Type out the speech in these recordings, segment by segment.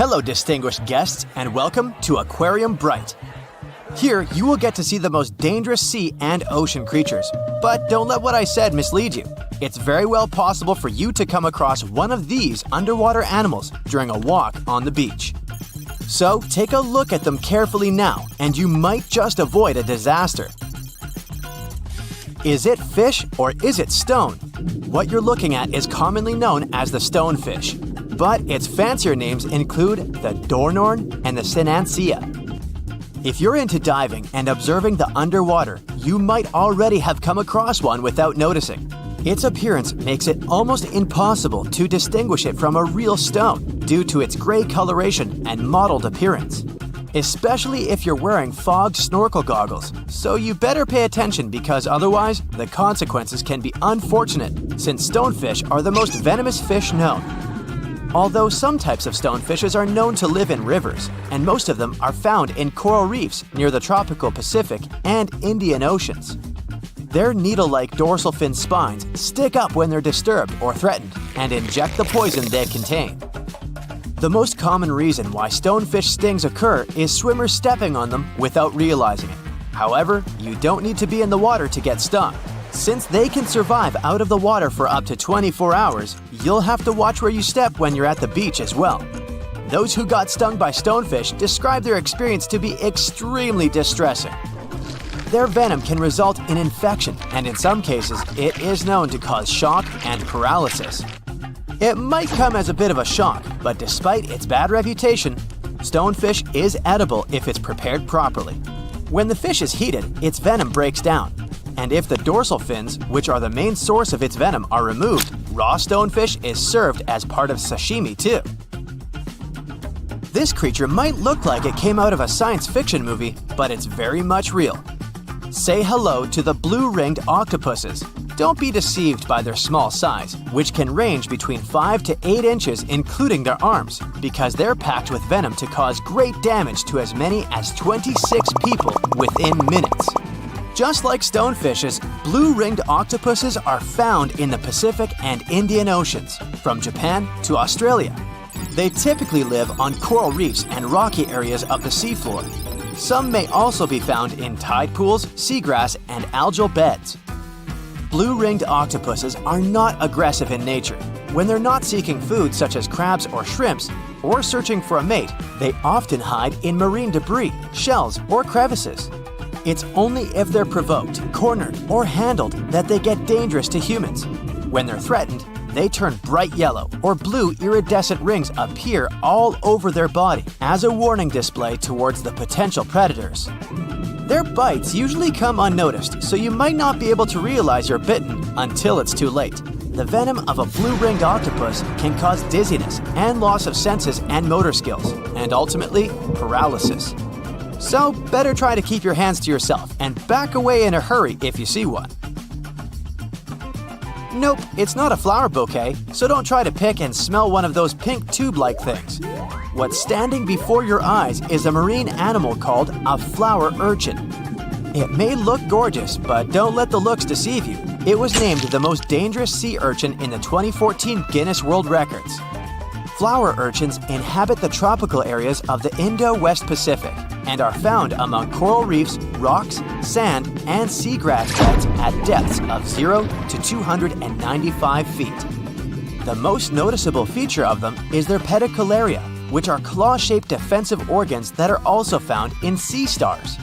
Hello, distinguished guests, and welcome to Aquarium Bright. Here, you will get to see the most dangerous sea and ocean creatures. But don't let what I said mislead you. It's very well possible for you to come across one of these underwater animals during a walk on the beach. So take a look at them carefully now, and you might just avoid a disaster. Is it fish or is it stone? What you're looking at is commonly known as the stonefish, but its fancier names include the dornorn and the sinancia. If you're into diving and observing the underwater, you might already have come across one without noticing. Its appearance makes it almost impossible to distinguish it from a real stone due to its gray coloration and mottled appearance, especially if you're wearing fogged snorkel goggles. So you better pay attention because otherwise the consequences can be unfortunate, since stonefish are the most venomous fish known. Although some types of stonefishes are known to live in rivers, and most of them are found in coral reefs near the tropical Pacific and Indian Oceans. Their needle-like dorsal fin spines stick up when they're disturbed or threatened and inject the poison they contain. The most common reason why stonefish stings occur is swimmers stepping on them without realizing it. However, you don't need to be in the water to get stung. Since they can survive out of the water for up to 24 hours, you'll have to watch where you step when you're at the beach as well. Those who got stung by stonefish describe their experience to be extremely distressing. Their venom can result in infection, and in some cases, it is known to cause shock and paralysis. It might come as a bit of a shock, but despite its bad reputation, stonefish is edible if it's prepared properly. When the fish is heated, its venom breaks down. And if the dorsal fins, which are the main source of its venom, are removed, raw stonefish is served as part of sashimi too. This creature might look like it came out of a science fiction movie, but it's very much real. Say hello to the blue-ringed octopuses. Don't be deceived by their small size, which can range between 5 to 8 inches including their arms, because they're packed with venom to cause great damage to as many as 26 people within minutes. Just like stonefishes, blue-ringed octopuses are found in the Pacific and Indian Oceans, from Japan to Australia. They typically live on coral reefs and rocky areas of the seafloor. Some may also be found in tide pools, seagrass, and algal beds. Blue-ringed octopuses are not aggressive in nature. When they're not seeking food such as crabs or shrimps, or searching for a mate, they often hide in marine debris, shells, or crevices. It's only if they're provoked, cornered, or handled that they get dangerous to humans. When they're threatened, they turn bright yellow or blue iridescent rings appear all over their body as a warning display towards the potential predators. Their bites usually come unnoticed, so you might not be able to realize you're bitten until it's too late. The venom of a blue-ringed octopus can cause dizziness and loss of senses and motor skills, and ultimately, paralysis. So better try to keep your hands to yourself and back away in a hurry if you see one. Nope, it's not a flower bouquet, so don't try to pick and smell one of those pink tube-like things. What's standing before your eyes is a marine animal called a flower urchin. It may look gorgeous, but don't let the looks deceive you. It was named the most dangerous sea urchin in the 2014 Guinness World Records. Flower urchins inhabit the tropical areas of the Indo-West Pacific and are found among coral reefs, rocks, sand, and seagrass beds at depths of 0 to 295 feet. The most noticeable feature of them is their pedicularia, which are claw-shaped defensive organs that are also found in sea stars.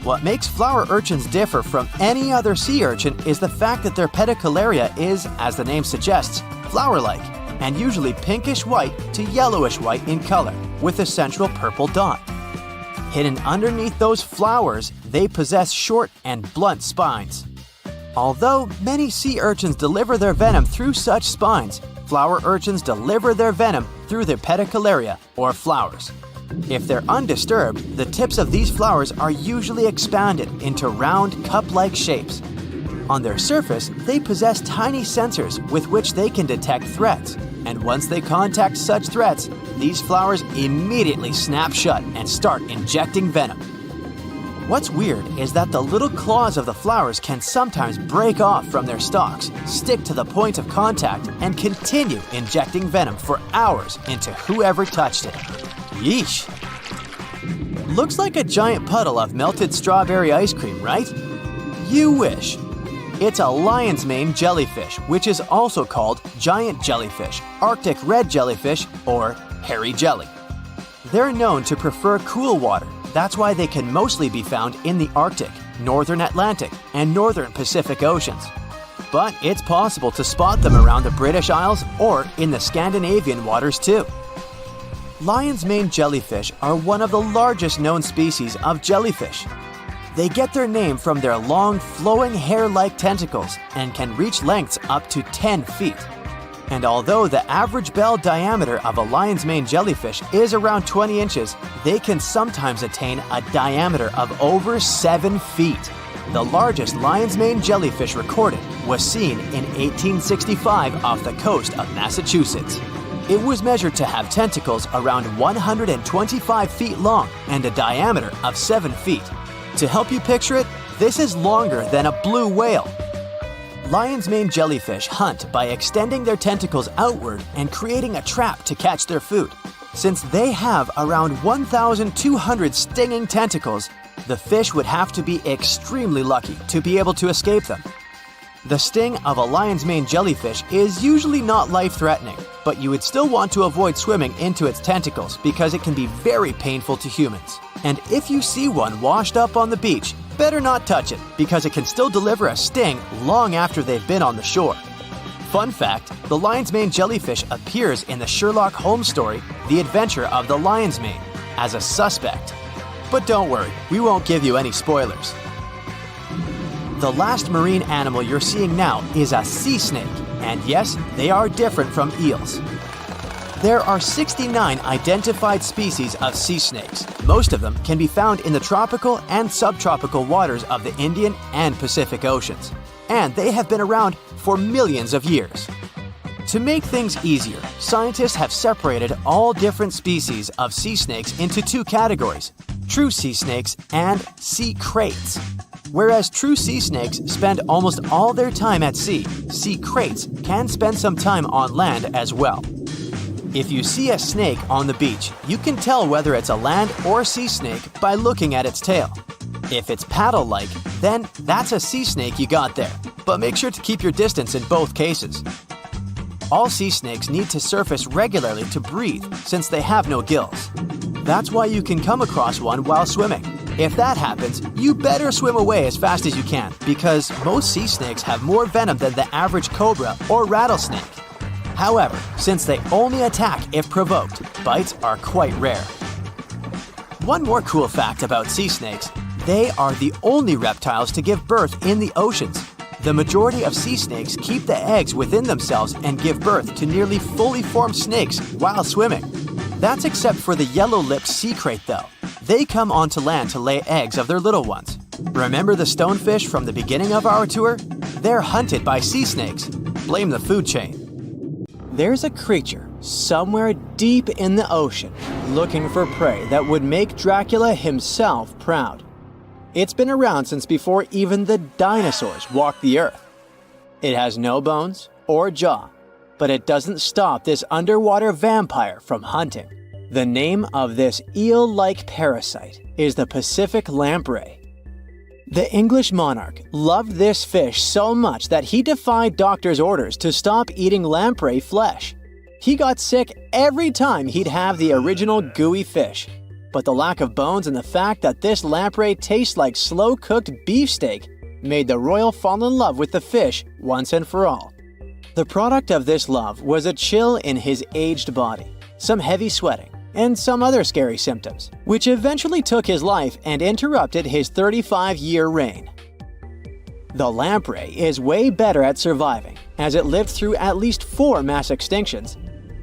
What makes flower urchins differ from any other sea urchin is the fact that their pedicularia is, as the name suggests, flower-like, and usually pinkish white to yellowish white in color, with a central purple dot. Hidden underneath those flowers, they possess short and blunt spines. Although many sea urchins deliver their venom through such spines, flower urchins deliver their venom through their pedicularia, or flowers. If they're undisturbed, the tips of these flowers are usually expanded into round, cup-like shapes. On their surface, they possess tiny sensors with which they can detect threats, and once they contact such threats, these flowers immediately snap shut and start injecting venom. What's weird is that the little claws of the flowers can sometimes break off from their stalks, stick to the point of contact, and continue injecting venom for hours into whoever touched it. Yeesh. Looks like a giant puddle of melted strawberry ice cream, right? You wish. It's a lion's mane jellyfish, which is also called giant jellyfish, Arctic red jellyfish, or hairy jelly. They're known to prefer cool water. That's why they can mostly be found in the Arctic, northern Atlantic, and northern Pacific Oceans. But it's possible to spot them around the British Isles or in the Scandinavian waters too. Lion's mane jellyfish are one of the largest known species of jellyfish. They get their name from their long, flowing hair-like tentacles and can reach lengths up to 10 feet. And although the average bell diameter of a lion's mane jellyfish is around 20 inches, they can sometimes attain a diameter of over 7 feet. The largest lion's mane jellyfish recorded was seen in 1865 off the coast of Massachusetts. It was measured to have tentacles around 125 feet long and a diameter of 7 feet. To help you picture it, this is longer than a blue whale. Lion's mane jellyfish hunt by extending their tentacles outward and creating a trap to catch their food. Since they have around 1,200 stinging tentacles, the fish would have to be extremely lucky to be able to escape them. The sting of a lion's mane jellyfish is usually not life-threatening, but you would still want to avoid swimming into its tentacles because it can be very painful to humans. And if you see one washed up on the beach, better not touch it because it can still deliver a sting long after they've been on the shore. Fun fact, the lion's mane jellyfish appears in the Sherlock Holmes story, The Adventure of the Lion's Mane, as a suspect. But don't worry, we won't give you any spoilers. The last marine animal you're seeing now is a sea snake, and yes, they are different from eels. There are 69 identified species of sea snakes. Most of them can be found in the tropical and subtropical waters of the Indian and Pacific Oceans, and they have been around for millions of years. To make things easier, scientists have separated all different species of sea snakes into two categories: true sea snakes and sea kraits. Whereas true sea snakes spend almost all their time at sea, sea kraits can spend some time on land as well. If you see a snake on the beach, you can tell whether it's a land or sea snake by looking at its tail. If it's paddle-like, then that's a sea snake you got there, but make sure to keep your distance in both cases. All sea snakes need to surface regularly to breathe since they have no gills. That's why you can come across one while swimming. If that happens, you better swim away as fast as you can because most sea snakes have more venom than the average cobra or rattlesnake. However, since they only attack if provoked, bites are quite rare. One more cool fact about sea snakes: they are the only reptiles to give birth in the oceans. The majority of sea snakes keep the eggs within themselves and give birth to nearly fully formed snakes while swimming. That's except for the yellow-lipped sea krait though. They come onto land to lay eggs of their little ones. Remember the stonefish from the beginning of our tour? They're hunted by sea snakes. Blame the food chain. There's a creature somewhere deep in the ocean looking for prey that would make Dracula himself proud. It's been around since before even the dinosaurs walked the earth. It has no bones or jaw, but it doesn't stop this underwater vampire from hunting. The name of this eel-like parasite is the Pacific lamprey. The English monarch loved this fish so much that he defied doctors' orders to stop eating lamprey flesh. He got sick every time he'd have the original gooey fish. But the lack of bones and the fact that this lamprey tastes like slow-cooked beefsteak made the royal fall in love with the fish once and for all. The product of this love was a chill in his aged body, some heavy sweating, and some other scary symptoms, which eventually took his life and interrupted his 35-year reign. The lamprey is way better at surviving, as it lived through at least 4 mass extinctions.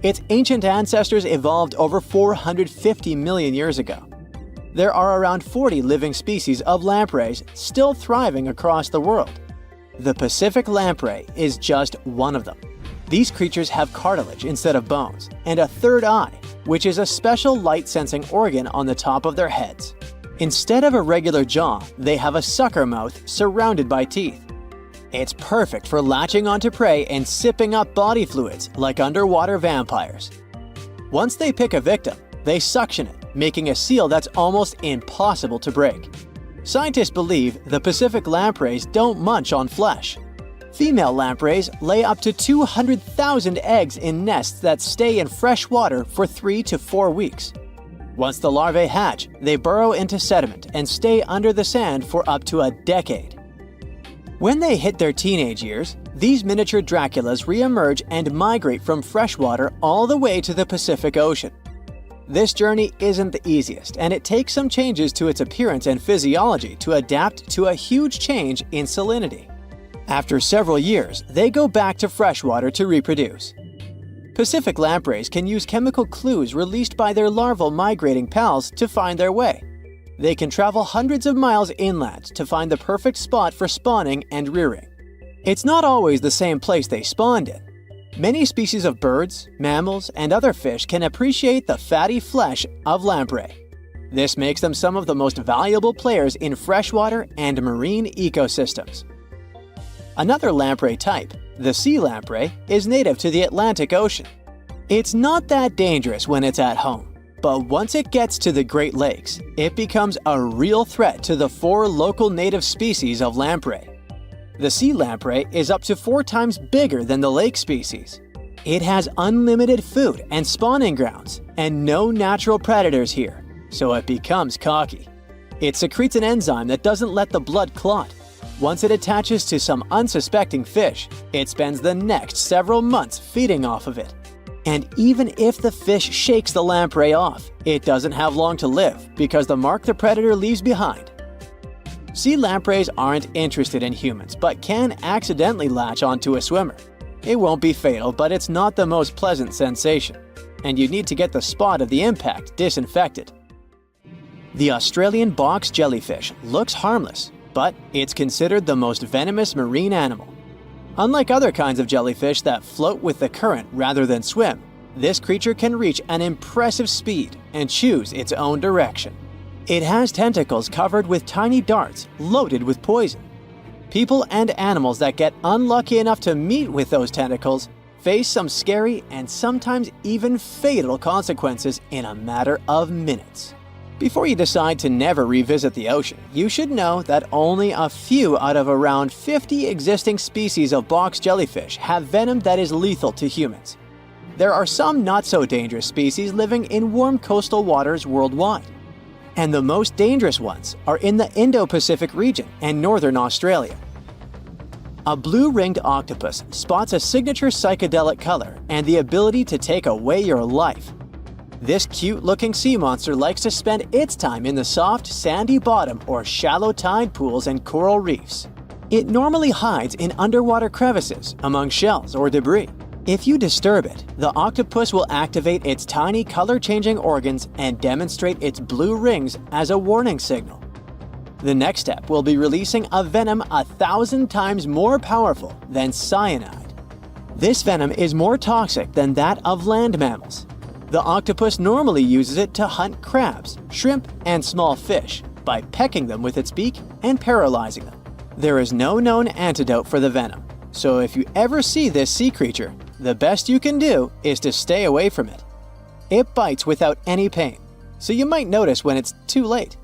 Its ancient ancestors evolved over 450 million years ago. There are around 40 living species of lampreys still thriving across the world. The Pacific lamprey is just one of them. These creatures have cartilage instead of bones, and a third eye, which is a special light-sensing organ on the top of their heads. Instead of a regular jaw, they have a sucker mouth surrounded by teeth. It's perfect for latching onto prey and sipping up body fluids like underwater vampires. Once they pick a victim, They suction it, making a seal that's almost impossible to break. Scientists believe the Pacific lampreys don't munch on flesh. Female lampreys lay up to 200,000 eggs in nests that stay in fresh water for 3 to 4 weeks. Once the larvae hatch, they burrow into sediment and stay under the sand for up to a decade. When they hit their teenage years, these miniature Draculas re-emerge and migrate from freshwater all the way to the Pacific Ocean. This journey isn't the easiest, and it takes some changes to its appearance and physiology to adapt to a huge change in salinity. After several years, they go back to freshwater to reproduce. Pacific lampreys can use chemical clues released by their larval migrating pals to find their way. They can travel hundreds of miles inland to find the perfect spot for spawning and rearing. It's not always the same place they spawned in. Many species of birds, mammals, and other fish can appreciate the fatty flesh of lamprey. This makes them some of the most valuable players in freshwater and marine ecosystems. Another lamprey type, the sea lamprey, is native to the Atlantic Ocean. It's not that dangerous when it's at home, but once it gets to the Great Lakes, it becomes a real threat to the 4 local native species of lamprey. The sea lamprey is up to 4 times bigger than the lake species. It has unlimited food and spawning grounds, and no natural predators here, so it becomes cocky. It secretes an enzyme that doesn't let the blood clot. Once it attaches to some unsuspecting fish, it spends the next several months feeding off of it. And even if the fish shakes the lamprey off, it doesn't have long to live because the mark the predator leaves behind. Sea lampreys aren't interested in humans, but can accidentally latch onto a swimmer. It won't be fatal, but it's not the most pleasant sensation, and you need to get the spot of the impact disinfected. The Australian box jellyfish looks harmless, but it's considered the most venomous marine animal. Unlike other kinds of jellyfish that float with the current rather than swim, this creature can reach an impressive speed and choose its own direction. It has tentacles covered with tiny darts loaded with poison. People and animals that get unlucky enough to meet with those tentacles face some scary and sometimes even fatal consequences in a matter of minutes. Before you decide to never revisit the ocean, you should know that only a few out of around 50 existing species of box jellyfish have venom that is lethal to humans. There are some not-so-dangerous species living in warm coastal waters worldwide. And the most dangerous ones are in the Indo-Pacific region and northern Australia. A blue-ringed octopus spots a signature psychedelic color and the ability to take away your life. This cute-looking sea monster likes to spend its time in the soft, sandy bottom or shallow tide pools and coral reefs. It normally hides in underwater crevices, among shells or debris. If you disturb it, the octopus will activate its tiny color-changing organs and demonstrate its blue rings as a warning signal. The next step will be releasing a venom 1,000 times more powerful than cyanide. This venom is more toxic than that of land mammals. The octopus normally uses it to hunt crabs, shrimp, and small fish by pecking them with its beak and paralyzing them. There is no known antidote for the venom, so if you ever see this sea creature, the best you can do is to stay away from it. It bites without any pain, so you might notice when it's too late.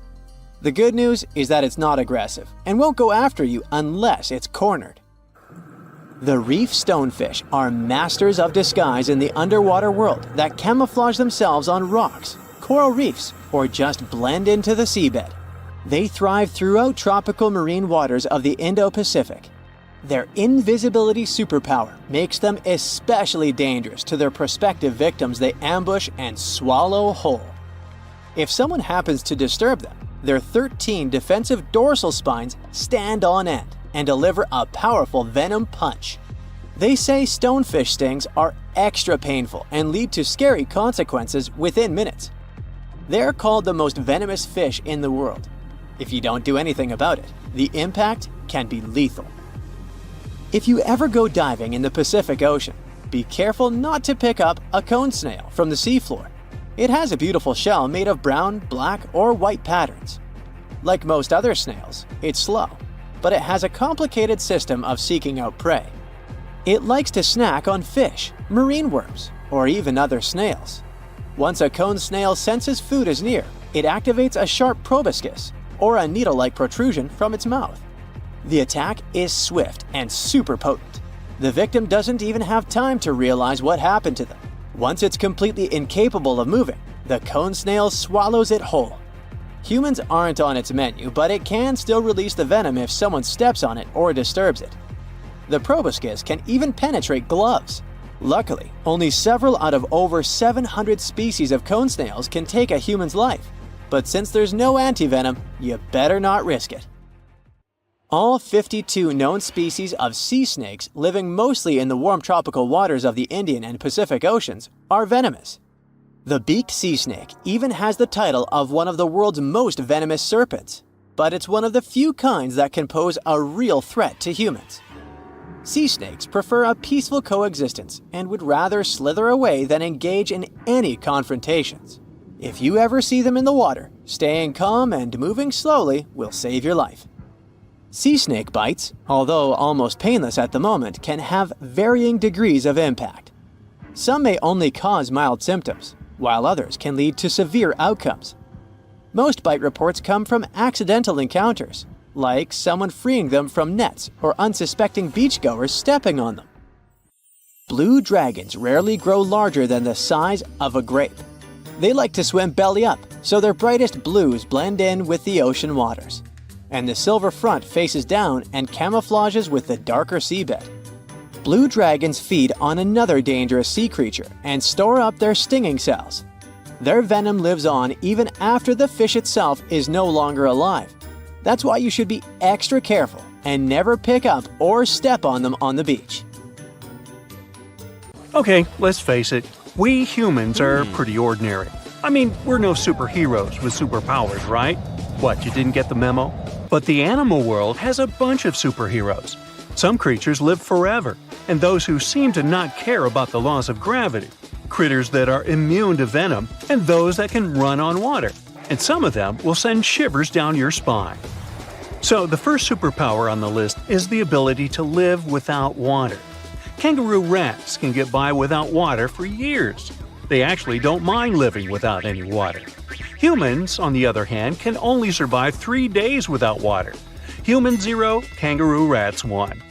The good news is that it's not aggressive and won't go after you unless it's cornered. The reef stonefish are masters of disguise in the underwater world that camouflage themselves on rocks, coral reefs, or just blend into the seabed. They thrive throughout tropical marine waters of the Indo-Pacific. Their invisibility superpower makes them especially dangerous to their prospective victims they ambush and swallow whole. If someone happens to disturb them, their 13 defensive dorsal spines stand on end and deliver a powerful venom punch. They say stonefish stings are extra painful and lead to scary consequences within minutes. They're called the most venomous fish in the world. If you don't do anything about it, the impact can be lethal. If you ever go diving in the Pacific Ocean, be careful not to pick up a cone snail from the seafloor. It has a beautiful shell made of brown, black, or white patterns. Like most other snails, it's slow, but it has a complicated system of seeking out prey. It likes to snack on fish, marine worms, or even other snails. Once a cone snail senses food is near, it activates a sharp proboscis, or a needle-like protrusion from its mouth. The attack is swift and super potent. The victim doesn't even have time to realize what happened to them. Once it's completely incapable of moving, the cone snail swallows it whole. Humans aren't on its menu, but it can still release the venom if someone steps on it or disturbs it. The proboscis can even penetrate gloves. Luckily, only several out of over 700 species of cone snails can take a human's life. But since there's no antivenom, you better not risk it. All 52 known species of sea snakes living mostly in the warm tropical waters of the Indian and Pacific Oceans are venomous. The beaked sea snake even has the title of one of the world's most venomous serpents, but it's one of the few kinds that can pose a real threat to humans. Sea snakes prefer a peaceful coexistence and would rather slither away than engage in any confrontations. If you ever see them in the water, staying calm and moving slowly will save your life. Sea snake bites, although almost painless at the moment, can have varying degrees of impact. Some may only cause mild symptoms, while others can lead to severe outcomes. Most bite reports come from accidental encounters, like someone freeing them from nets or unsuspecting beachgoers stepping on them. Blue dragons rarely grow larger than the size of a grape. They like to swim belly up, so their brightest blues blend in with the ocean waters. And the silver front faces down and camouflages with the darker seabed. Blue dragons feed on another dangerous sea creature and store up their stinging cells. Their venom lives on even after the fish itself is no longer alive. That's why you should be extra careful and never pick up or step on them on the beach. Okay, let's face it, we humans are pretty ordinary. I mean, we're no superheroes with superpowers, right? What, you didn't get the memo? But the animal world has a bunch of superheroes. Some creatures live forever, and those who seem to not care about the laws of gravity. Critters that are immune to venom, and those that can run on water. And some of them will send shivers down your spine. So the first superpower on the list is the ability to live without water. Kangaroo rats can get by without water for years. They actually don't mind living without any water. Humans, on the other hand, can only survive 3 days without water. Human 0, kangaroo rats 1.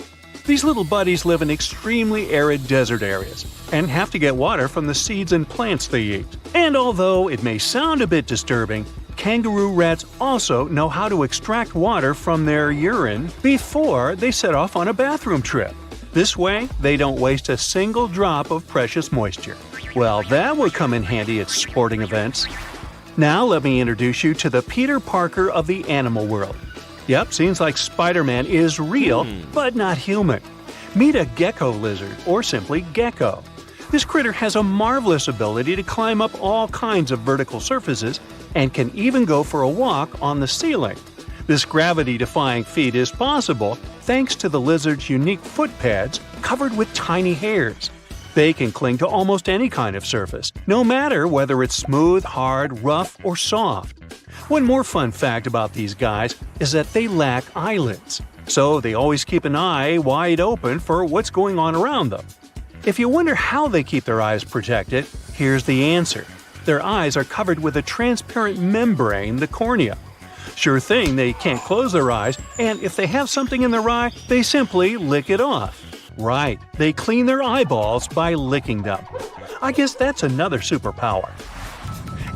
These little buddies live in extremely arid desert areas and have to get water from the seeds and plants they eat. And although it may sound a bit disturbing, kangaroo rats also know how to extract water from their urine before they set off on a bathroom trip. This way, they don't waste a single drop of precious moisture. Well, that would come in handy at sporting events. Now let me introduce you to the Peter Parker of the animal world. Yep, seems like Spider-Man is real, but not human. Meet a gecko lizard, or simply gecko. This critter has a marvelous ability to climb up all kinds of vertical surfaces and can even go for a walk on the ceiling. This gravity-defying feat is possible thanks to the lizard's unique foot pads covered with tiny hairs. They can cling to almost any kind of surface, no matter whether it's smooth, hard, rough, or soft. One more fun fact about these guys is that they lack eyelids, so they always keep an eye wide open for what's going on around them. If you wonder how they keep their eyes protected, here's the answer. Their eyes are covered with a transparent membrane, the cornea. Sure thing, they can't close their eyes, and if they have something in their eye, they simply lick it off. Right, they clean their eyeballs by licking them. I guess that's another superpower.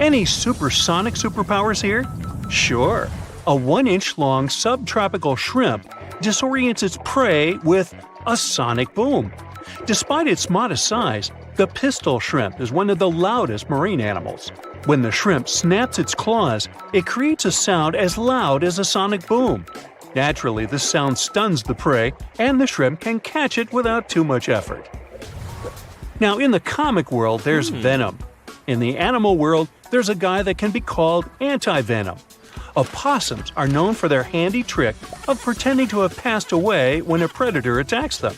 Any supersonic superpowers here? Sure. A 1-inch long subtropical shrimp disorients its prey with a sonic boom. Despite its modest size, the pistol shrimp is one of the loudest marine animals. When the shrimp snaps its claws, it creates a sound as loud as a sonic boom. Naturally, this sound stuns the prey, and the shrimp can catch it without too much effort. Now, in the comic world, there's Venom. In the animal world, there's a guy that can be called anti-venom. Opossums are known for their handy trick of pretending to have passed away when a predator attacks them.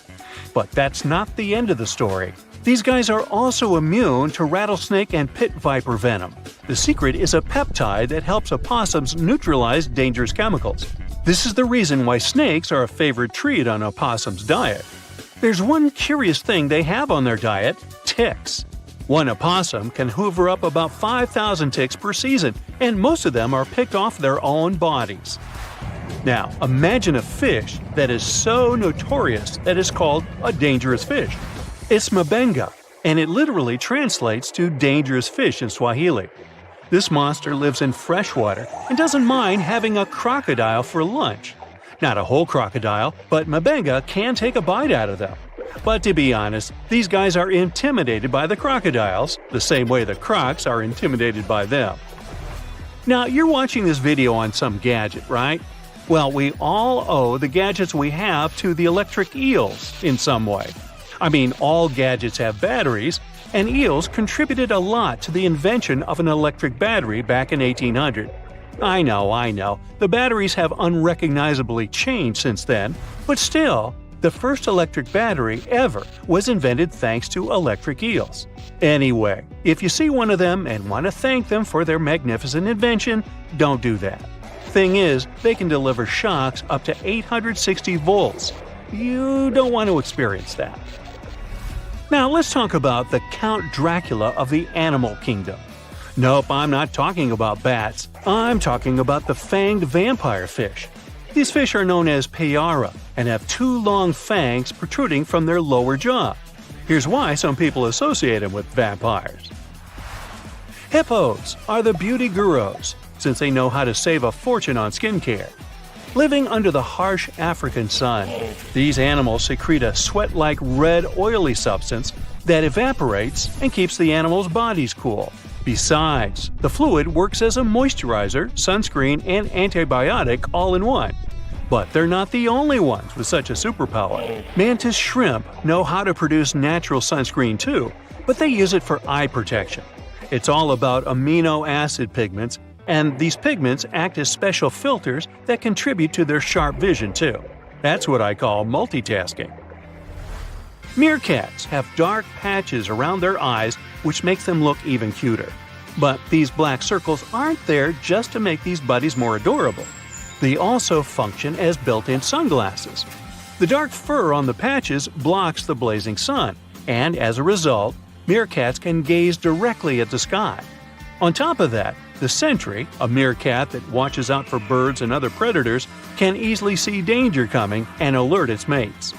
But that's not the end of the story. These guys are also immune to rattlesnake and pit viper venom. The secret is a peptide that helps opossums neutralize dangerous chemicals. This is the reason why snakes are a favorite treat on opossums' diet. There's one curious thing they have on their diet: ticks. One opossum can hoover up about 5,000 ticks per season, and most of them are picked off their own bodies. Now, imagine a fish that is so notorious that it's called a dangerous fish. It's mabenga, and it literally translates to dangerous fish in Swahili. This monster lives in freshwater and doesn't mind having a crocodile for lunch. Not a whole crocodile, but mabenga can take a bite out of them. But to be honest, these guys are intimidated by the crocodiles, the same way the crocs are intimidated by them. Now, you're watching this video on some gadget, right? Well, we all owe the gadgets we have to the electric eels in some way. I mean, all gadgets have batteries, and eels contributed a lot to the invention of an electric battery back in 1800. I know, the batteries have unrecognizably changed since then, but still, the first electric battery ever was invented thanks to electric eels. Anyway, if you see one of them and want to thank them for their magnificent invention, don't do that. Thing is, they can deliver shocks up to 860 volts. You don't want to experience that. Now let's talk about the Count Dracula of the animal kingdom. Nope, I'm not talking about bats. I'm talking about the fanged vampire fish. These fish are known as payara and have two long fangs protruding from their lower jaw. Here's why some people associate them with vampires. Hippos are the beauty gurus, since they know how to save a fortune on skincare. Living under the harsh African sun, these animals secrete a sweat-like red oily substance that evaporates and keeps the animals' bodies cool. Besides, the fluid works as a moisturizer, sunscreen, and antibiotic all in one. But they're not the only ones with such a superpower. Mantis shrimp know how to produce natural sunscreen too, but they use it for eye protection. It's all about amino acid pigments, and these pigments act as special filters that contribute to their sharp vision too. That's what I call multitasking. Meerkats have dark patches around their eyes which makes them look even cuter. But these black circles aren't there just to make these buddies more adorable. They also function as built-in sunglasses. The dark fur on the patches blocks the blazing sun, and as a result, meerkats can gaze directly at the sky. On top of that, the sentry, a meerkat that watches out for birds and other predators, can easily see danger coming and alert its mates.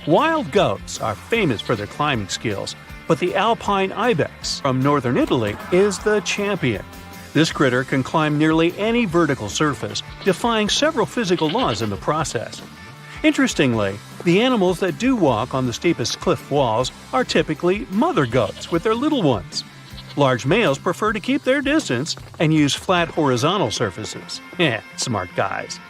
Wild goats are famous for their climbing skills, but the alpine ibex from northern Italy is the champion. This critter can climb nearly any vertical surface, defying several physical laws in the process. Interestingly, the animals that do walk on the steepest cliff walls are typically mother goats with their little ones. Large males prefer to keep their distance and use flat horizontal surfaces. Smart guys.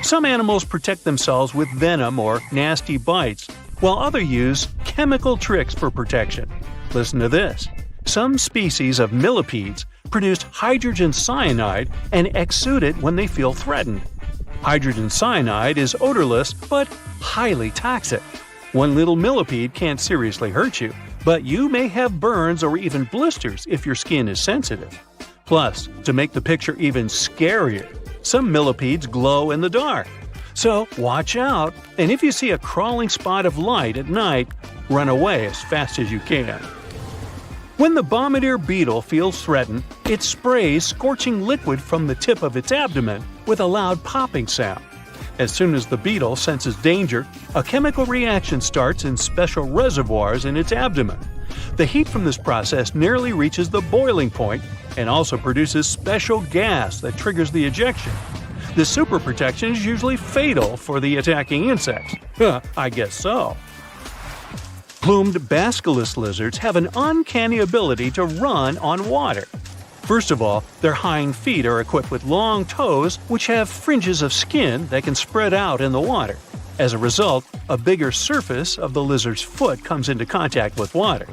Some animals protect themselves with venom or nasty bites, while others use chemical tricks for protection. Listen to this. Some species of millipedes produce hydrogen cyanide and exude it when they feel threatened. Hydrogen cyanide is odorless but highly toxic. One little millipede can't seriously hurt you, but you may have burns or even blisters if your skin is sensitive. Plus, to make the picture even scarier, some millipedes glow in the dark. So watch out, and if you see a crawling spot of light at night, run away as fast as you can. When the bombardier beetle feels threatened, it sprays scorching liquid from the tip of its abdomen with a loud popping sound. As soon as the beetle senses danger, a chemical reaction starts in special reservoirs in its abdomen. The heat from this process nearly reaches the boiling point and also produces special gas that triggers the ejection. This super protection is usually fatal for the attacking insects. I guess so. Plumed basculus lizards have an uncanny ability to run on water. First of all, their hind feet are equipped with long toes which have fringes of skin that can spread out in the water. As a result, a bigger surface of the lizard's foot comes into contact with water.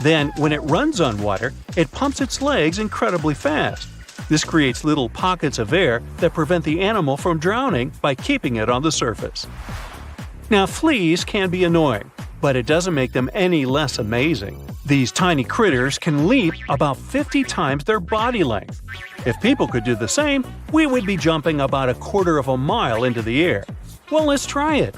Then, when it runs on water, it pumps its legs incredibly fast. This creates little pockets of air that prevent the animal from drowning by keeping it on the surface. Now, fleas can be annoying, but it doesn't make them any less amazing. These tiny critters can leap about 50 times their body length. If people could do the same, we would be jumping about 1/4 of a mile into the air. Well, let's try it.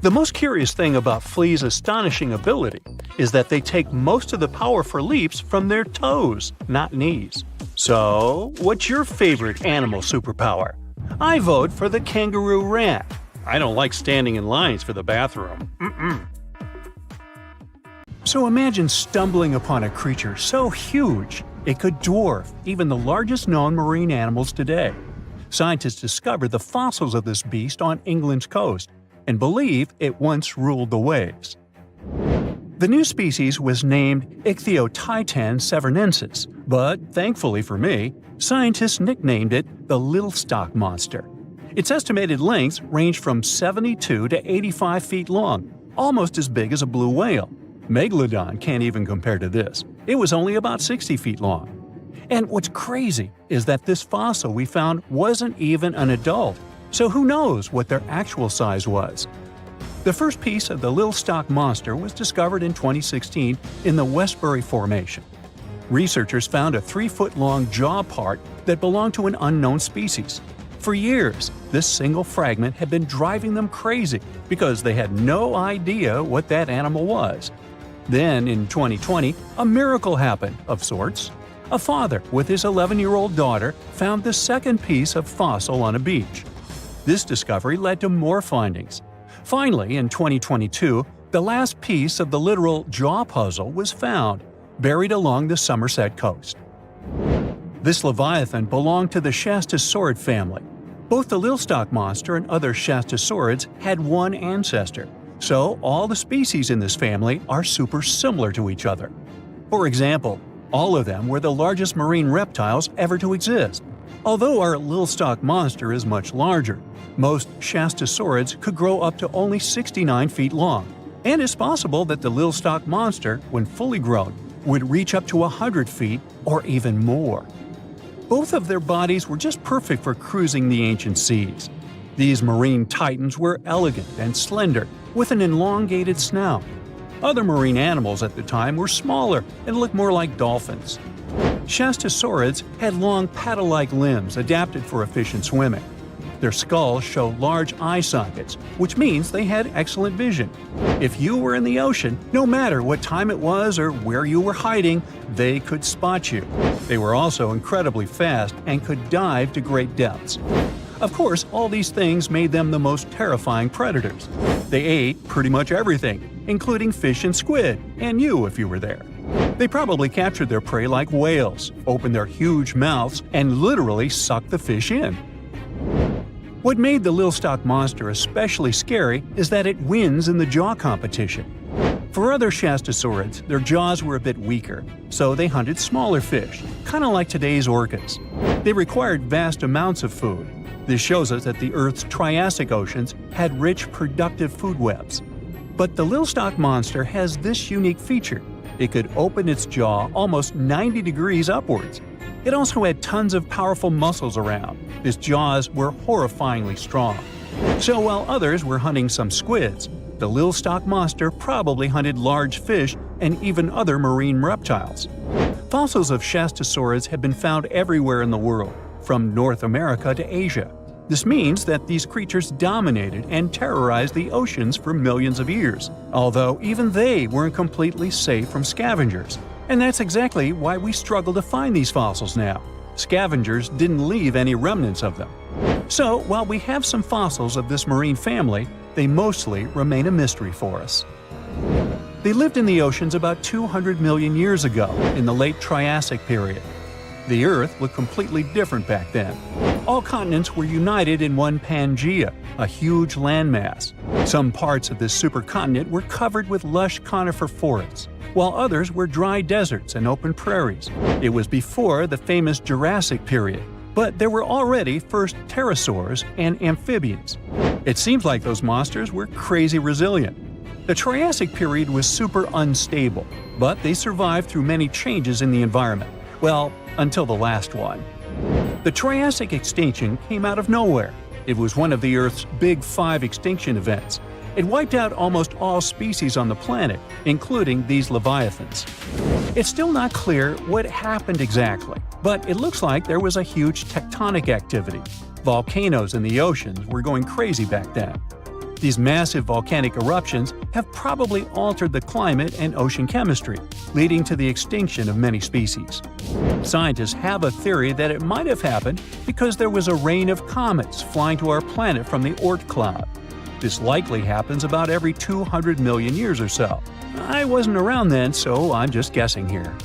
The most curious thing about fleas' astonishing ability is that they take most of the power for leaps from their toes, not knees. So, what's your favorite animal superpower? I vote for the kangaroo rat. I don't like standing in lines for the bathroom. So imagine stumbling upon a creature so huge it could dwarf even the largest known marine animals today. Scientists discovered the fossils of this beast on England's coast and believe it once ruled the waves. The new species was named Ichthyotitan severnensis, but thankfully for me, scientists nicknamed it the little stock monster. Its estimated lengths range from 72 to 85 feet long, almost as big as a blue whale. Megalodon can't even compare to this. It was only about 60 feet long. And what's crazy is that this fossil we found wasn't even an adult, so who knows what their actual size was. The first piece of the little stock monster was discovered in 2016 in the Westbury Formation. Researchers found a 3-foot-long jaw part that belonged to an unknown species. For years, this single fragment had been driving them crazy because they had no idea what that animal was. Then, in 2020, a miracle happened, of sorts. A father with his 11-year-old daughter found the second piece of fossil on a beach. This discovery led to more findings. Finally, in 2022, the last piece of the literal jaw puzzle was found, buried along the Somerset coast. This leviathan belonged to the Shastasaurid family. Both the little stock monster and other Shastasaurids had one ancestor, so all the species in this family are super similar to each other. For example, all of them were the largest marine reptiles ever to exist. Although our little stock monster is much larger, most Shastasaurids could grow up to only 69 feet long, and it's possible that the little stock monster, when fully grown, would reach up to 100 feet or even more. Both of their bodies were just perfect for cruising the ancient seas. These marine titans were elegant and slender, with an elongated snout. Other marine animals at the time were smaller and looked more like dolphins. Shastasaurids had long paddle-like limbs adapted for efficient swimming. Their skulls show large eye sockets, which means they had excellent vision. If you were in the ocean, no matter what time it was or where you were hiding, they could spot you. They were also incredibly fast and could dive to great depths. Of course, all these things made them the most terrifying predators. They ate pretty much everything, including fish and squid, and you if you were there. They probably captured their prey like whales, opened their huge mouths, and literally sucked the fish in. What made the little stock monster especially scary is that it wins in the jaw competition. For other Shastasaurids, their jaws were a bit weaker, so they hunted smaller fish, kind of like today's orcas. They required vast amounts of food. This shows us that the Earth's Triassic oceans had rich, productive food webs. But the little stock monster has this unique feature. It could open its jaw almost 90 degrees upwards. It also had tons of powerful muscles around. Its jaws were horrifyingly strong. So while others were hunting some squids, the little stock monster probably hunted large fish and even other marine reptiles. Fossils of Shastasaurids have been found everywhere in the world, from North America to Asia. This means that these creatures dominated and terrorized the oceans for millions of years, although even they weren't completely safe from scavengers. And that's exactly why we struggle to find these fossils now. Scavengers didn't leave any remnants of them. So, while we have some fossils of this marine family, they mostly remain a mystery for us. They lived in the oceans about 200 million years ago, in the late Triassic period. The Earth looked completely different back then. All continents were united in one Pangaea, a huge landmass. Some parts of this supercontinent were covered with lush conifer forests, while others were dry deserts and open prairies. It was before the famous Jurassic period, but there were already first pterosaurs and amphibians. It seems like those monsters were crazy resilient. The Triassic period was super unstable, but they survived through many changes in the environment. Well, until the last one. The Triassic extinction came out of nowhere. It was one of the Earth's big 5 extinction events. It wiped out almost all species on the planet, including these leviathans. It's still not clear what happened exactly, but it looks like there was a huge tectonic activity. Volcanoes in the oceans were going crazy back then. These massive volcanic eruptions have probably altered the climate and ocean chemistry, leading to the extinction of many species. Scientists have a theory that it might have happened because there was a rain of comets flying to our planet from the Oort cloud. This likely happens about every 200 million years or so. I wasn't around then, so I'm just guessing here.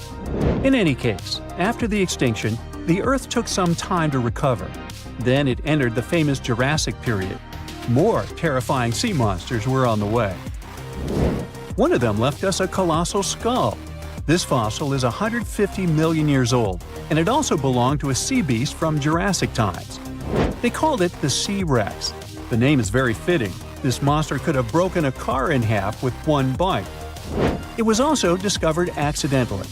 In any case, after the extinction, the Earth took some time to recover. Then it entered the famous Jurassic period. More terrifying sea monsters were on the way. One of them left us a colossal skull. This fossil is 150 million years old, and it also belonged to a sea beast from Jurassic times. They called it the Sea Rex. The name is very fitting. This monster could have broken a car in half with one bite. It was also discovered accidentally.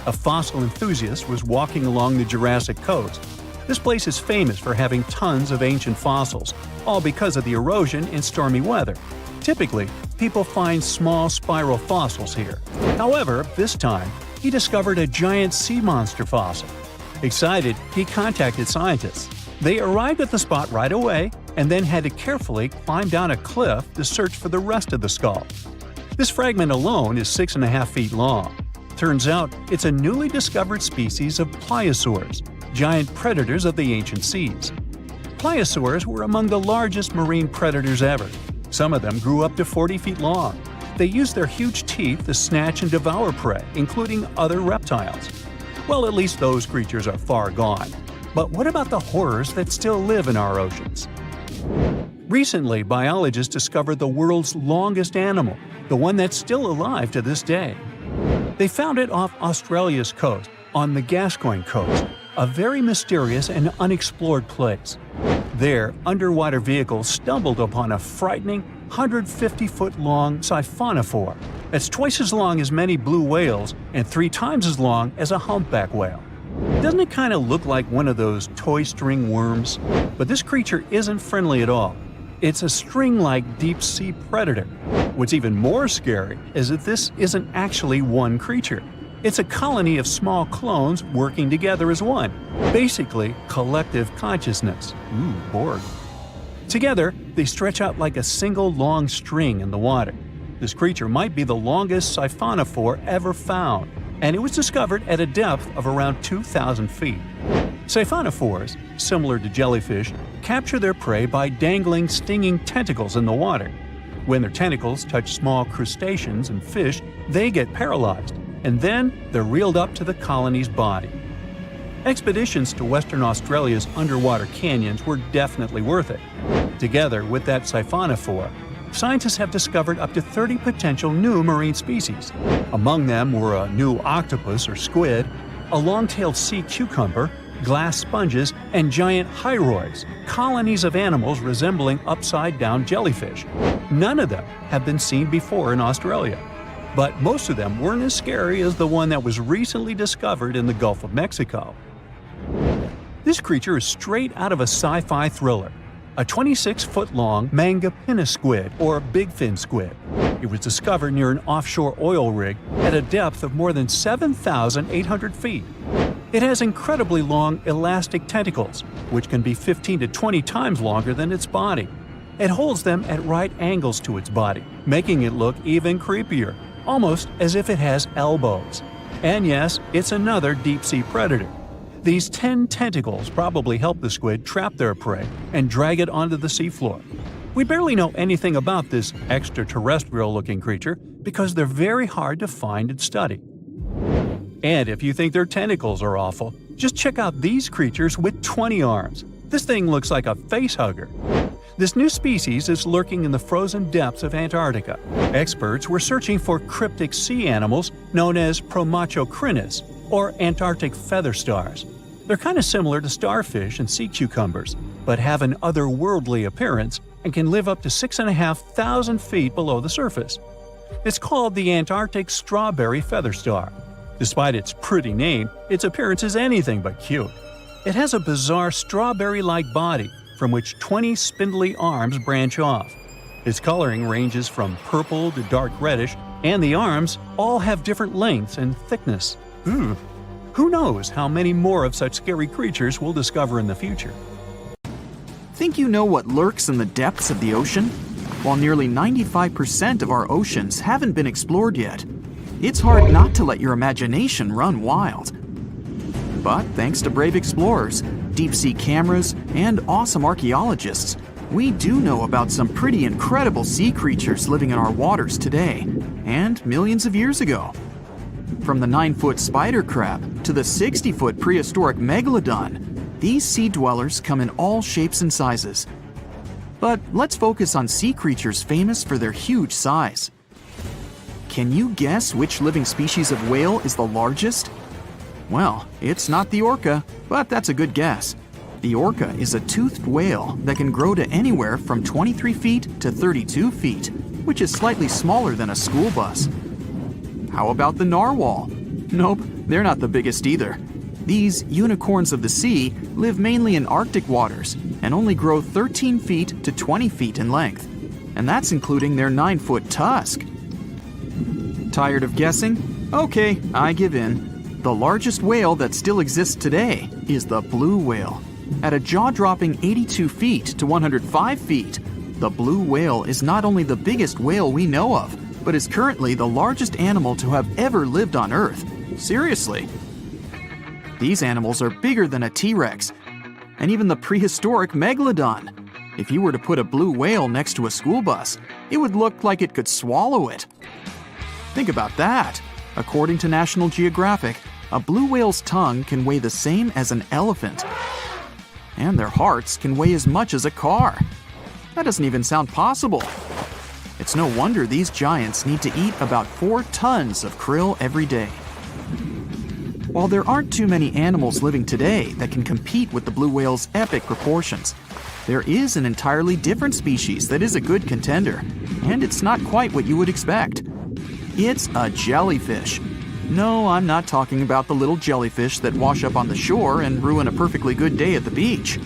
A fossil enthusiast was walking along the Jurassic coast. This place is famous for having tons of ancient fossils, all because of the erosion in stormy weather. Typically, people find small spiral fossils here. However, this time, he discovered a giant sea monster fossil. Excited, he contacted scientists. They arrived at the spot right away and then had to carefully climb down a cliff to search for the rest of the skull. This fragment alone is 6.5 feet long. Turns out, it's a newly discovered species of pliosaurs, giant predators of the ancient seas. Pliosaurs were among the largest marine predators ever. Some of them grew up to 40 feet long. They used their huge teeth to snatch and devour prey, including other reptiles. Well, at least those creatures are far gone. But what about the horrors that still live in our oceans? Recently, biologists discovered the world's longest animal, the one that's still alive to this day. They found it off Australia's coast, on the Gascoyne coast, a very mysterious and unexplored place. There, underwater vehicles stumbled upon a frightening 150-foot-long siphonophore. That's twice as long as many blue whales and 3 times as long as a humpback whale. Doesn't it kind of look like one of those toy string worms? But this creature isn't friendly at all. It's a string-like deep-sea predator. What's even more scary is that this isn't actually one creature. It's a colony of small clones working together as one. Basically, collective consciousness. Ooh, Borg. Together, they stretch out like a single long string in the water. This creature might be the longest siphonophore ever found, and it was discovered at a depth of around 2,000 feet. Siphonophores, similar to jellyfish, capture their prey by dangling stinging tentacles in the water. When their tentacles touch small crustaceans and fish, they get paralyzed, and then they're reeled up to the colony's body. Expeditions to Western Australia's underwater canyons were definitely worth it. Together with that siphonophore, scientists have discovered up to 30 potential new marine species. Among them were a new octopus or squid, a long-tailed sea cucumber, glass sponges, and giant hyroids, colonies of animals resembling upside-down jellyfish. None of them have been seen before in Australia. But most of them weren't as scary as the one that was recently discovered in the Gulf of Mexico. This creature is straight out of a sci-fi thriller, a 26-foot-long mangapinna squid or bigfin squid. It was discovered near an offshore oil rig at a depth of more than 7,800 feet. It has incredibly long elastic tentacles, which can be 15 to 20 times longer than its body. It holds them at right angles to its body, making it look even creepier, almost as if it has elbows. And yes, it's another deep-sea predator. These 10 tentacles probably help the squid trap their prey and drag it onto the seafloor. We barely know anything about this extraterrestrial-looking creature because they're very hard to find and study. And if you think their tentacles are awful, just check out these creatures with 20 arms. This thing looks like a facehugger. This new species is lurking in the frozen depths of Antarctica. Experts were searching for cryptic sea animals known as Promachocrinus, or Antarctic feather stars. They're kind of similar to starfish and sea cucumbers, but have an otherworldly appearance and can live up to 6,500 feet below the surface. It's called the Antarctic strawberry feather star. Despite its pretty name, its appearance is anything but cute. It has a bizarre strawberry-like body from which 20 spindly arms branch off. Its coloring ranges from purple to dark reddish, and the arms all have different lengths and thickness. Who knows how many more of such scary creatures we'll discover in the future? Think you know what lurks in the depths of the ocean? while nearly 95% of our oceans haven't been explored yet. It's hard not to let your imagination run wild. But thanks to brave explorers, deep-sea cameras, and awesome archaeologists, we do know about some pretty incredible sea creatures living in our waters today, and millions of years ago. From the 9-foot spider crab to the 60-foot prehistoric megalodon, these sea dwellers come in all shapes and sizes. But let's focus on sea creatures famous for their huge size. Can you guess which living species of whale is the largest? Well, it's not the orca, but that's a good guess. The orca is a toothed whale that can grow to anywhere from 23 feet to 32 feet, which is slightly smaller than a school bus. How about the narwhal? Nope, they're not the biggest either. These unicorns of the sea live mainly in Arctic waters and only grow 13 feet to 20 feet in length, and that's including their 9-foot tusk. Tired of guessing? Okay, I give in. The largest whale that still exists today is the blue whale. At a jaw-dropping 82 feet to 105 feet, the blue whale is not only the biggest whale we know of, but is currently the largest animal to have ever lived on Earth. Seriously. These animals are bigger than a T-Rex, and even the prehistoric megalodon. If you were to put a blue whale next to a school bus, it would look like it could swallow it. Think about that. According to National Geographic, a blue whale's tongue can weigh the same as an elephant. And their hearts can weigh as much as a car. That doesn't even sound possible. It's no wonder these giants need to eat about 4 tons of krill every day. While there aren't too many animals living today that can compete with the blue whale's epic proportions, there is an entirely different species that is a good contender, and it's not quite what you would expect. It's a jellyfish. No, I'm not talking about the little jellyfish that wash up on the shore and ruin a perfectly good day at the beach.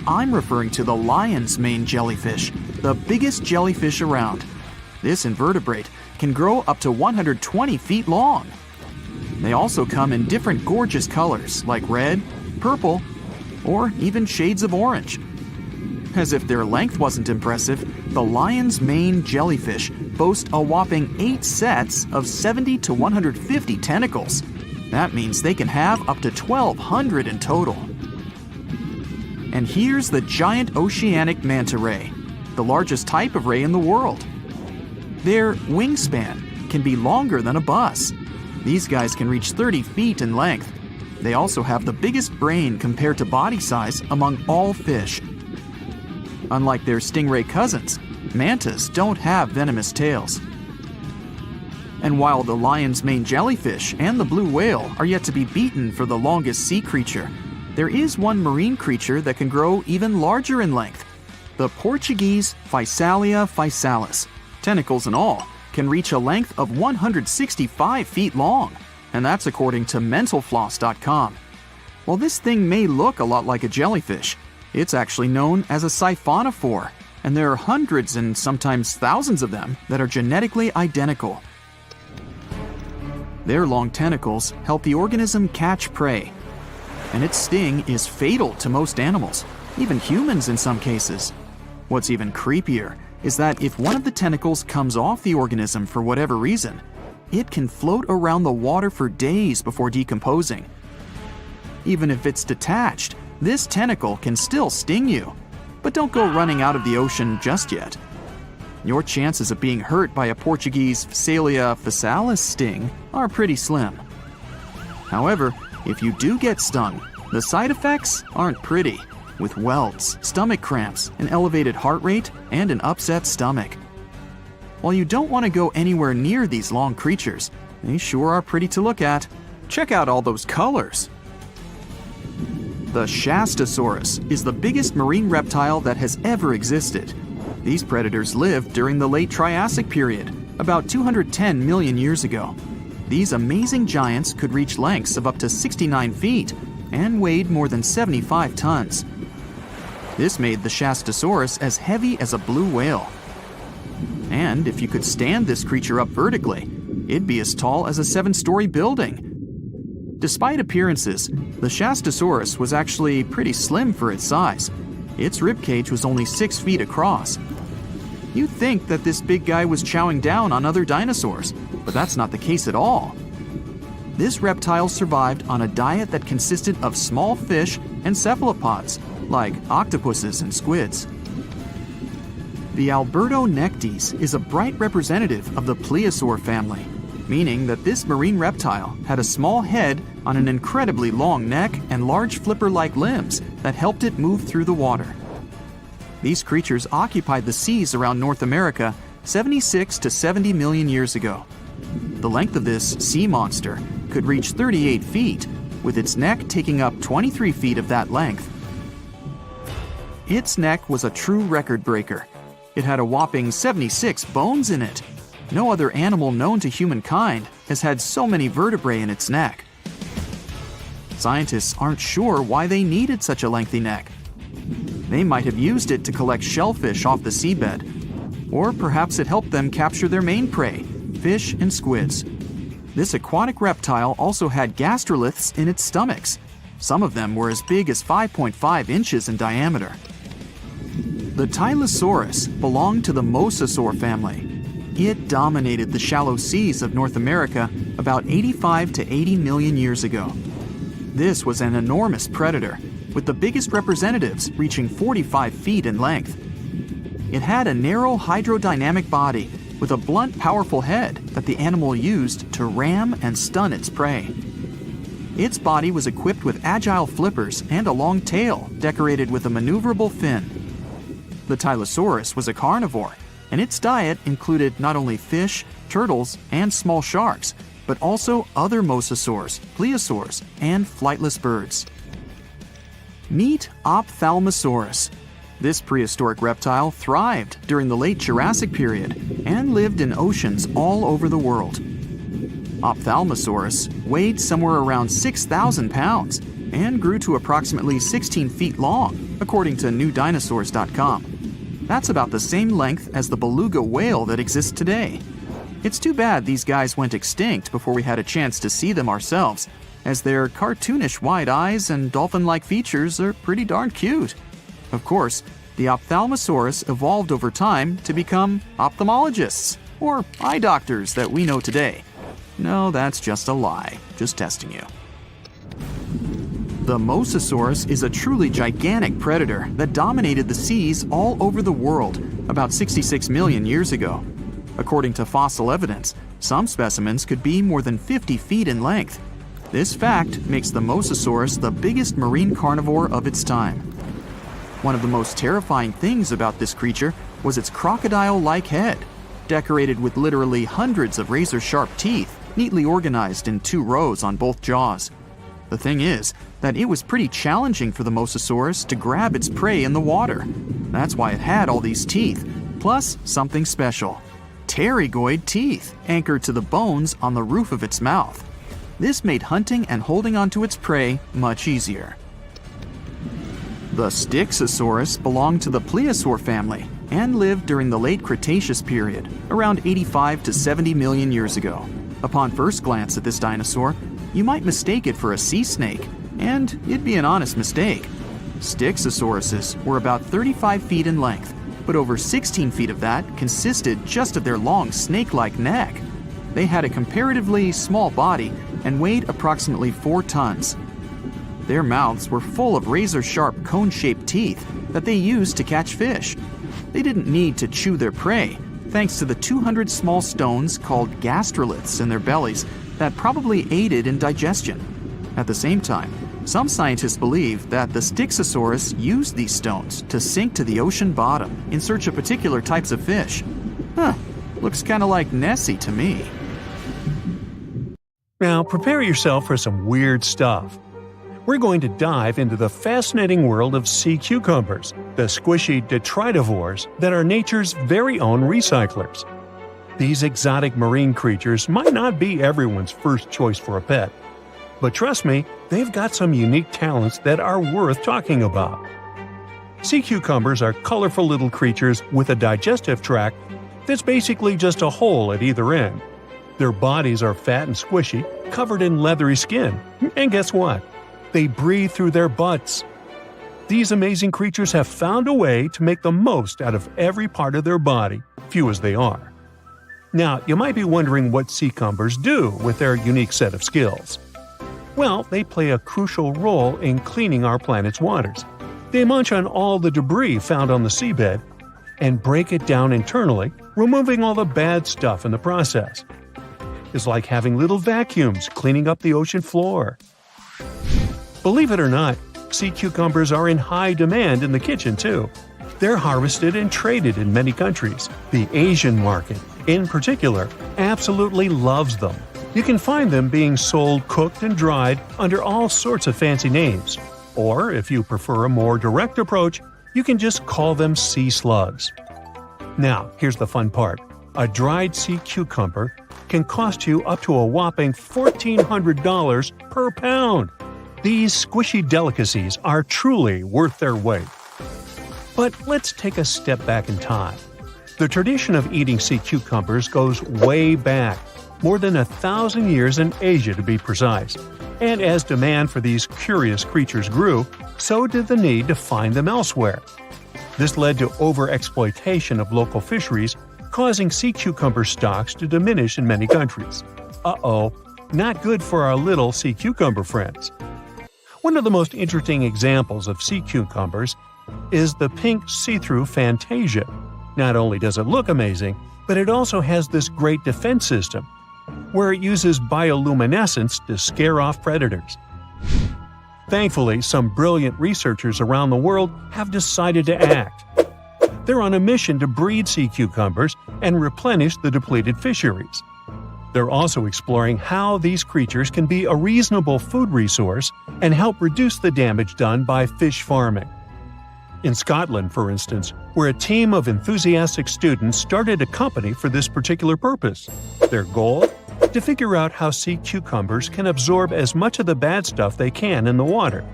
I'm referring to the lion's mane jellyfish, the biggest jellyfish around. This invertebrate can grow up to 120 feet long. They also come in different gorgeous colors like red, purple, or even shades of orange. As if their length wasn't impressive, the lion's mane jellyfish boast a whopping 8 sets of 70 to 150 tentacles. That means they can have up to 1,200 in total. And here's the giant oceanic manta ray, the largest type of ray in the world. Their wingspan can be longer than a bus. These guys can reach 30 feet in length. They also have the biggest brain compared to body size among all fish. Unlike their stingray cousins, mantas don't have venomous tails. And while the lion's mane jellyfish and the blue whale are yet to be beaten for the longest sea creature, there is one marine creature that can grow even larger in length. The Portuguese Physalia physalis, tentacles and all, can reach a length of 165 feet long, and that's according to mentalfloss.com. While this thing may look a lot like a jellyfish, it's actually known as a siphonophore, and there are hundreds and sometimes thousands of them that are genetically identical. Their long tentacles help the organism catch prey, and its sting is fatal to most animals, even humans in some cases. What's even creepier is that if one of the tentacles comes off the organism for whatever reason, it can float around the water for days before decomposing. Even if it's detached, this tentacle can still sting you. But don't go running out of the ocean just yet. Your chances of being hurt by a Portuguese Physalia physalis sting are pretty slim. However, if you do get stung, the side effects aren't pretty, with welts, stomach cramps, an elevated heart rate, and an upset stomach. While you don't want to go anywhere near these long creatures, they sure are pretty to look at. Check out all those colors. The Shastasaurus is the biggest marine reptile that has ever existed. These predators lived during the late Triassic period, about 210 million years ago. These amazing giants could reach lengths of up to 69 feet and weighed more than 75 tons. This made the Shastasaurus as heavy as a blue whale. And if you could stand this creature up vertically, it'd be as tall as a 7-story building. Despite appearances, the Shastasaurus was actually pretty slim for its size. Its ribcage was only 6 feet across. You'd think that this big guy was chowing down on other dinosaurs, but that's not the case at all. This reptile survived on a diet that consisted of small fish and cephalopods, like octopuses and squids. The Albertonectes is a bright representative of the plesiosaur family, meaning that this marine reptile had a small head on an incredibly long neck and large flipper-like limbs that helped it move through the water. These creatures occupied the seas around North America 76 to 70 million years ago. The length of this sea monster could reach 38 feet, with its neck taking up 23 feet of that length. Its neck was a true record breaker. It had a whopping 76 bones in it. No other animal known to humankind has had so many vertebrae in its neck. Scientists aren't sure why they needed such a lengthy neck. They might have used it to collect shellfish off the seabed, or perhaps it helped them capture their main prey, fish and squids. This aquatic reptile also had gastroliths in its stomachs. Some of them were as big as 5.5 inches in diameter. The Tylosaurus belonged to the mosasaur family. It dominated the shallow seas of North America about 85 to 80 million years ago. This was an enormous predator, with the biggest representatives reaching 45 feet in length. It had a narrow hydrodynamic body with a blunt, powerful head that the animal used to ram and stun its prey. Its body was equipped with agile flippers and a long tail decorated with a maneuverable fin. The Tylosaurus was a carnivore, and its diet included not only fish, turtles, and small sharks, but also other mosasaurs, plesiosaurs, and flightless birds. Meet Ophthalmosaurus. This prehistoric reptile thrived during the late Jurassic period and lived in oceans all over the world. Ophthalmosaurus weighed somewhere around 6,000 pounds and grew to approximately 16 feet long, according to newdinosaurs.com. That's about the same length as the beluga whale that exists today. It's too bad these guys went extinct before we had a chance to see them ourselves, as their cartoonish wide eyes and dolphin-like features are pretty darn cute. Of course, the Ophthalmosaurus evolved over time to become ophthalmologists, or eye doctors that we know today. No, that's just a lie. Just testing you. The Mosasaurus is a truly gigantic predator that dominated the seas all over the world about 66 million years ago. According to fossil evidence, some specimens could be more than 50 feet in length. This fact makes the Mosasaurus the biggest marine carnivore of its time. One of the most terrifying things about this creature was its crocodile-like head, decorated with literally hundreds of razor-sharp teeth, neatly organized in 2 rows on both jaws. The thing is that it was pretty challenging for the Mosasaurus to grab its prey in the water. That's why it had all these teeth, plus something special: pterygoid teeth anchored to the bones on the roof of its mouth. This made hunting and holding onto its prey much easier. The Styxosaurus belonged to the plesiosaur family and lived during the late Cretaceous period, around 85 to 70 million years ago. Upon first glance at this dinosaur, you might mistake it for a sea snake, and it'd be an honest mistake. Styxosauruses were about 35 feet in length, but over 16 feet of that consisted just of their long snake-like neck. They had a comparatively small body and weighed approximately 4 tons. Their mouths were full of razor-sharp cone-shaped teeth that they used to catch fish. They didn't need to chew their prey, thanks to the 200 small stones called gastroliths in their bellies that probably aided in digestion. At the same time, some scientists believe that the Styxosaurus used these stones to sink to the ocean bottom in search of particular types of fish. Looks kind of like Nessie to me. Now prepare yourself for some weird stuff. We're going to dive into the fascinating world of sea cucumbers, the squishy detritivores that are nature's very own recyclers. These exotic marine creatures might not be everyone's first choice for a pet, but trust me, they've got some unique talents that are worth talking about. Sea cucumbers are colorful little creatures with a digestive tract that's basically just a hole at either end. Their bodies are fat and squishy, covered in leathery skin, and guess what? They breathe through their butts. These amazing creatures have found a way to make the most out of every part of their body, few as they are. Now, you might be wondering what sea cumbers do with their unique set of skills. Well, they play a crucial role in cleaning our planet's waters. They munch on all the debris found on the seabed and break it down internally, removing all the bad stuff in the process. It's like having little vacuums cleaning up the ocean floor. Believe it or not, sea cucumbers are in high demand in the kitchen too. They're harvested and traded in many countries. The Asian market, in particular, absolutely loves them. You can find them being sold cooked and dried under all sorts of fancy names. Or, if you prefer a more direct approach, you can just call them sea slugs. Now, here's the fun part. A dried sea cucumber can cost you up to a whopping $1,400 per pound. These squishy delicacies are truly worth their weight. But let's take a step back in time. The tradition of eating sea cucumbers goes way back, more than 1,000 years in Asia to be precise. And as demand for these curious creatures grew, so did the need to find them elsewhere. This led to overexploitation of local fisheries, causing sea cucumber stocks to diminish in many countries. Uh-oh, not good for our little sea cucumber friends. One of the most interesting examples of sea cucumbers is the pink see-through Fantasia. Not only does it look amazing, but it also has this great defense system, where it uses bioluminescence to scare off predators. Thankfully, some brilliant researchers around the world have decided to act. They're on a mission to breed sea cucumbers and replenish the depleted fisheries. They're also exploring how these creatures can be a reasonable food resource and help reduce the damage done by fish farming. In Scotland, for instance, where a team of enthusiastic students started a company for this particular purpose. Their goal? To figure out how sea cucumbers can absorb as much of the bad stuff they can in the water.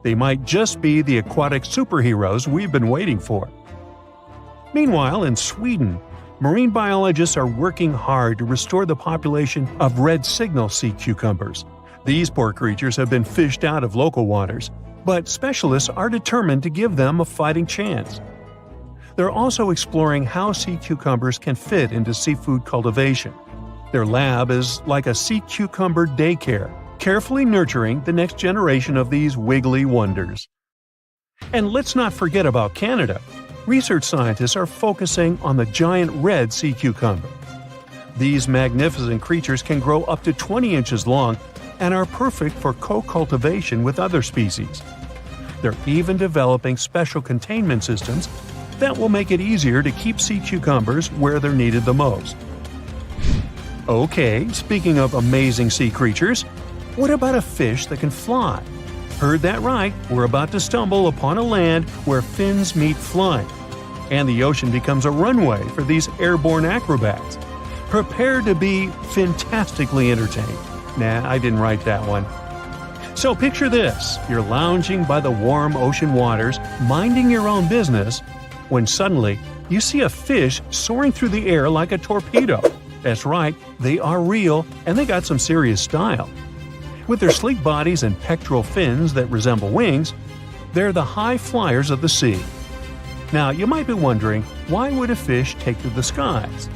They might just be the aquatic superheroes we've been waiting for. Meanwhile, in Sweden, marine biologists are working hard to restore the population of red signal sea cucumbers. These poor creatures have been fished out of local waters, but specialists are determined to give them a fighting chance. They're also exploring how sea cucumbers can fit into seafood cultivation. Their lab is like a sea cucumber daycare, carefully nurturing the next generation of these wiggly wonders. And let's not forget about Canada. Research scientists are focusing on the giant red sea cucumber. These magnificent creatures can grow up to 20 inches long and are perfect for co-cultivation with other species. They're even developing special containment systems that will make it easier to keep sea cucumbers where they're needed the most. Okay, speaking of amazing sea creatures, what about a fish that can fly? Heard that right, we're about to stumble upon a land where fins meet flying, and the ocean becomes a runway for these airborne acrobats. Prepare to be fantastically entertained. Nah, I didn't write that one. So picture this, you're lounging by the warm ocean waters, minding your own business, when suddenly you see a fish soaring through the air like a torpedo. That's right, they are real, and they got some serious style. With their sleek bodies and pectoral fins that resemble wings, they're the high flyers of the sea. Now, you might be wondering, why would a fish take to the skies?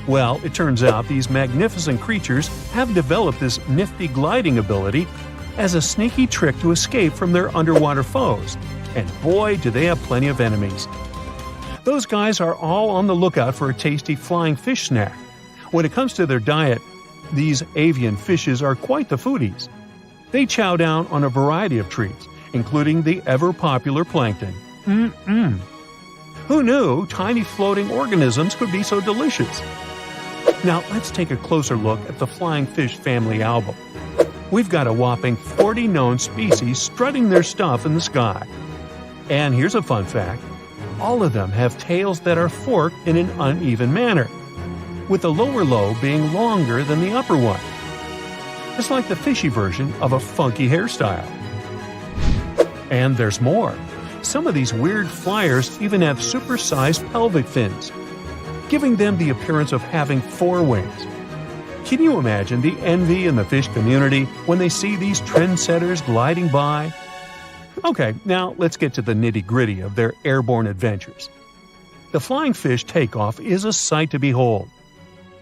Well, it turns out these magnificent creatures have developed this nifty gliding ability as a sneaky trick to escape from their underwater foes. And boy, do they have plenty of enemies. Those guys are all on the lookout for a tasty flying fish snack. When it comes to their diet, these avian fishes are quite the foodies. They chow down on a variety of treats, including the ever-popular plankton. Who knew tiny floating organisms could be so delicious? Now let's take a closer look at the flying fish family album. We've got a whopping 40 known species strutting their stuff in the sky. And here's a fun fact. All of them have tails that are forked in an uneven manner, with the lower lobe being longer than the upper one. It's like the fishy version of a funky hairstyle. And there's more. Some of these weird flyers even have supersized pelvic fins, giving them the appearance of having 4 wings. Can you imagine the envy in the fish community when they see these trendsetters gliding by? Okay, now let's get to the nitty-gritty of their airborne adventures. The flying fish takeoff is a sight to behold.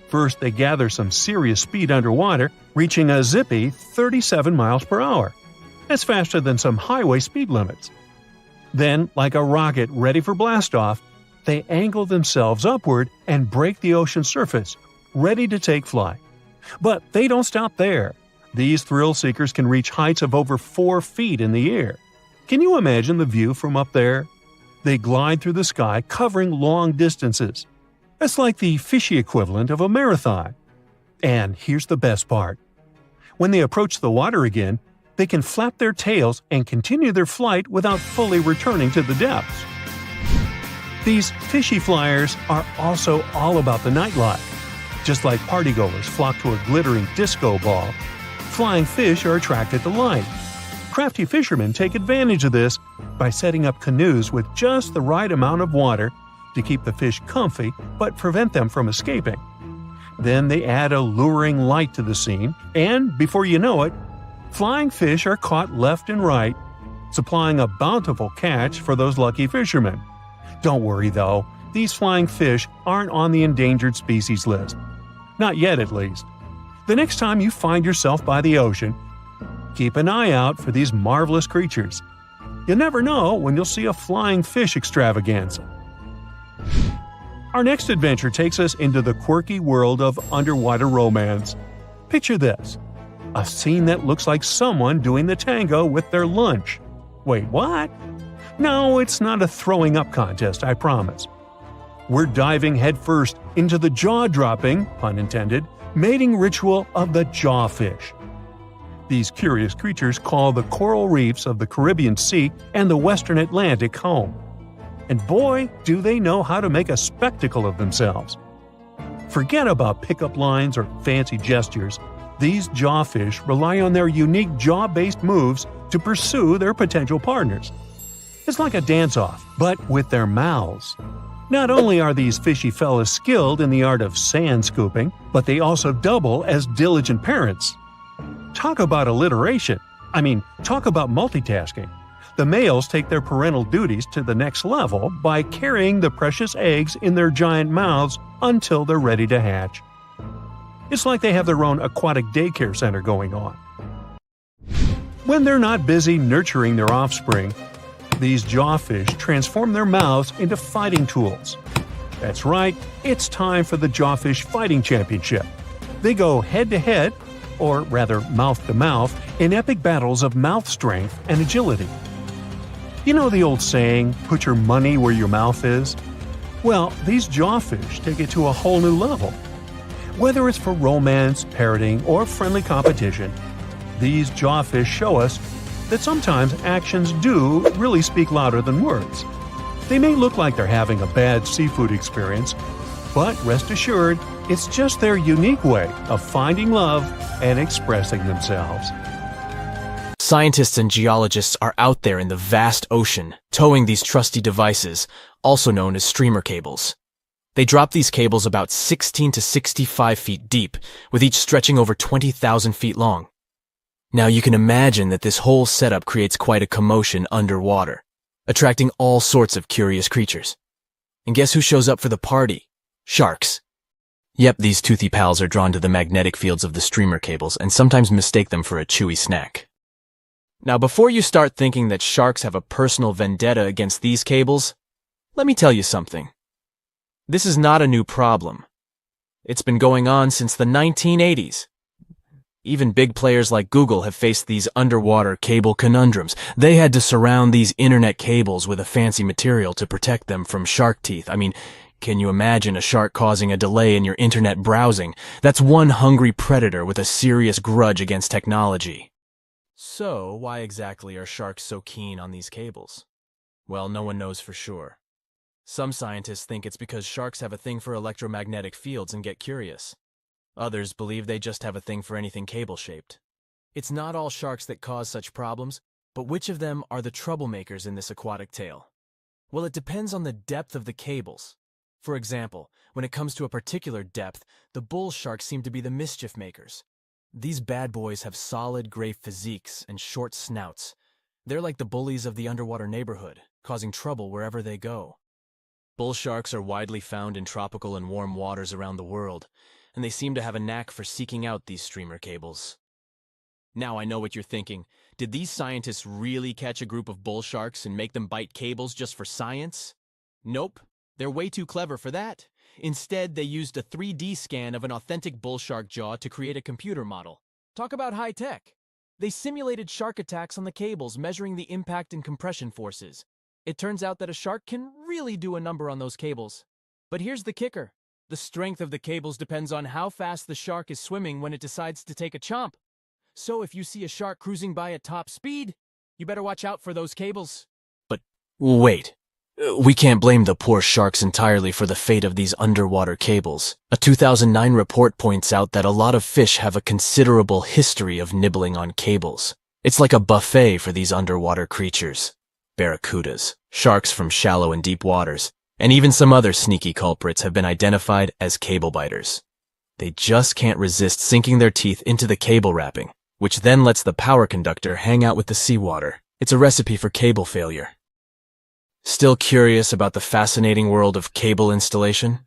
First, they gather some serious speed underwater, reaching a zippy 37 miles per hour. That's faster than some highway speed limits. Then, like a rocket ready for blastoff, they angle themselves upward and break the ocean surface, ready to take flight. But they don't stop there. These thrill seekers can reach heights of over 4 feet in the air. Can you imagine the view from up there? They glide through the sky, covering long distances. That's like the fishy equivalent of a marathon. And here's the best part. When they approach the water again, they can flap their tails and continue their flight without fully returning to the depths. These fishy flyers are also all about the nightlife. Just like partygoers flock to a glittering disco ball, flying fish are attracted to light. Crafty fishermen take advantage of this by setting up canoes with just the right amount of water to keep the fish comfy but prevent them from escaping. Then they add a luring light to the scene, and before you know it, flying fish are caught left and right, supplying a bountiful catch for those lucky fishermen. Don't worry though, these flying fish aren't on the endangered species list. Not yet, at least. The next time you find yourself by the ocean, keep an eye out for these marvelous creatures. You never know when you'll see a flying fish extravaganza. Our next adventure takes us into the quirky world of underwater romance. Picture this: a scene that looks like someone doing the tango with their lunch. Wait, what? No, it's not a throwing up contest, I promise. We're diving headfirst into the jaw-dropping, pun intended, mating ritual of the jawfish. These curious creatures call the coral reefs of the Caribbean Sea and the Western Atlantic home. And boy, do they know how to make a spectacle of themselves. Forget about pickup lines or fancy gestures. These jawfish rely on their unique jaw-based moves to pursue their potential partners. It's like a dance-off, but with their mouths. Not only are these fishy fellas skilled in the art of sand scooping, but they also double as diligent parents. Talk about alliteration. Talk about multitasking. The males take their parental duties to the next level by carrying the precious eggs in their giant mouths until they're ready to hatch. It's like they have their own aquatic daycare center going on. When they're not busy nurturing their offspring, these jawfish transform their mouths into fighting tools. That's right, it's time for the Jawfish Fighting Championship. They go head-to-head, or rather mouth-to-mouth, in epic battles of mouth strength and agility. You know the old saying, put your money where your mouth is? Well, these jawfish take it to a whole new level. Whether it's for romance, parroting, or friendly competition, these jawfish show us that sometimes actions do really speak louder than words. They may look like they're having a bad seafood experience, but rest assured, it's just their unique way of finding love and expressing themselves. Scientists and geologists are out there in the vast ocean, towing these trusty devices, also known as streamer cables. They drop these cables about 16 to 65 feet deep, with each stretching over 20,000 feet long. Now you can imagine that this whole setup creates quite a commotion underwater, attracting all sorts of curious creatures. And guess who shows up for the party? Sharks. Yep, these toothy pals are drawn to the magnetic fields of the streamer cables and sometimes mistake them for a chewy snack. Now before you start thinking that sharks have a personal vendetta against these cables, let me tell you something. This is not a new problem. It's been going on since the 1980s. Even big players like Google have faced these underwater cable conundrums. They had to surround these internet cables with a fancy material to protect them from shark teeth. Can you imagine a shark causing a delay in your internet browsing? That's one hungry predator with a serious grudge against technology. So, why exactly are sharks so keen on these cables? Well, no one knows for sure. Some scientists think it's because sharks have a thing for electromagnetic fields and get curious. Others believe they just have a thing for anything cable-shaped. It's not all sharks that cause such problems, but which of them are the troublemakers in this aquatic tale? Well, it depends on the depth of the cables. For example, when it comes to a particular depth, the bull sharks seem to be the mischief makers. These bad boys have solid gray physiques and short snouts. They're like the bullies of the underwater neighborhood, causing trouble wherever they go. Bull sharks are widely found in tropical and warm waters around the world, and they seem to have a knack for seeking out these streamer cables. Now I know what you're thinking. Did these scientists really catch a group of bull sharks and make them bite cables just for science? Nope, they're way too clever for that. Instead, they used a 3D scan of an authentic bull shark jaw to create a computer model. Talk about high tech. They simulated shark attacks on the cables, measuring the impact and compression forces. It turns out that a shark can really do a number on those cables. But here's the kicker. The strength of the cables depends on how fast the shark is swimming when it decides to take a chomp. So if you see a shark cruising by at top speed, you better watch out for those cables. But wait, we can't blame the poor sharks entirely for the fate of these underwater cables. A 2009 report points out that a lot of fish have a considerable history of nibbling on cables. It's like a buffet for these underwater creatures. Barracudas, sharks from shallow and deep waters, and even some other sneaky culprits have been identified as cable biters. They just can't resist sinking their teeth into the cable wrapping, which then lets the power conductor hang out with the seawater. It's a recipe for cable failure. Still curious about the fascinating world of cable installation?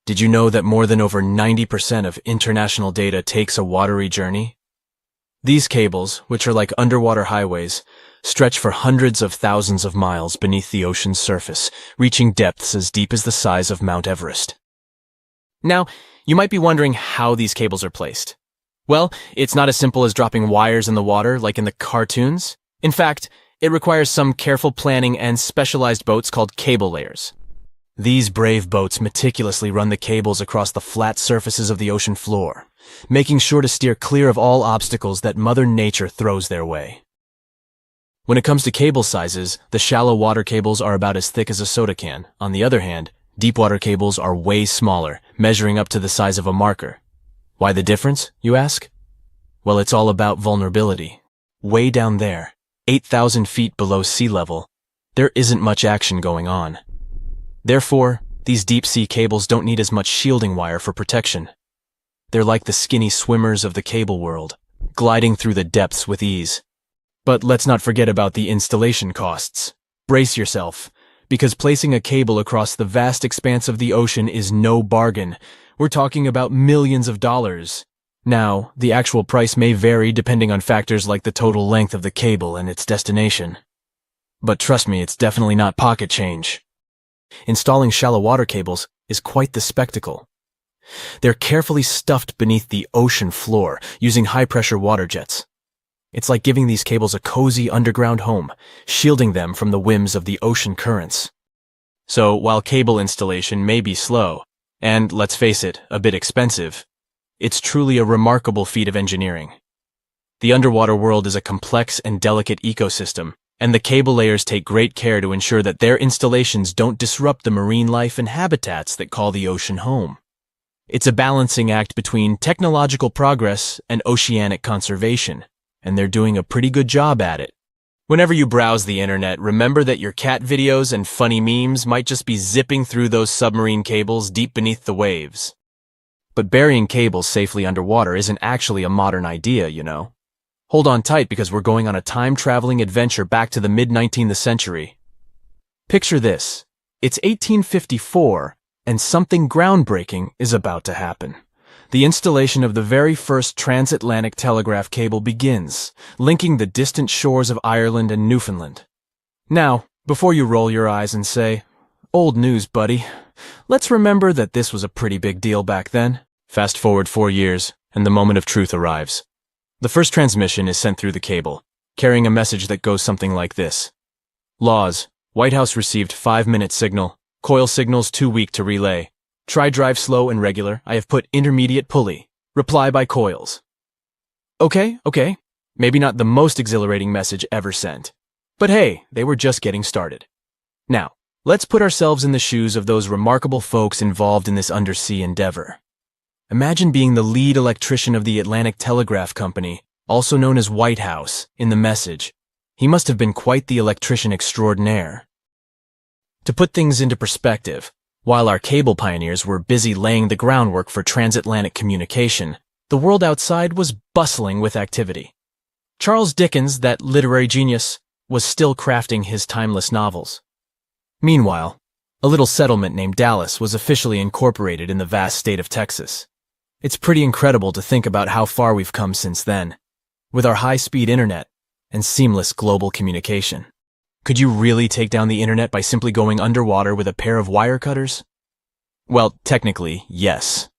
Did you know that more than over 90% of international data takes a watery journey? These cables, which are like underwater highways, stretch for hundreds of thousands of miles beneath the ocean's surface, reaching depths as deep as the size of Mount Everest. Now, you might be wondering how these cables are placed. Well, it's not as simple as dropping wires in the water like in the cartoons. In fact, it requires some careful planning and specialized boats called cable layers. These brave boats meticulously run the cables across the flat surfaces of the ocean floor, making sure to steer clear of all obstacles that Mother Nature throws their way. When it comes to cable sizes, the shallow water cables are about as thick as a soda can. On the other hand, deep water cables are way smaller, measuring up to the size of a marker. Why the difference, you ask? Well, it's all about vulnerability. Way down there, 8,000 feet below sea level, there isn't much action going on. Therefore, these deep-sea cables don't need as much shielding wire for protection. They're like the skinny swimmers of the cable world, gliding through the depths with ease. But let's not forget about the installation costs. Brace yourself, because placing a cable across the vast expanse of the ocean is no bargain. We're talking about millions of dollars. Now, the actual price may vary depending on factors like the total length of the cable and its destination. But trust me, it's definitely not pocket change. Installing shallow water cables is quite the spectacle. They're carefully stuffed beneath the ocean floor using high-pressure water jets. It's like giving these cables a cozy underground home, shielding them from the whims of the ocean currents. So, while cable installation may be slow, and, let's face it, a bit expensive, it's truly a remarkable feat of engineering. The underwater world is a complex and delicate ecosystem, and the cable layers take great care to ensure that their installations don't disrupt the marine life and habitats that call the ocean home. It's a balancing act between technological progress and oceanic conservation, and they're doing a pretty good job at it. Whenever you browse the internet, remember that your cat videos and funny memes might just be zipping through those submarine cables deep beneath the waves. But burying cables safely underwater isn't actually a modern idea, you know. Hold on tight because we're going on a time-traveling adventure back to the mid-19th century. Picture this. It's 1854, and something groundbreaking is about to happen. The installation of the very first transatlantic telegraph cable begins, linking the distant shores of Ireland and Newfoundland. Now, before you roll your eyes and say, "Old news, buddy," let's remember that this was a pretty big deal back then. Fast forward 4 years, and the moment of truth arrives. The first transmission is sent through the cable, carrying a message that goes something like this. Laws. White House received 5-minute signal. Coil signals too weak to relay. Try drive slow and regular. I have put intermediate pulley. Reply by coils. Okay. Maybe not the most exhilarating message ever sent. But hey, they were just getting started. Now, let's put ourselves in the shoes of those remarkable folks involved in this undersea endeavor. Imagine being the lead electrician of the Atlantic Telegraph Company, also known as White House, in the message. He must have been quite the electrician extraordinaire. To put things into perspective, while our cable pioneers were busy laying the groundwork for transatlantic communication, the world outside was bustling with activity. Charles Dickens, that literary genius, was still crafting his timeless novels. Meanwhile, a little settlement named Dallas was officially incorporated in the vast state of Texas. It's pretty incredible to think about how far we've come since then, with our high-speed internet and seamless global communication. Could you really take down the internet by simply going underwater with a pair of wire cutters? Well, technically, yes.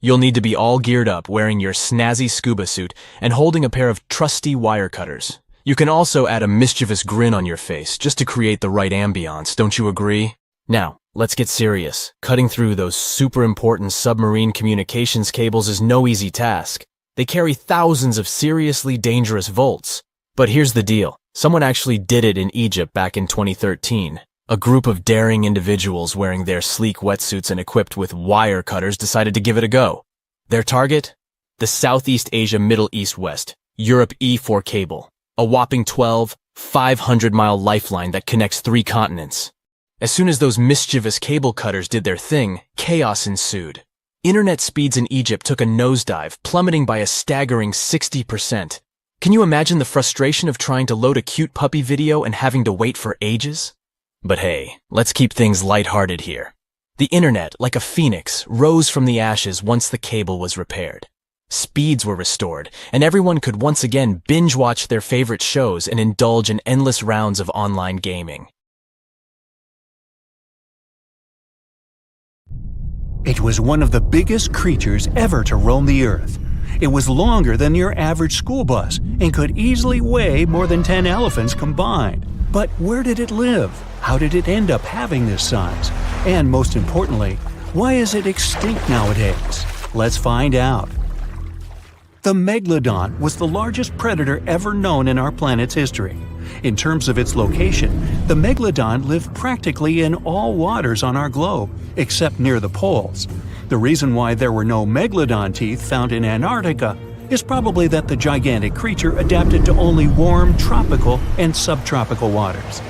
You'll need to be all geared up, wearing your snazzy scuba suit and holding a pair of trusty wire cutters. You can also add a mischievous grin on your face just to create the right ambiance, don't you agree? Now, let's get serious. Cutting through those super important submarine communications cables is no easy task. They carry thousands of seriously dangerous volts. But here's the deal. Someone actually did it in Egypt back in 2013. A group of daring individuals wearing their sleek wetsuits and equipped with wire cutters decided to give it a go. Their target? The Southeast Asia Middle East West, Europe E4 cable. A whopping 500-mile lifeline that connects 3 continents. As soon as those mischievous cable cutters did their thing, chaos ensued. Internet speeds in Egypt took a nosedive, plummeting by a staggering 60%. Can you imagine the frustration of trying to load a cute puppy video and having to wait for ages? But hey, let's keep things lighthearted here. The internet, like a phoenix, rose from the ashes once the cable was repaired. Speeds were restored, and everyone could once again binge-watch their favorite shows and indulge in endless rounds of online gaming. It was one of the biggest creatures ever to roam the earth. It was longer than your average school bus and could easily weigh more than 10 elephants combined. But where did it live? How did it end up having this size? And most importantly, why is it extinct nowadays? Let's find out. The megalodon was the largest predator ever known in our planet's history. In terms of its location, the megalodon lived practically in all waters on our globe, except near the poles. The reason why there were no megalodon teeth found in Antarctica is probably that the gigantic creature adapted to only warm tropical and subtropical waters.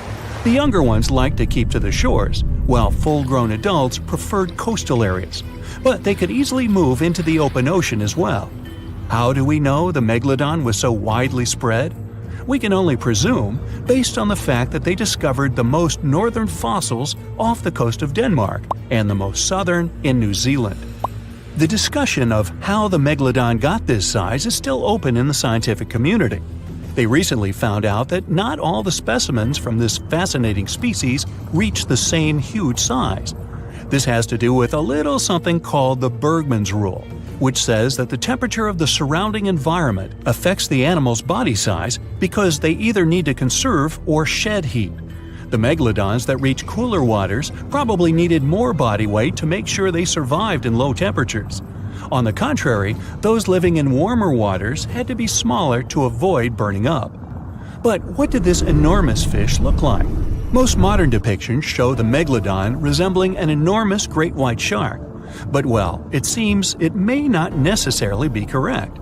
The younger ones liked to keep to the shores, while full-grown adults preferred coastal areas, but they could easily move into the open ocean as well. How do we know the megalodon was so widely spread? We can only presume, based on the fact that they discovered the most northern fossils off the coast of Denmark and the most southern in New Zealand. The discussion of how the megalodon got this size is still open in the scientific community. They recently found out that not all the specimens from this fascinating species reach the same huge size. This has to do with a little something called the Bergmann's rule, which says that the temperature of the surrounding environment affects the animal's body size because they either need to conserve or shed heat. The megalodons that reach cooler waters probably needed more body weight to make sure they survived in low temperatures. On the contrary, those living in warmer waters had to be smaller to avoid burning up. But what did this enormous fish look like? Most modern depictions show the megalodon resembling an enormous great white shark. But well, it seems it may not necessarily be correct.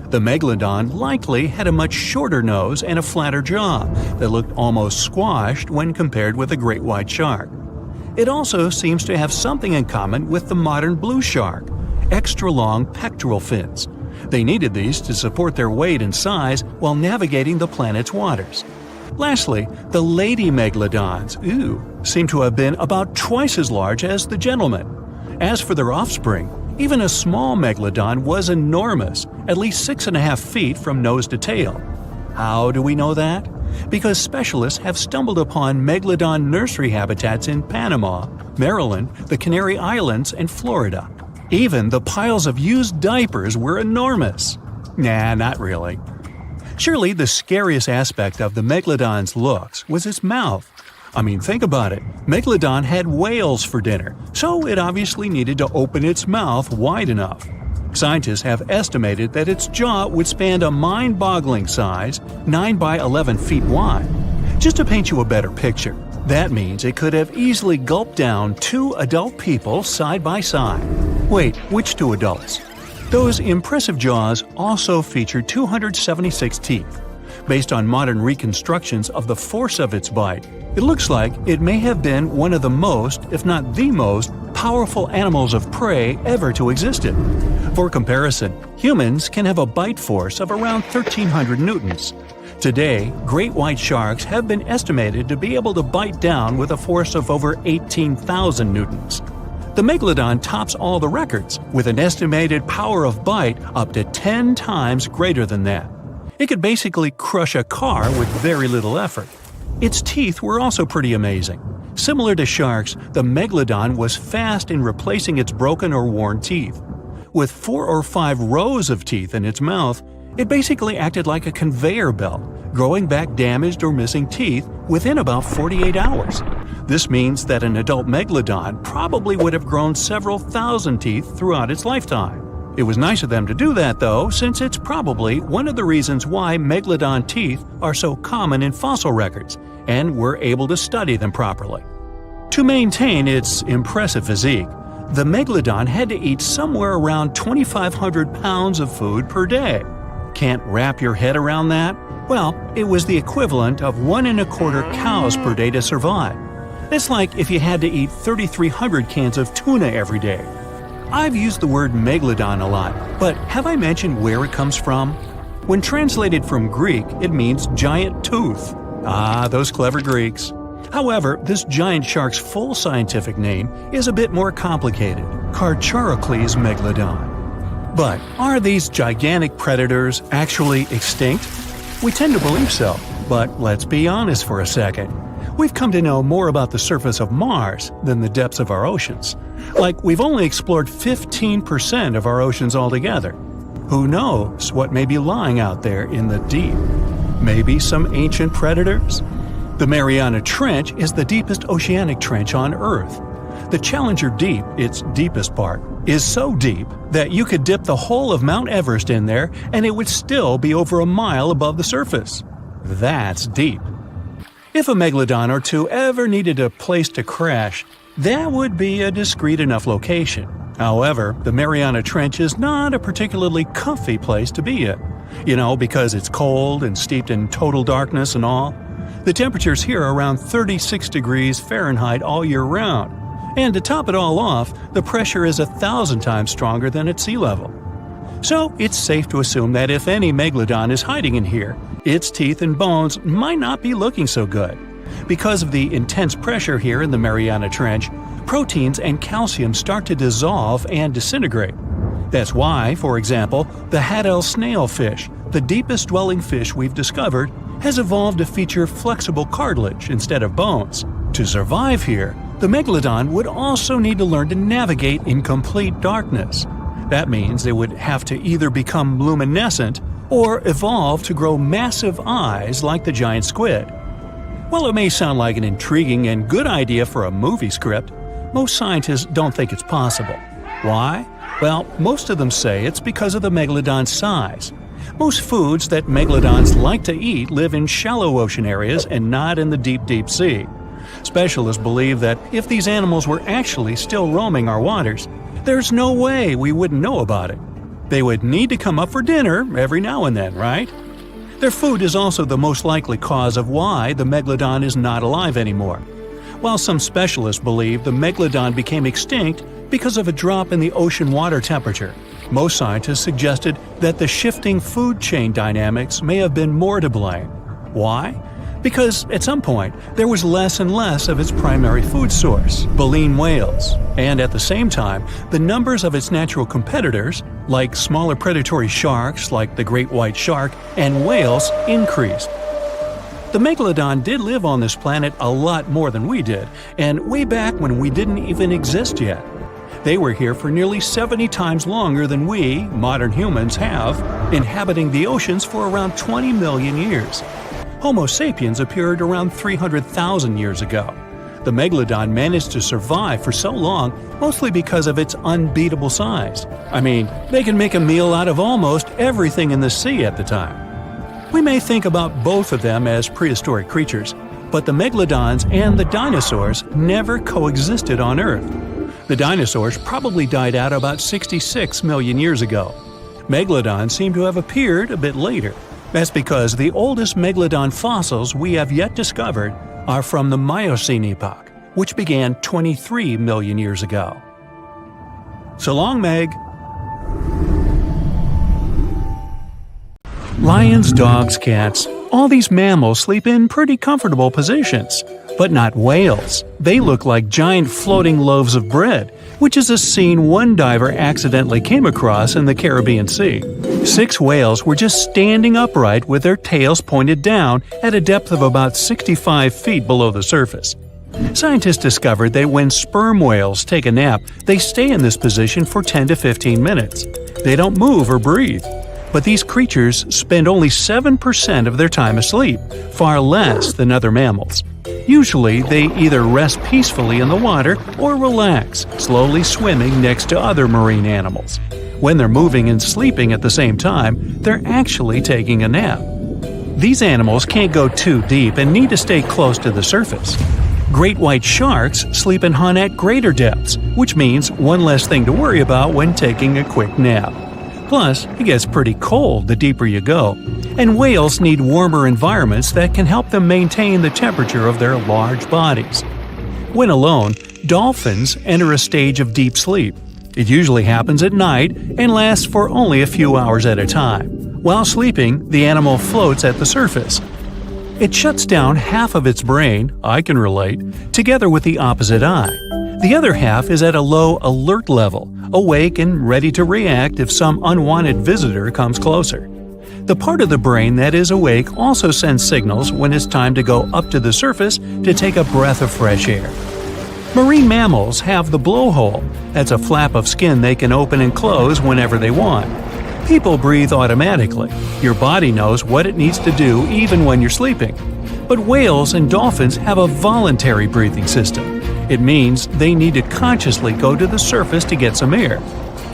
The megalodon likely had a much shorter nose and a flatter jaw that looked almost squashed when compared with a great white shark. It also seems to have something in common with the modern blue shark: extra long pectoral fins. They needed these to support their weight and size while navigating the planet's waters. Lastly, the lady megalodons, seem to have been about twice as large as the gentlemen. As for their offspring, even a small megalodon was enormous, at least 6.5 feet from nose to tail. How do we know that? Because specialists have stumbled upon megalodon nursery habitats in Panama, Maryland, the Canary Islands, and Florida. Even the piles of used diapers were enormous. Nah, not really. Surely the scariest aspect of the megalodon's looks was its mouth. I mean, think about it. Megalodon had whales for dinner, so it obviously needed to open its mouth wide enough. Scientists have estimated that its jaw would span a mind-boggling size, 9 by 11 feet wide. Just to paint you a better picture, that means it could have easily gulped down 2 adult people side by side. Wait, which 2 adults? Those impressive jaws also feature 276 teeth. Based on modern reconstructions of the force of its bite, it looks like it may have been one of the most, if not the most, powerful animals of prey ever to exist. For comparison, humans can have a bite force of around 1,300 newtons. Today, great white sharks have been estimated to be able to bite down with a force of over 18,000 newtons. The megalodon tops all the records, with an estimated power of bite up to 10 times greater than that. It could basically crush a car with very little effort. Its teeth were also pretty amazing. Similar to sharks, the megalodon was fast in replacing its broken or worn teeth. With 4 or 5 rows of teeth in its mouth, it basically acted like a conveyor belt, growing back damaged or missing teeth within about 48 hours. This means that an adult megalodon probably would have grown several thousand teeth throughout its lifetime. It was nice of them to do that, though, since it's probably one of the reasons why megalodon teeth are so common in fossil records, and we're able to study them properly. To maintain its impressive physique, the megalodon had to eat somewhere around 2,500 pounds of food per day. Can't wrap your head around that? Well, it was the equivalent of 1 1/4 cows per day to survive. It's like if you had to eat 3,300 cans of tuna every day. I've used the word megalodon a lot, but have I mentioned where it comes from? When translated from Greek, it means giant tooth. Ah, those clever Greeks. However, this giant shark's full scientific name is a bit more complicated: Carcharocles megalodon. But are these gigantic predators actually extinct? We tend to believe so, but let's be honest for a second. We've come to know more about the surface of Mars than the depths of our oceans. Like, we've only explored 15% of our oceans altogether. Who knows what may be lying out there in the deep? Maybe some ancient predators? The Mariana Trench is the deepest oceanic trench on Earth. The Challenger Deep, its deepest part, is so deep that you could dip the whole of Mount Everest in there and it would still be over a mile above the surface. That's deep. If a megalodon or two ever needed a place to crash, that would be a discreet enough location. However, the Mariana Trench is not a particularly comfy place to be in. Because it's cold and steeped in total darkness and all. The temperatures here are around 36 degrees Fahrenheit all year round. And to top it all off, the pressure is 1,000 times stronger than at sea level. So it's safe to assume that if any megalodon is hiding in here, its teeth and bones might not be looking so good. Because of the intense pressure here in the Mariana Trench, proteins and calcium start to dissolve and disintegrate. That's why, for example, the Haddell snailfish, the deepest dwelling fish we've discovered, has evolved to feature flexible cartilage instead of bones. To survive here, the megalodon would also need to learn to navigate in complete darkness. That means it would have to either become luminescent or evolve to grow massive eyes like the giant squid. While it may sound like an intriguing and good idea for a movie script, most scientists don't think it's possible. Why? Well, most of them say it's because of the megalodon's size. Most foods that megalodons like to eat live in shallow ocean areas and not in the deep, deep sea. Specialists believe that if these animals were actually still roaming our waters, there's no way we wouldn't know about it. They would need to come up for dinner every now and then, right? Their food is also the most likely cause of why the megalodon is not alive anymore. While some specialists believe the megalodon became extinct because of a drop in the ocean water temperature, most scientists suggested that the shifting food chain dynamics may have been more to blame. Why? Because at some point, there was less and less of its primary food source, baleen whales, and at the same time, the numbers of its natural competitors, like smaller predatory sharks like the great white shark and whales, increased. The megalodon did live on this planet a lot more than we did, and way back when we didn't even exist yet. They were here for nearly 70 times longer than we, modern humans, have, inhabiting the oceans for around 20 million years. Homo sapiens appeared around 300,000 years ago. The megalodon managed to survive for so long mostly because of its unbeatable size. I mean, they can make a meal out of almost everything in the sea at the time. We may think about both of them as prehistoric creatures, but the megalodons and the dinosaurs never coexisted on Earth. The dinosaurs probably died out about 66 million years ago. Megalodons seem to have appeared a bit later. That's because the oldest megalodon fossils we have yet discovered are from the Miocene epoch, which began 23 million years ago. So long, Meg! Lions, dogs, cats, All these mammals sleep in pretty comfortable positions. But not whales. They look like giant floating loaves of bread, which is a scene one diver accidentally came across in the Caribbean Sea. 6 whales were just standing upright with their tails pointed down at a depth of about 65 feet below the surface. Scientists discovered that when sperm whales take a nap, they stay in this position for 10 to 15 minutes. They don't move or breathe. But these creatures spend only 7% of their time asleep, far less than other mammals. Usually, they either rest peacefully in the water or relax, slowly swimming next to other marine animals. When they're moving and sleeping at the same time, they're actually taking a nap. These animals can't go too deep and need to stay close to the surface. Great white sharks sleep and hunt at greater depths, which means one less thing to worry about when taking a quick nap. Plus, it gets pretty cold the deeper you go, and whales need warmer environments that can help them maintain the temperature of their large bodies. When alone, dolphins enter a stage of deep sleep. It usually happens at night and lasts for only a few hours at a time. While sleeping, the animal floats at the surface. It shuts down half of its brain, I can relate, together with the opposite eye. The other half is at a low alert level, awake and ready to react if some unwanted visitor comes closer. The part of the brain that is awake also sends signals when it's time to go up to the surface to take a breath of fresh air. Marine mammals have the blowhole. That's a flap of skin they can open and close whenever they want. People breathe automatically. Your body knows what it needs to do even when you're sleeping. But whales and dolphins have a voluntary breathing system. It means they need to consciously go to the surface to get some air.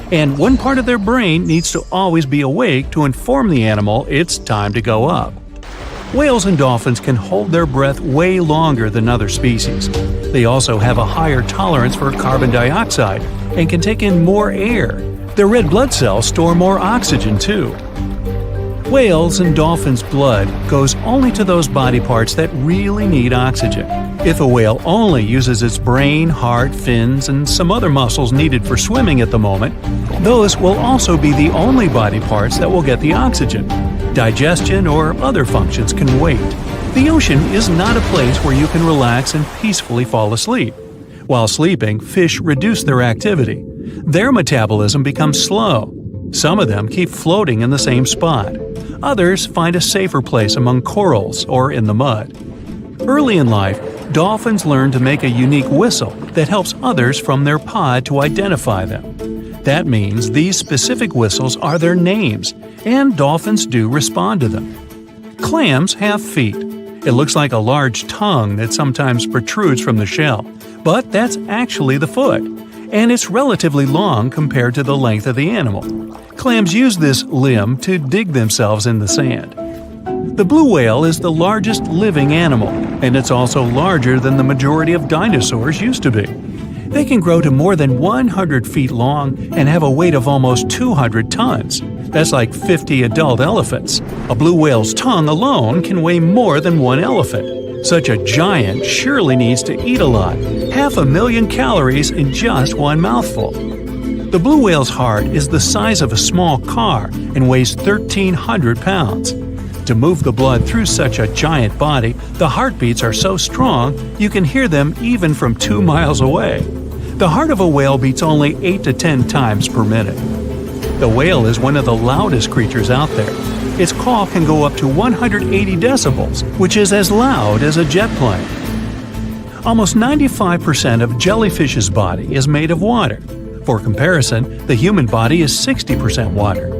And one part of their brain needs to always be awake to inform the animal it's time to go up. Whales and dolphins can hold their breath way longer than other species. They also have a higher tolerance for carbon dioxide and can take in more air. Their red blood cells store more oxygen too. Whales and dolphins' blood goes only to those body parts that really need oxygen. If a whale only uses its brain, heart, fins, and some other muscles needed for swimming at the moment, those will also be the only body parts that will get the oxygen. Digestion or other functions can wait. The ocean is not a place where you can relax and peacefully fall asleep. While sleeping, fish reduce their activity. Their metabolism becomes slow. Some of them keep floating in the same spot. Others find a safer place among corals or in the mud. Early in life, dolphins learn to make a unique whistle that helps others from their pod to identify them. That means these specific whistles are their names, and dolphins do respond to them. Clams have feet. It looks like a large tongue that sometimes protrudes from the shell, but that's actually the foot, and it's relatively long compared to the length of the animal. Clams use this limb to dig themselves in the sand. The blue whale is the largest living animal, and it's also larger than the majority of dinosaurs used to be. They can grow to more than 100 feet long and have a weight of almost 200 tons. That's like 50 adult elephants. A blue whale's tongue alone can weigh more than one elephant. Such a giant surely needs to eat a lot, 500,000 calories in just one mouthful. The blue whale's heart is the size of a small car and weighs 1,300 pounds. To move the blood through such a giant body, the heartbeats are so strong you can hear them even from 2 miles away. The heart of a whale beats only 8 to 10 times per minute. The whale is one of the loudest creatures out there. Its call can go up to 180 decibels, which is as loud as a jet plane. Almost 95% of jellyfish's body is made of water. For comparison, the human body is 60% water.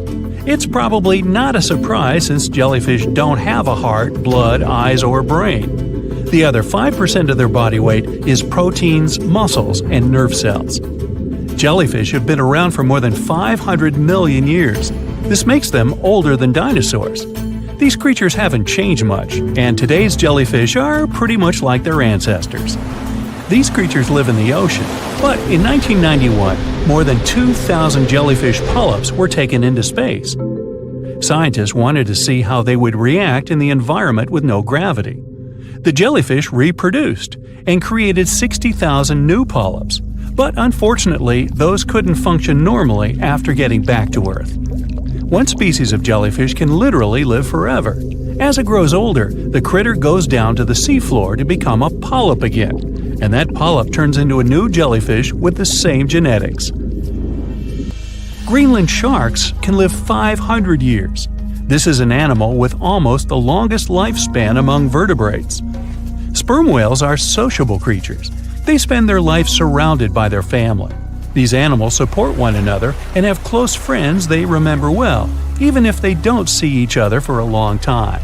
It's probably not a surprise since jellyfish don't have a heart, blood, eyes, or brain. The other 5% of their body weight is proteins, muscles, and nerve cells. Jellyfish have been around for more than 500 million years. This makes them older than dinosaurs. These creatures haven't changed much, and today's jellyfish are pretty much like their ancestors. These creatures live in the ocean, but in 1991, more than 2,000 jellyfish polyps were taken into space. Scientists wanted to see how they would react in the environment with no gravity. The jellyfish reproduced and created 60,000 new polyps, but unfortunately, those couldn't function normally after getting back to Earth. One species of jellyfish can literally live forever, As it grows older, the critter goes down to the seafloor to become a polyp again, and that polyp turns into a new jellyfish with the same genetics. Greenland sharks can live 500 years. This is an animal with almost the longest lifespan among vertebrates. Sperm whales are sociable creatures. They spend their life surrounded by their family. These animals support one another and have close friends they remember well, even if they don't see each other for a long time.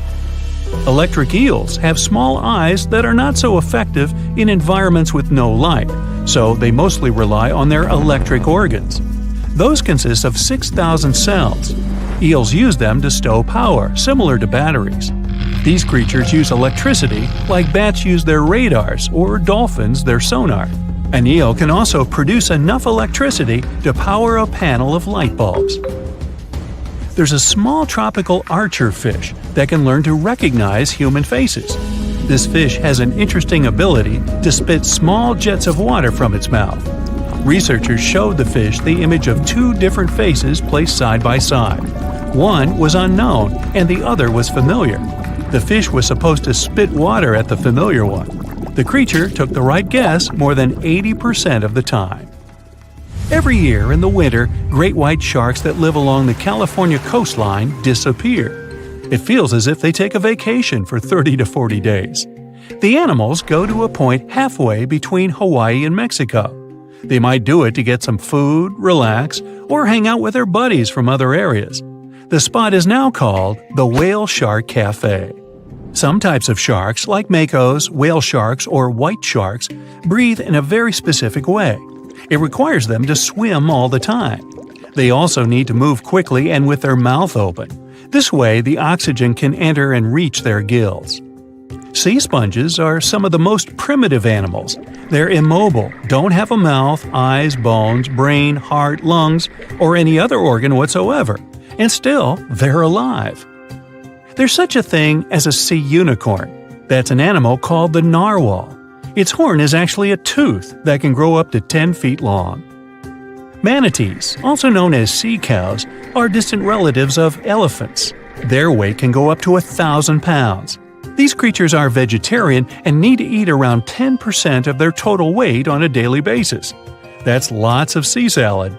Electric eels have small eyes that are not so effective in environments with no light, so they mostly rely on their electric organs. Those consist of 6,000 cells. Eels use them to stow power, similar to batteries. These creatures use electricity like bats use their radars or dolphins their sonar. An eel can also produce enough electricity to power a panel of light bulbs. There's a small tropical archer fish that can learn to recognize human faces. This fish has an interesting ability to spit small jets of water from its mouth. Researchers showed the fish the image of two different faces placed side by side. One was unknown and the other was familiar. The fish was supposed to spit water at the familiar one. The creature took the right guess more than 80% of the time. Every year in the winter, great white sharks that live along the California coastline disappear. It feels as if they take a vacation for 30 to 40 days. The animals go to a point halfway between Hawaii and Mexico. They might do it to get some food, relax, or hang out with their buddies from other areas. The spot is now called the Whale Shark Cafe. Some types of sharks, like makos, whale sharks, or white sharks, breathe in a very specific way. It requires them to swim all the time. They also need to move quickly and with their mouth open. This way, the oxygen can enter and reach their gills. Sea sponges are some of the most primitive animals. They're immobile, don't have a mouth, eyes, bones, brain, heart, lungs, or any other organ whatsoever, and still, they're alive. There's such a thing as a sea unicorn. That's an animal called the narwhal. Its horn is actually a tooth that can grow up to 10 feet long. Manatees, also known as sea cows, are distant relatives of elephants. Their weight can go up to 1,000 pounds. These creatures are vegetarian and need to eat around 10% of their total weight on a daily basis. That's lots of sea salad.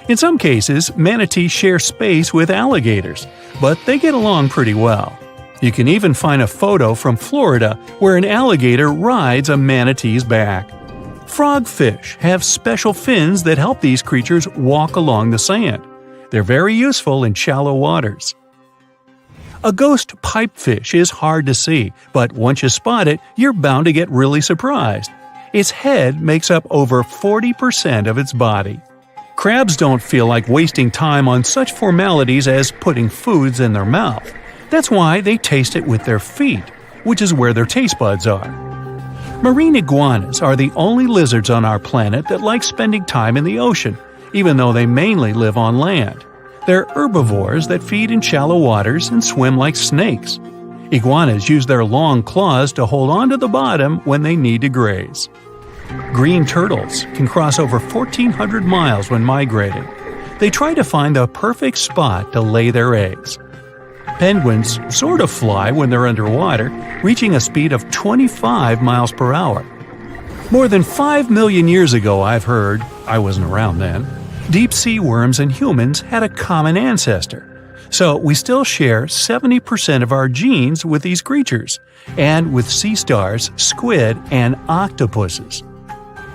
In some cases, manatees share space with alligators, but they get along pretty well. You can even find a photo from Florida where an alligator rides a manatee's back. Frogfish have special fins that help these creatures walk along the sand. They're very useful in shallow waters. A ghost pipefish is hard to see, but once you spot it, you're bound to get really surprised. Its head makes up over 40% of its body. Crabs don't feel like wasting time on such formalities as putting foods in their mouth. That's why they taste it with their feet, which is where their taste buds are. Marine iguanas are the only lizards on our planet that like spending time in the ocean, even though they mainly live on land. They're herbivores that feed in shallow waters and swim like snakes. Iguanas use their long claws to hold on to the bottom when they need to graze. Green turtles can cross over 1,400 miles when migrating. They try to find the perfect spot to lay their eggs. Penguins sort of fly when they're underwater, reaching a speed of 25 miles per hour. More than 5 million years ago, I've heard, I wasn't around then, deep-sea worms and humans had a common ancestor. So we still share 70% of our genes with these creatures, and with sea stars, squid, and octopuses.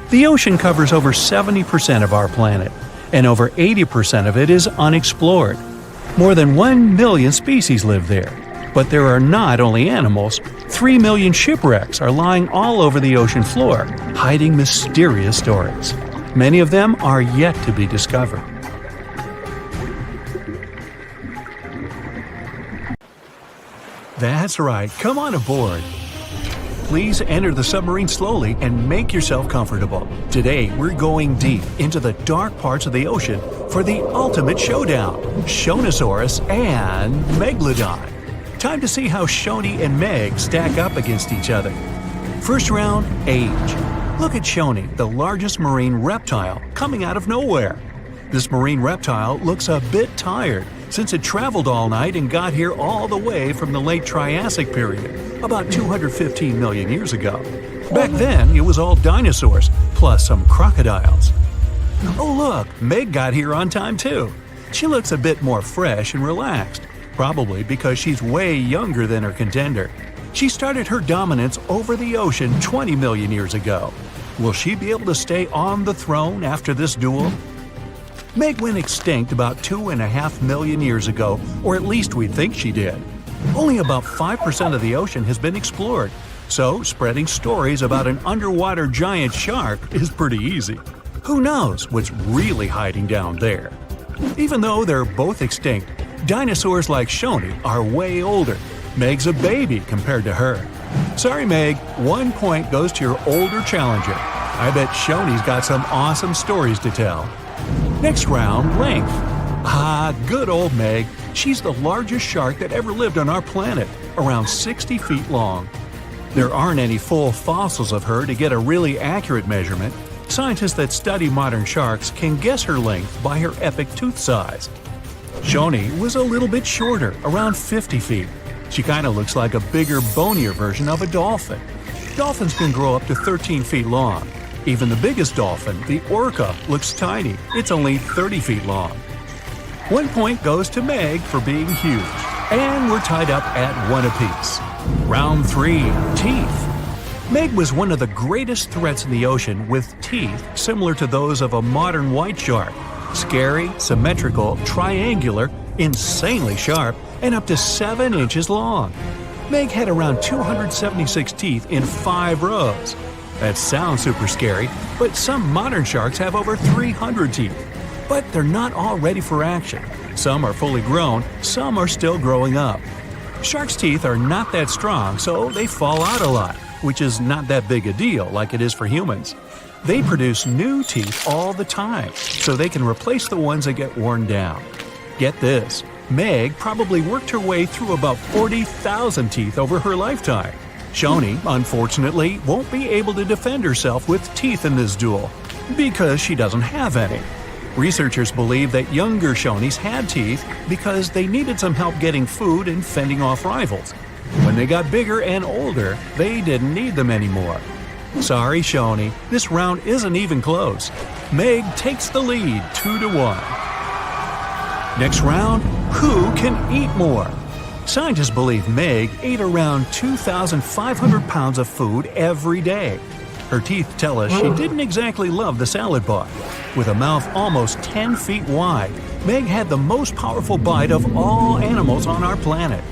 The ocean covers over 70% of our planet, and over 80% of it is unexplored. More than 1 million species live there. But there are not only animals, 3 million shipwrecks are lying all over the ocean floor, hiding mysterious stories. Many of them are yet to be discovered. That's right, come on aboard. Please enter the submarine slowly and make yourself comfortable. Today, we're going deep into the dark parts of the ocean for the ultimate showdown, Shonisaurus and Megalodon. Time to see how Shoni and Meg stack up against each other. First round, age. Look at Shoni, the largest marine reptile, coming out of nowhere. This marine reptile looks a bit tired, since it traveled all night and got here all the way from the late Triassic period, about 215 million years ago. Back then, it was all dinosaurs, plus some crocodiles. Oh look, Meg got here on time too. She looks a bit more fresh and relaxed, probably because she's way younger than her contender. She started her dominance over the ocean 20 million years ago. Will she be able to stay on the throne after this duel? Meg went extinct about 2.5 million years ago, or at least we think she did. Only about 5% of the ocean has been explored, so spreading stories about an underwater giant shark is pretty easy. Who knows what's really hiding down there? Even though they're both extinct, dinosaurs like Shoni are way older. Meg's a baby compared to her. Sorry, Meg, 1 point goes to your older challenger. I bet Shoni's got some awesome stories to tell. Next round, length. Ah, good old Meg. She's the largest shark that ever lived on our planet, around 60 feet long. There aren't any full fossils of her to get a really accurate measurement. Scientists that study modern sharks can guess her length by her epic tooth size. Shoni was a little bit shorter, around 50 feet. She kinda looks like a bigger, bonier version of a dolphin. Dolphins can grow up to 13 feet long. Even the biggest dolphin, the orca, looks tiny. It's only 30 feet long. 1 point goes to Meg for being huge. And we're tied up at 1 apiece. Round 3, teeth. Meg was one of the greatest threats in the ocean with teeth similar to those of a modern white shark. Scary, symmetrical, triangular, insanely sharp, and up to 7 inches long. Meg had around 276 teeth in 5 rows. That sounds super scary, but some modern sharks have over 300 teeth. But they're not all ready for action. Some are fully grown, some are still growing up. Sharks' teeth are not that strong, so they fall out a lot, which is not that big a deal like it is for humans. They produce new teeth all the time, so they can replace the ones that get worn down. Get this, Meg probably worked her way through about 40,000 teeth over her lifetime. Shoni, unfortunately, won't be able to defend herself with teeth in this duel, because she doesn't have any. Researchers believe that younger Shonis had teeth because they needed some help getting food and fending off rivals. When they got bigger and older, they didn't need them anymore. Sorry, Shoni, this round isn't even close. Meg takes the lead 2-1. Next round, who can eat more? Scientists believe Meg ate around 2,500 pounds of food every day. Her teeth tell us she didn't exactly love the salad bar. With a mouth almost 10 feet wide, Meg had the most powerful bite of all animals on our planet.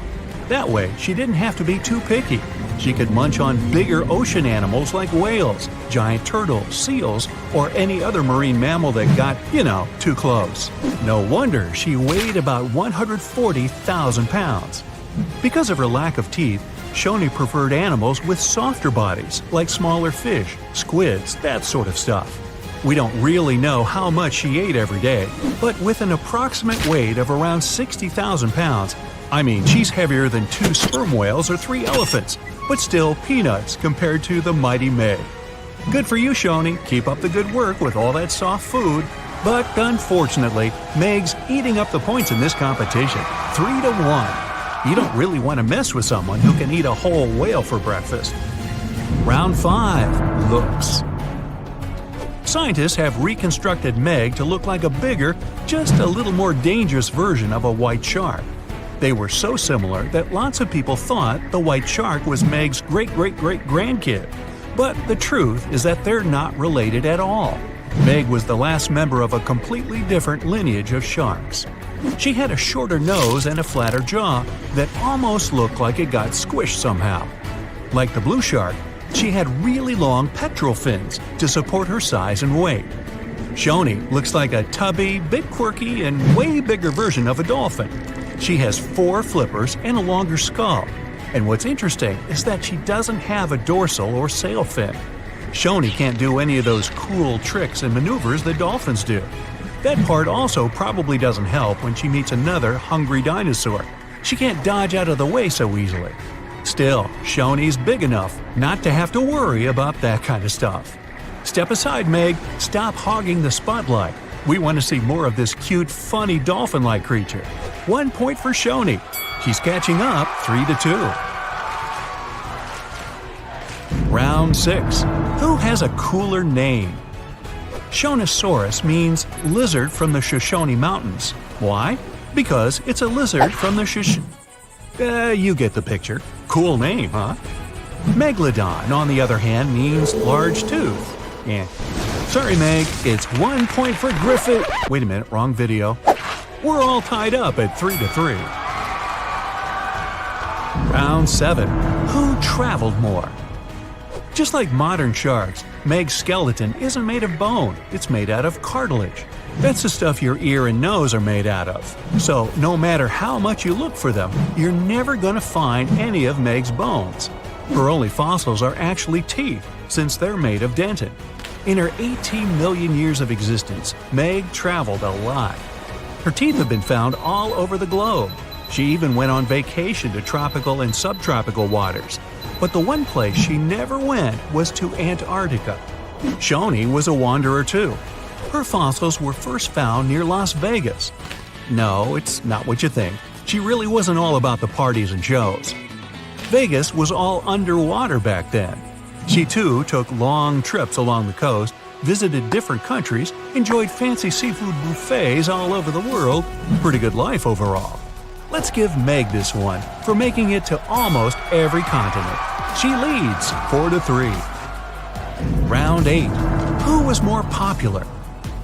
That way, she didn't have to be too picky. She could munch on bigger ocean animals like whales, giant turtles, seals, or any other marine mammal that got, too close. No wonder she weighed about 140,000 pounds. Because of her lack of teeth, Shoni preferred animals with softer bodies, like smaller fish, squids, that sort of stuff. We don't really know how much she ate every day, but with an approximate weight of around 60,000 pounds, she's heavier than 2 sperm whales or 3 elephants, but still peanuts compared to the mighty Meg. Good for you, Shoni. Keep up the good work with all that soft food. But unfortunately, Meg's eating up the points in this competition, 3-1. You don't really want to mess with someone who can eat a whole whale for breakfast. Round 5, looks. Scientists have reconstructed Meg to look like a bigger, just a little more dangerous version of a white shark. They were so similar that lots of people thought the white shark was Meg's great-great-great-grandkid. But the truth is that they're not related at all. Meg was the last member of a completely different lineage of sharks. She had a shorter nose and a flatter jaw that almost looked like it got squished somehow. Like the blue shark, she had really long pectoral fins to support her size and weight. Shoni looks like a tubby, bit quirky, and way bigger version of a dolphin. She has 4 flippers and a longer skull. And what's interesting is that she doesn't have a dorsal or sail fin. Shoni can't do any of those cool tricks and maneuvers that dolphins do. That part also probably doesn't help when she meets another hungry dinosaur. She can't dodge out of the way so easily. Still, Shoni's big enough not to have to worry about that kind of stuff. Step aside, Meg. Stop hogging the spotlight. We want to see more of this cute, funny dolphin-like creature. 1 point for Shoni. She's catching up 3-2. Round 6. Who has a cooler name? Shonisaurus means lizard from the Shoshone Mountains. Why? Because it's a lizard from the you get the picture. Cool name, huh? Megalodon, on the other hand, means large tooth. Yeah. Sorry, Meg, it's 1 point for Griffith. Wait a minute, wrong video. We're all tied up at 3-3. Round 7. Who traveled more? Just like modern sharks, Meg's skeleton isn't made of bone, it's made out of cartilage. That's the stuff your ear and nose are made out of. So, no matter how much you look for them, you're never going to find any of Meg's bones. Her only fossils are actually teeth, since they're made of dentin. In her 18 million years of existence, Meg traveled a lot. Her teeth have been found all over the globe. She even went on vacation to tropical and subtropical waters. But the one place she never went was to Antarctica. Shoni was a wanderer too. Her fossils were first found near Las Vegas. No, it's not what you think. She really wasn't all about the parties and shows. Vegas was all underwater back then. She too took long trips along the coast, visited different countries, enjoyed fancy seafood buffets all over the world. Pretty good life overall. Let's give Meg this one for making it to almost every continent. She leads 4-3. Round 8. Who was more popular?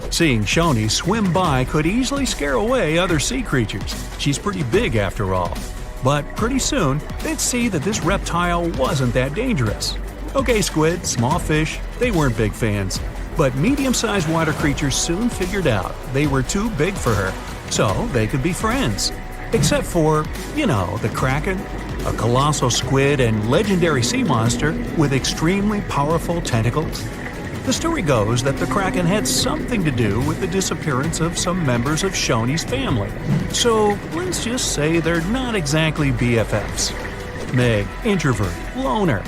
Seeing Shoni swim by could easily scare away other sea creatures. She's pretty big after all. But pretty soon, they'd see that this reptile wasn't that dangerous. Okay, squid, small fish, they weren't big fans. But medium-sized water creatures soon figured out they were too big for her, so they could be friends. Except for, the Kraken, a colossal squid and legendary sea monster with extremely powerful tentacles. The story goes that the Kraken had something to do with the disappearance of some members of Shoni's family. So let's just say they're not exactly BFFs. Meg, introvert, loner.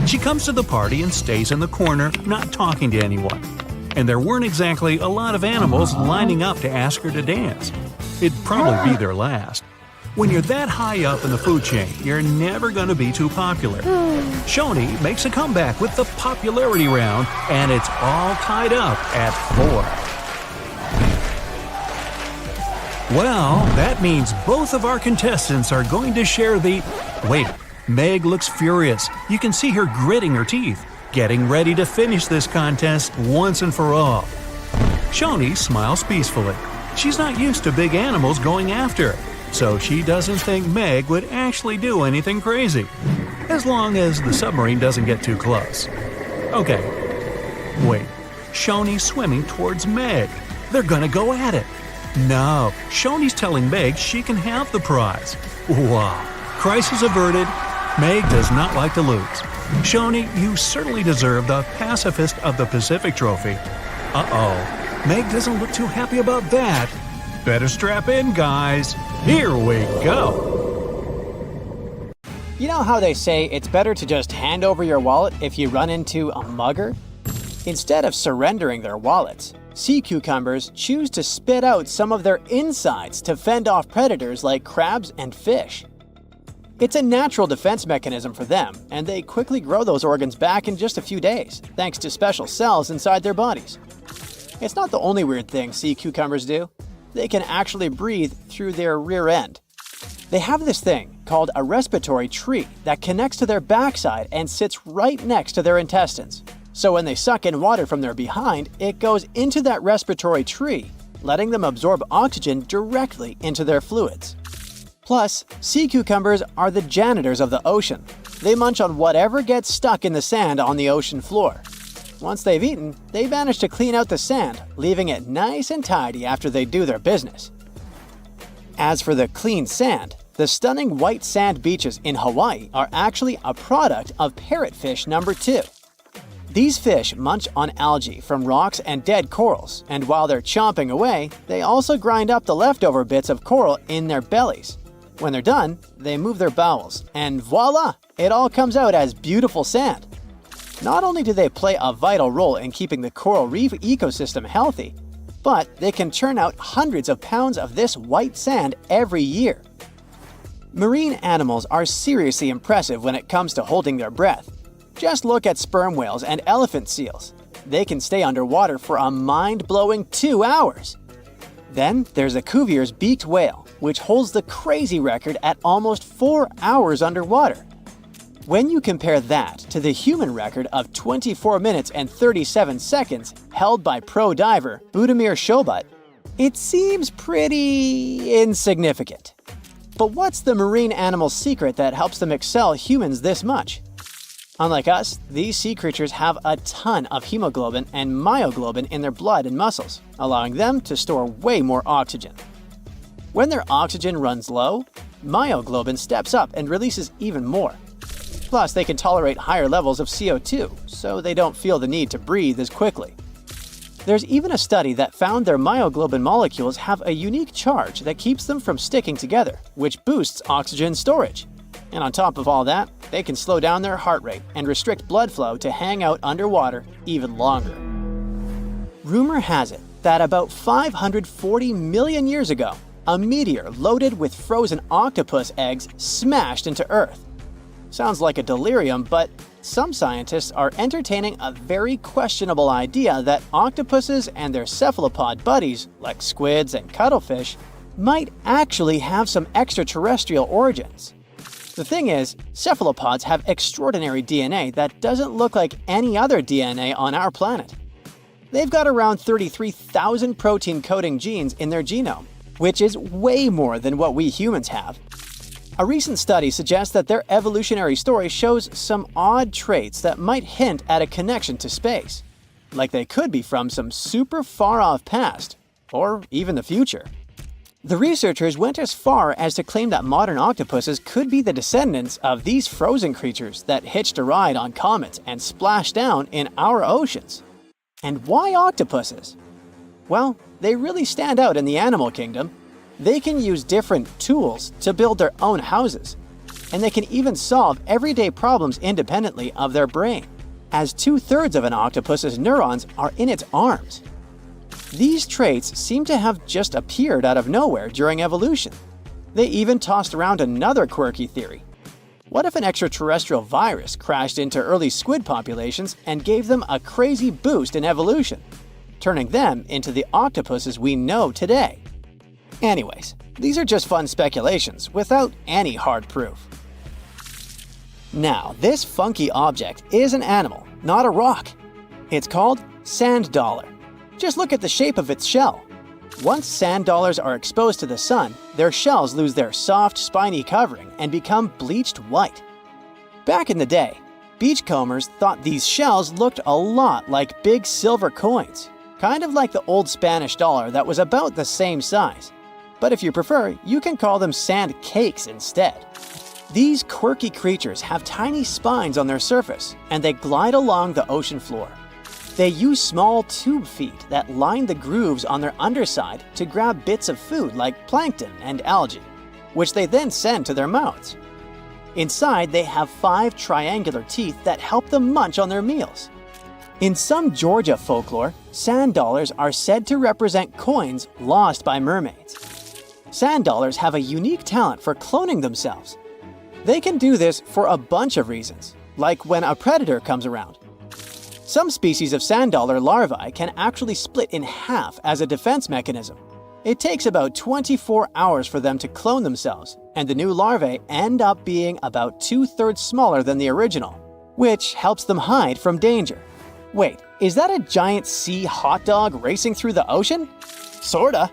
She comes to the party and stays in the corner, not talking to anyone. And there weren't exactly a lot of animals lining up to ask her to dance. It'd probably be their last. When you're that high up in the food chain, you're never going to be too popular. Shoni makes a comeback with the popularity round, and it's all tied up at 4. Well, that means both of our contestants are going to share the... Wait, Meg looks furious. You can see her gritting her teeth, getting ready to finish this contest once and for all. Shoni smiles peacefully. She's not used to big animals going after her, so she doesn't think Meg would actually do anything crazy, as long as the submarine doesn't get too close. Okay, wait, Shoni's swimming towards Meg. They're gonna go at it. No, Shoni's telling Meg she can have the prize. Wow, crisis averted. Meg does not like to lose. Shoni, you certainly deserve the Pacifist of the Pacific trophy. Uh-oh. Meg doesn't look too happy about that. Better strap in, guys. Here we go. You know how they say it's better to just hand over your wallet if you run into a mugger? Instead of surrendering their wallets, sea cucumbers choose to spit out some of their insides to fend off predators like crabs and fish. It's a natural defense mechanism for them, and they quickly grow those organs back in just a few days, thanks to special cells inside their bodies. It's not the only weird thing sea cucumbers do. They can actually breathe through their rear end. They have this thing called a respiratory tree that connects to their backside and sits right next to their intestines. So when they suck in water from their behind, it goes into that respiratory tree, letting them absorb oxygen directly into their fluids. Plus, sea cucumbers are the janitors of the ocean. They munch on whatever gets stuck in the sand on the ocean floor. Once they've eaten, they vanish to clean out the sand, leaving it nice and tidy after they do their business. As for the clean sand, the stunning white sand beaches in Hawaii are actually a product of parrotfish number 2. These fish munch on algae from rocks and dead corals, and while they're chomping away, they also grind up the leftover bits of coral in their bellies. When they're done, they move their bowels, and voila! It all comes out as beautiful sand. Not only do they play a vital role in keeping the coral reef ecosystem healthy, but they can churn out hundreds of pounds of this white sand every year. Marine animals are seriously impressive when it comes to holding their breath. Just look at sperm whales and elephant seals. They can stay underwater for a mind-blowing 2 hours. Then there's the Cuvier's beaked whale, which holds the crazy record at almost 4 hours underwater. When you compare that to the human record of 24 minutes and 37 seconds held by pro diver Budimir Shobat, it seems pretty insignificant. But what's the marine animal's secret that helps them excel humans this much? Unlike us, these sea creatures have a ton of hemoglobin and myoglobin in their blood and muscles, allowing them to store way more oxygen. When their oxygen runs low, myoglobin steps up and releases even more. Plus, they can tolerate higher levels of CO2, so they don't feel the need to breathe as quickly. There's even a study that found their myoglobin molecules have a unique charge that keeps them from sticking together, which boosts oxygen storage. And on top of all that, they can slow down their heart rate and restrict blood flow to hang out underwater even longer. Rumor has it that about 540 million years ago, a meteor loaded with frozen octopus eggs smashed into Earth. Sounds like a delirium, but some scientists are entertaining a very questionable idea that octopuses and their cephalopod buddies, like squids and cuttlefish, might actually have some extraterrestrial origins. The thing is, cephalopods have extraordinary DNA that doesn't look like any other DNA on our planet. They've got around 33,000 protein-coding genes in their genome, which is way more than what we humans have. A recent study suggests that their evolutionary story shows some odd traits that might hint at a connection to space, like they could be from some super far-off past, or even the future. The researchers went as far as to claim that modern octopuses could be the descendants of these frozen creatures that hitched a ride on comets and splashed down in our oceans. And why octopuses? Well, they really stand out in the animal kingdom. They can use different tools to build their own houses, and they can even solve everyday problems independently of their brain, as 2/3 of an octopus's neurons are in its arms. These traits seem to have just appeared out of nowhere during evolution. They even tossed around another quirky theory. What if an extraterrestrial virus crashed into early squid populations and gave them a crazy boost in evolution, turning them into the octopuses we know today? Anyways, these are just fun speculations without any hard proof. Now, this funky object is an animal, not a rock. It's called sand dollar. Just look at the shape of its shell. Once sand dollars are exposed to the sun, their shells lose their soft, spiny covering and become bleached white. Back in the day, beachcombers thought these shells looked a lot like big silver coins, kind of like the old Spanish dollar that was about the same size. But if you prefer, you can call them sand cakes instead. These quirky creatures have tiny spines on their surface, and they glide along the ocean floor. They use small tube feet that line the grooves on their underside to grab bits of food like plankton and algae, which they then send to their mouths. Inside, they have 5 triangular teeth that help them munch on their meals. In some Georgia folklore, sand dollars are said to represent coins lost by mermaids. Sand dollars have a unique talent for cloning themselves. They can do this for a bunch of reasons, like when a predator comes around. Some species of sand dollar larvae can actually split in half as a defense mechanism. It takes about 24 hours for them to clone themselves, and the new larvae end up being about 2/3 smaller than the original, which helps them hide from danger. Wait, is that a giant sea hot dog racing through the ocean? Sorta.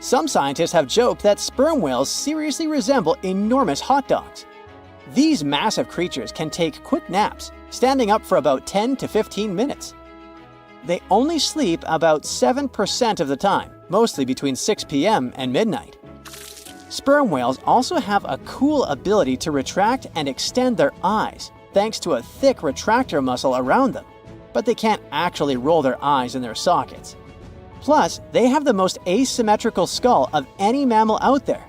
Some scientists have joked that sperm whales seriously resemble enormous hot dogs. These massive creatures can take quick naps, standing up for about 10 to 15 minutes. They only sleep about 7% of the time, mostly between 6 p.m. and midnight. Sperm whales also have a cool ability to retract and extend their eyes, thanks to a thick retractor muscle around them, but they can't actually roll their eyes in their sockets. Plus, they have the most asymmetrical skull of any mammal out there.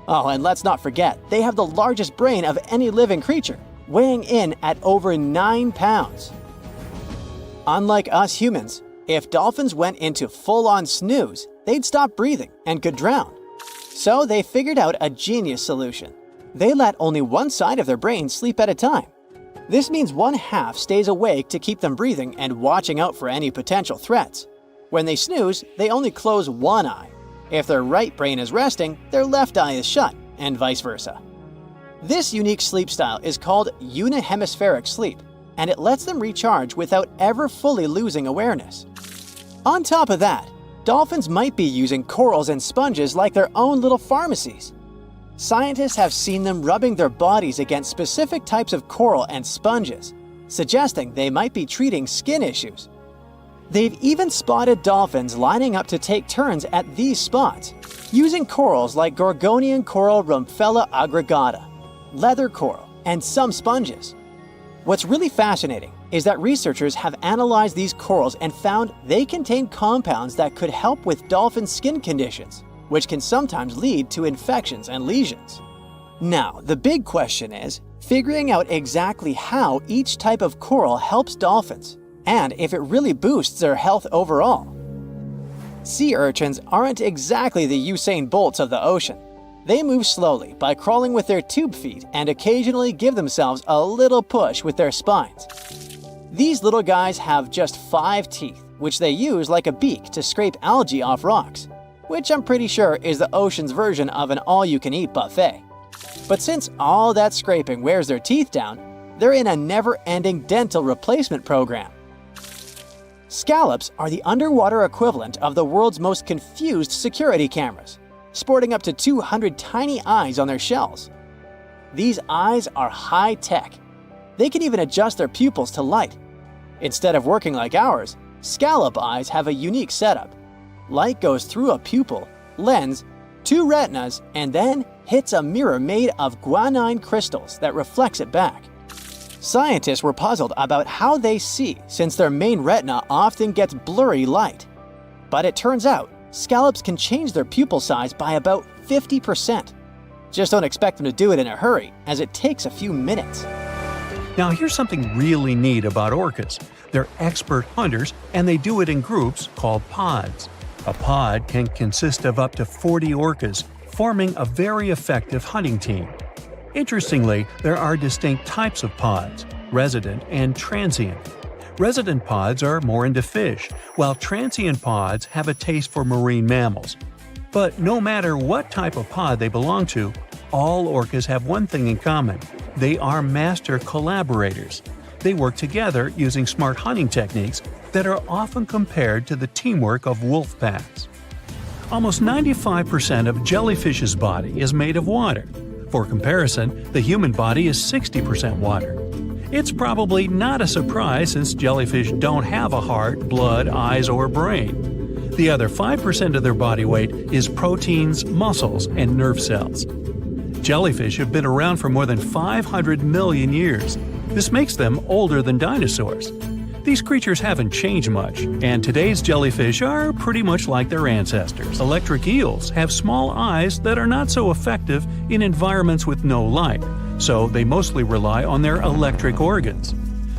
Oh, and let's not forget, they have the largest brain of any living creature, weighing in at over 9 pounds. Unlike us humans, If dolphins went into full-on snooze, they'd stop breathing and could drown. So they figured out a genius solution. They let only one side of their brain sleep at a time. This means one half stays awake to keep them breathing and watching out for any potential threats. When they snooze, they only close one eye. If their right brain is resting, their left eye is shut, and vice versa. This unique sleep style is called unihemispheric sleep, and it lets them recharge without ever fully losing awareness. On top of that, dolphins might be using corals and sponges like their own little pharmacies. Scientists have seen them rubbing their bodies against specific types of coral and sponges, suggesting they might be treating skin issues. They've even spotted dolphins lining up to take turns at these spots, using corals like Gorgonian coral Rumphella aggregata, leather coral, and some sponges. What's really fascinating is that researchers have analyzed these corals and found they contain compounds that could help with dolphin skin conditions, which can sometimes lead to infections and lesions. Now, the big question is figuring out exactly how each type of coral helps dolphins, and if it really boosts their health overall. Sea urchins aren't exactly the Usain Bolts of the ocean. They move slowly by crawling with their tube feet and occasionally give themselves a little push with their spines. These little guys have just 5 teeth, which they use like a beak to scrape algae off rocks, which I'm pretty sure is the ocean's version of an all-you-can-eat buffet. But since all that scraping wears their teeth down, they're in a never-ending dental replacement program. Scallops are the underwater equivalent of the world's most confused security cameras, sporting up to 200 tiny eyes on their shells. These eyes are high-tech. They can even adjust their pupils to light. Instead of working like ours, scallop eyes have a unique setup. Light goes through a pupil, lens, 2 retinas, and then hits a mirror made of guanine crystals that reflects it back. Scientists were puzzled about how they see since their main retina often gets blurry light. But it turns out, scallops can change their pupil size by about 50%. Just don't expect them to do it in a hurry, as it takes a few minutes. Now here's something really neat about orcas. They're expert hunters, and they do it in groups called pods. A pod can consist of up to 40 orcas, forming a very effective hunting team. Interestingly, there are distinct types of pods: resident and transient. Resident pods are more into fish, while transient pods have a taste for marine mammals. But no matter what type of pod they belong to, all orcas have one thing in common: they are master collaborators. They work together using smart hunting techniques that are often compared to the teamwork of wolf packs. Almost 95% of jellyfish's body is made of water. For comparison, the human body is 60% water. It's probably not a surprise since jellyfish don't have a heart, blood, eyes, or brain. The other 5% of their body weight is proteins, muscles, and nerve cells. Jellyfish have been around for more than 500 million years. This makes them older than dinosaurs. These creatures haven't changed much, and today's jellyfish are pretty much like their ancestors. Electric eels have small eyes that are not so effective in environments with no light, so they mostly rely on their electric organs.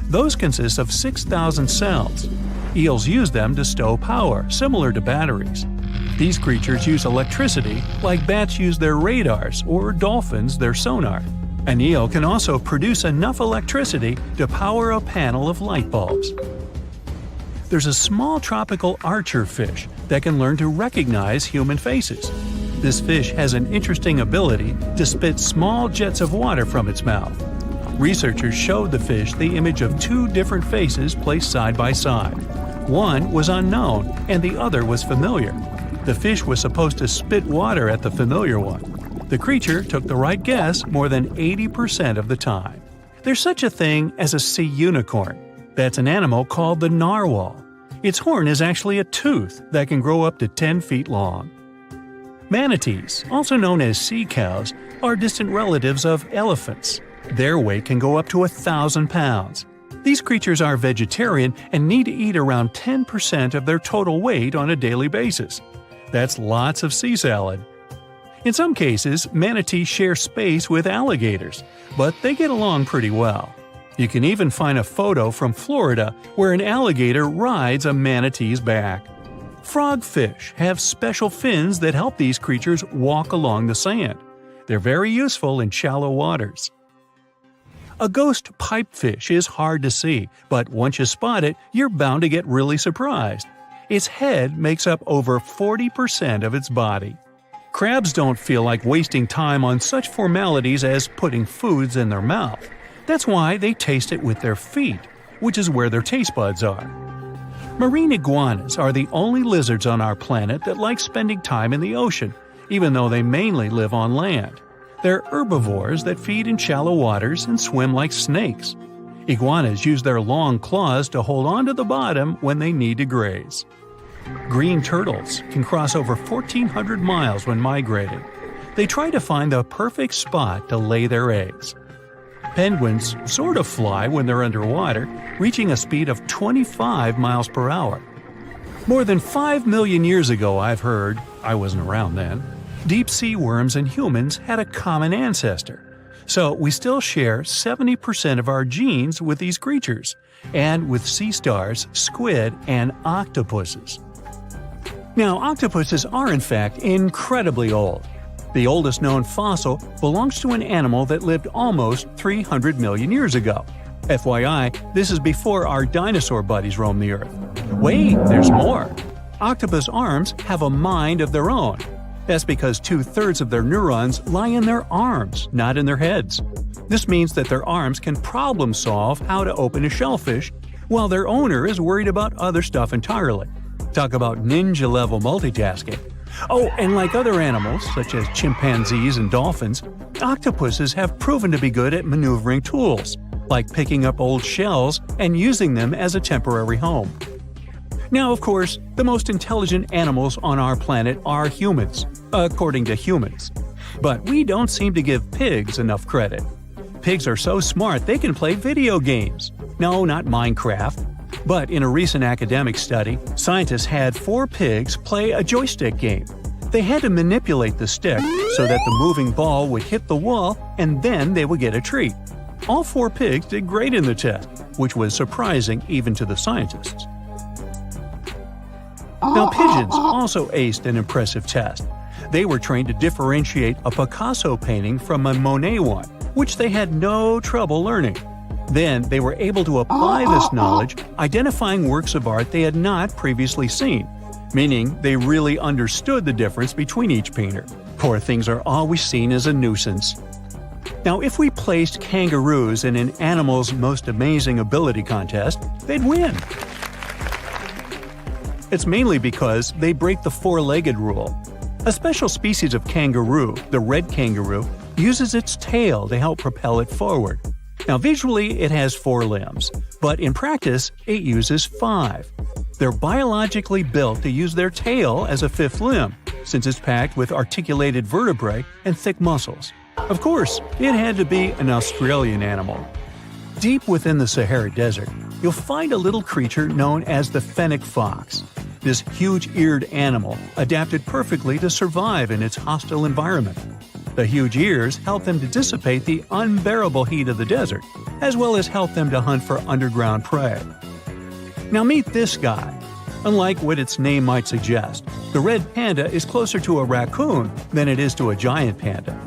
Those consist of 6,000 cells. Eels use them to stow power, similar to batteries. These creatures use electricity like bats use their radars or dolphins their sonar. An eel can also produce enough electricity to power a panel of light bulbs. There's a small tropical archer fish that can learn to recognize human faces. This fish has an interesting ability to spit small jets of water from its mouth. Researchers showed the fish the image of 2 different faces placed side by side. One was unknown and the other was familiar. The fish was supposed to spit water at the familiar one. The creature took the right guess more than 80% of the time. There's such a thing as a sea unicorn. That's an animal called the narwhal. Its horn is actually a tooth that can grow up to 10 feet long. Manatees, also known as sea cows, are distant relatives of elephants. Their weight can go up to 1,000 pounds. These creatures are vegetarian and need to eat around 10% of their total weight on a daily basis. That's lots of sea salad. In some cases, manatees share space with alligators, but they get along pretty well. You can even find a photo from Florida where an alligator rides a manatee's back. Frogfish have special fins that help these creatures walk along the sand. They're very useful in shallow waters. A ghost pipefish is hard to see, but once you spot it, you're bound to get really surprised. Its head makes up over 40% of its body. Crabs don't feel like wasting time on such formalities as putting foods in their mouth. That's why they taste it with their feet, which is where their taste buds are. Marine iguanas are the only lizards on our planet that like spending time in the ocean, even though they mainly live on land. They're herbivores that feed in shallow waters and swim like snakes. Iguanas use their long claws to hold on to the bottom when they need to graze. Green turtles can cross over 1,400 miles when migrating. They try to find the perfect spot to lay their eggs. Penguins sort of fly when they're underwater, reaching a speed of 25 miles per hour. More than 5 million years ago, I've heard, I wasn't around then, deep-sea worms and humans had a common ancestor. So we still share 70% of our genes with these creatures, and with sea stars, squid, and octopuses. Now, octopuses are in fact incredibly old. The oldest known fossil belongs to an animal that lived almost 300 million years ago. FYI, this is before our dinosaur buddies roamed the Earth. Wait, there's more! Octopus arms have a mind of their own. That's because 2/3 of their neurons lie in their arms, not in their heads. This means that their arms can problem solve how to open a shellfish, while their owner is worried about other stuff entirely. Talk about ninja-level multitasking. Oh, and like other animals, such as chimpanzees and dolphins, octopuses have proven to be good at maneuvering tools, like picking up old shells and using them as a temporary home. Now, of course, the most intelligent animals on our planet are humans, according to humans. But we don't seem to give pigs enough credit. Pigs are so smart they can play video games. No, not Minecraft. But in a recent academic study, scientists had 4 pigs play a joystick game. They had to manipulate the stick so that the moving ball would hit the wall and then they would get a treat. All 4 pigs did great in the test, which was surprising even to the scientists. Now, pigeons also aced an impressive test. They were trained to differentiate a Picasso painting from a Monet one, which they had no trouble learning. Then they were able to apply this knowledge, identifying works of art they had not previously seen, meaning they really understood the difference between each painter. Poor things are always seen as a nuisance. Now, if we placed kangaroos in an Animal's Most Amazing Ability contest, they'd win. It's mainly because they break the 4-legged rule. A special species of kangaroo, the red kangaroo, uses its tail to help propel it forward. Now, visually, it has 4 limbs, but in practice, it uses 5. They're biologically built to use their tail as a 5th limb, since it's packed with articulated vertebrae and thick muscles. Of course, it had to be an Australian animal. Deep within the Sahara Desert, you'll find a little creature known as the fennec fox. This huge-eared animal adapted perfectly to survive in its hostile environment. The huge ears help them to dissipate the unbearable heat of the desert, as well as help them to hunt for underground prey. Now meet this guy. Unlike what its name might suggest, the red panda is closer to a raccoon than it is to a giant panda.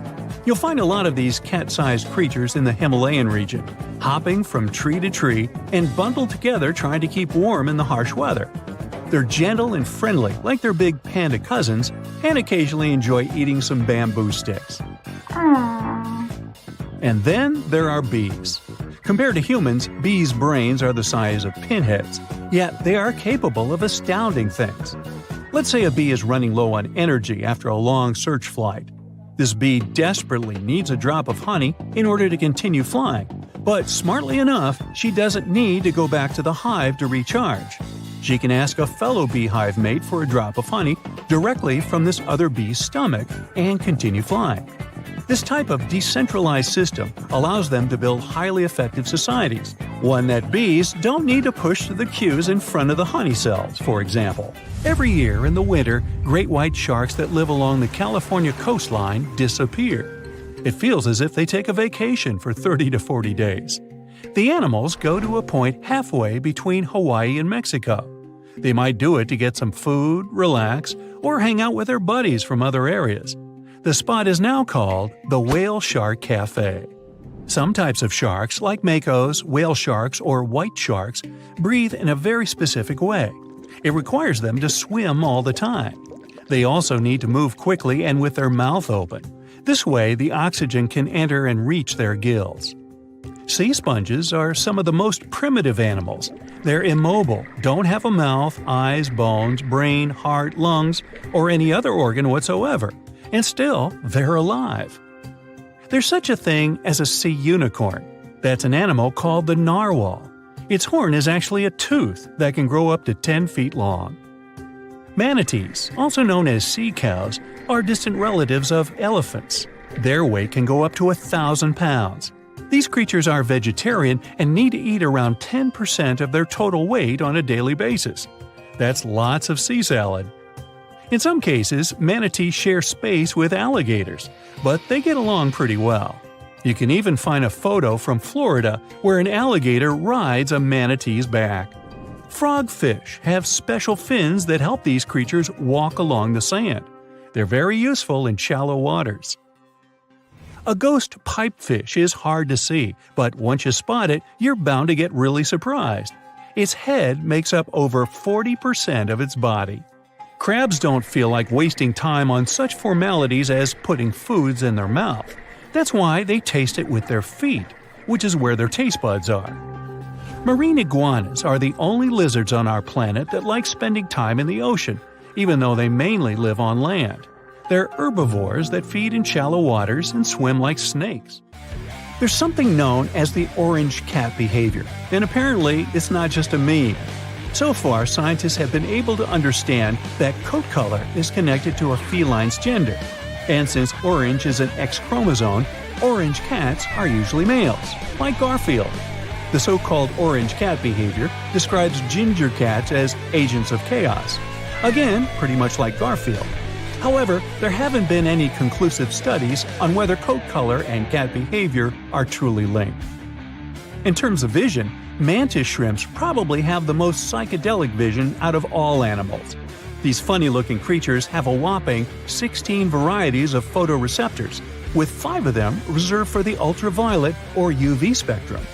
You'll find a lot of these cat-sized creatures in the Himalayan region, hopping from tree to tree and bundled together trying to keep warm in the harsh weather. They're gentle and friendly like their big panda cousins, and occasionally enjoy eating some bamboo sticks. And then there are bees. Compared to humans, bees' brains are the size of pinheads, yet they are capable of astounding things. Let's say a bee is running low on energy after a long search flight. This bee desperately needs a drop of honey in order to continue flying, but smartly enough, she doesn't need to go back to the hive to recharge. She can ask a fellow beehive mate for a drop of honey directly from this other bee's stomach and continue flying. This type of decentralized system allows them to build highly effective societies, one that bees don't need to push to the cues in front of the honey cells, for example. Every year in the winter, great white sharks that live along the California coastline disappear. It feels as if they take a vacation for 30 to 40 days. The animals go to a point halfway between Hawaii and Mexico. They might do it to get some food, relax, or hang out with their buddies from other areas. The spot is now called the Whale Shark Cafe. Some types of sharks, like makos, whale sharks, or white sharks, breathe in a very specific way. It requires them to swim all the time. They also need to move quickly and with their mouth open. This way, the oxygen can enter and reach their gills. Sea sponges are some of the most primitive animals. They're immobile, don't have a mouth, eyes, bones, brain, heart, lungs, or any other organ whatsoever, and still, they're alive. There's such a thing as a sea unicorn. That's an animal called the narwhal. Its horn is actually a tooth that can grow up to 10 feet long. Manatees, also known as sea cows, are distant relatives of elephants. Their weight can go up to 1,000 pounds. These creatures are vegetarian and need to eat around 10% of their total weight on a daily basis. That's lots of sea salad. In some cases, manatees share space with alligators, but they get along pretty well. You can even find a photo from Florida where an alligator rides a manatee's back. Frogfish have special fins that help these creatures walk along the sand. They're very useful in shallow waters. A ghost pipefish is hard to see, but once you spot it, you're bound to get really surprised. Its head makes up over 40% of its body. Crabs don't feel like wasting time on such formalities as putting foods in their mouth. That's why they taste it with their feet, which is where their taste buds are. Marine iguanas are the only lizards on our planet that like spending time in the ocean, even though they mainly live on land. They're herbivores that feed in shallow waters and swim like snakes. There's something known as the orange cat behavior, and apparently it's not just a meme. So far, scientists have been able to understand that coat color is connected to a feline's gender. And since orange is an X chromosome, orange cats are usually males, like Garfield. The so-called orange cat behavior describes ginger cats as agents of chaos. Again, pretty much like Garfield. However, there haven't been any conclusive studies on whether coat color and cat behavior are truly linked. In terms of vision, mantis shrimps probably have the most psychedelic vision out of all animals. These funny-looking creatures have a whopping 16 varieties of photoreceptors, with 5 of them reserved for the ultraviolet or UV spectrum.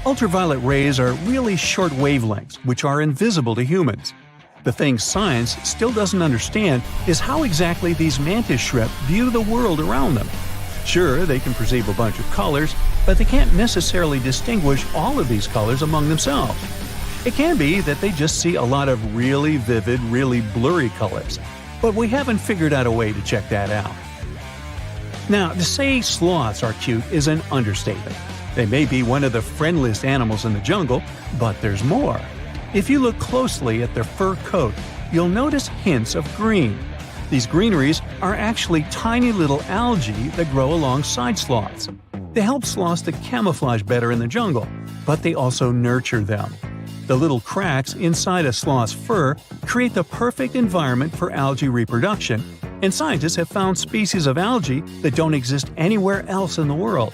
Ultraviolet rays are really short wavelengths, which are invisible to humans. The thing science still doesn't understand is how exactly these mantis shrimp view the world around them. Sure, they can perceive a bunch of colors, but they can't necessarily distinguish all of these colors among themselves. It can be that they just see a lot of really vivid, really blurry colors, but we haven't figured out a way to check that out. Now, to say sloths are cute is an understatement. They may be one of the friendliest animals in the jungle, but there's more. If you look closely at their fur coat, you'll notice hints of green. These greeneries are actually tiny little algae that grow alongside sloths. They help sloths to camouflage better in the jungle, but they also nurture them. The little cracks inside a sloth's fur create the perfect environment for algae reproduction, and scientists have found species of algae that don't exist anywhere else in the world.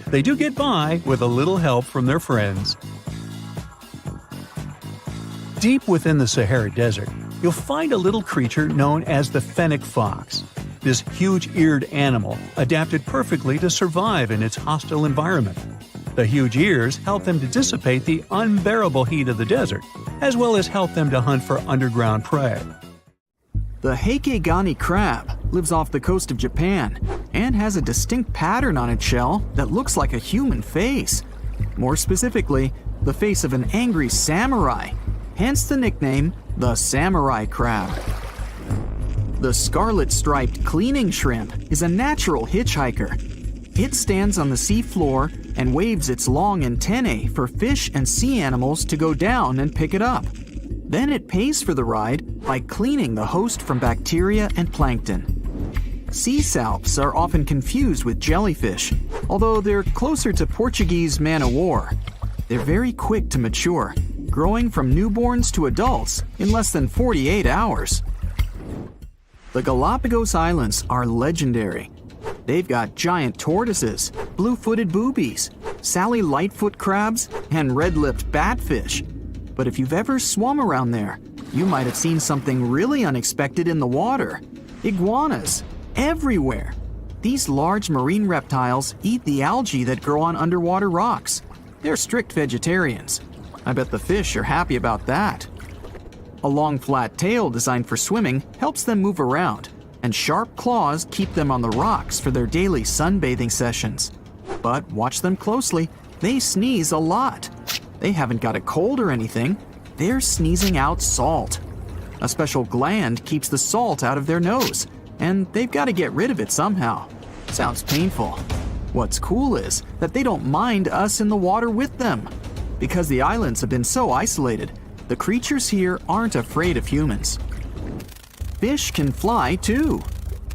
They do get by with a little help from their friends. Deep within the Sahara Desert, you'll find a little creature known as the fennec fox. This huge-eared animal adapted perfectly to survive in its hostile environment. The huge ears help them to dissipate the unbearable heat of the desert, as well as help them to hunt for underground prey. The Heikegani crab lives off the coast of Japan and has a distinct pattern on its shell that looks like a human face. More specifically, the face of an angry samurai. Hence the nickname, the samurai crab. The scarlet-striped cleaning shrimp is a natural hitchhiker. It stands on the sea floor and waves its long antennae for fish and sea animals to go down and pick it up. Then it pays for the ride by cleaning the host from bacteria and plankton. Sea salps are often confused with jellyfish, although they're closer to Portuguese man-o'-war. They're very quick to mature, growing from newborns to adults in less than 48 hours. The Galapagos Islands are legendary. They've got giant tortoises, blue-footed boobies, Sally Lightfoot crabs, and red-lipped batfish. But if you've ever swum around there, you might have seen something really unexpected in the water. Iguanas, everywhere. These large marine reptiles eat the algae that grow on underwater rocks. They're strict vegetarians. I bet the fish are happy about that. A long flat tail designed for swimming helps them move around, and sharp claws keep them on the rocks for their daily sunbathing sessions. But watch them closely, they sneeze a lot. They haven't got a cold or anything, they're sneezing out salt. A special gland keeps the salt out of their nose, and they've got to get rid of it somehow. Sounds painful. What's cool is that they don't mind us in the water with them. Because the islands have been so isolated, the creatures here aren't afraid of humans. Fish can fly too.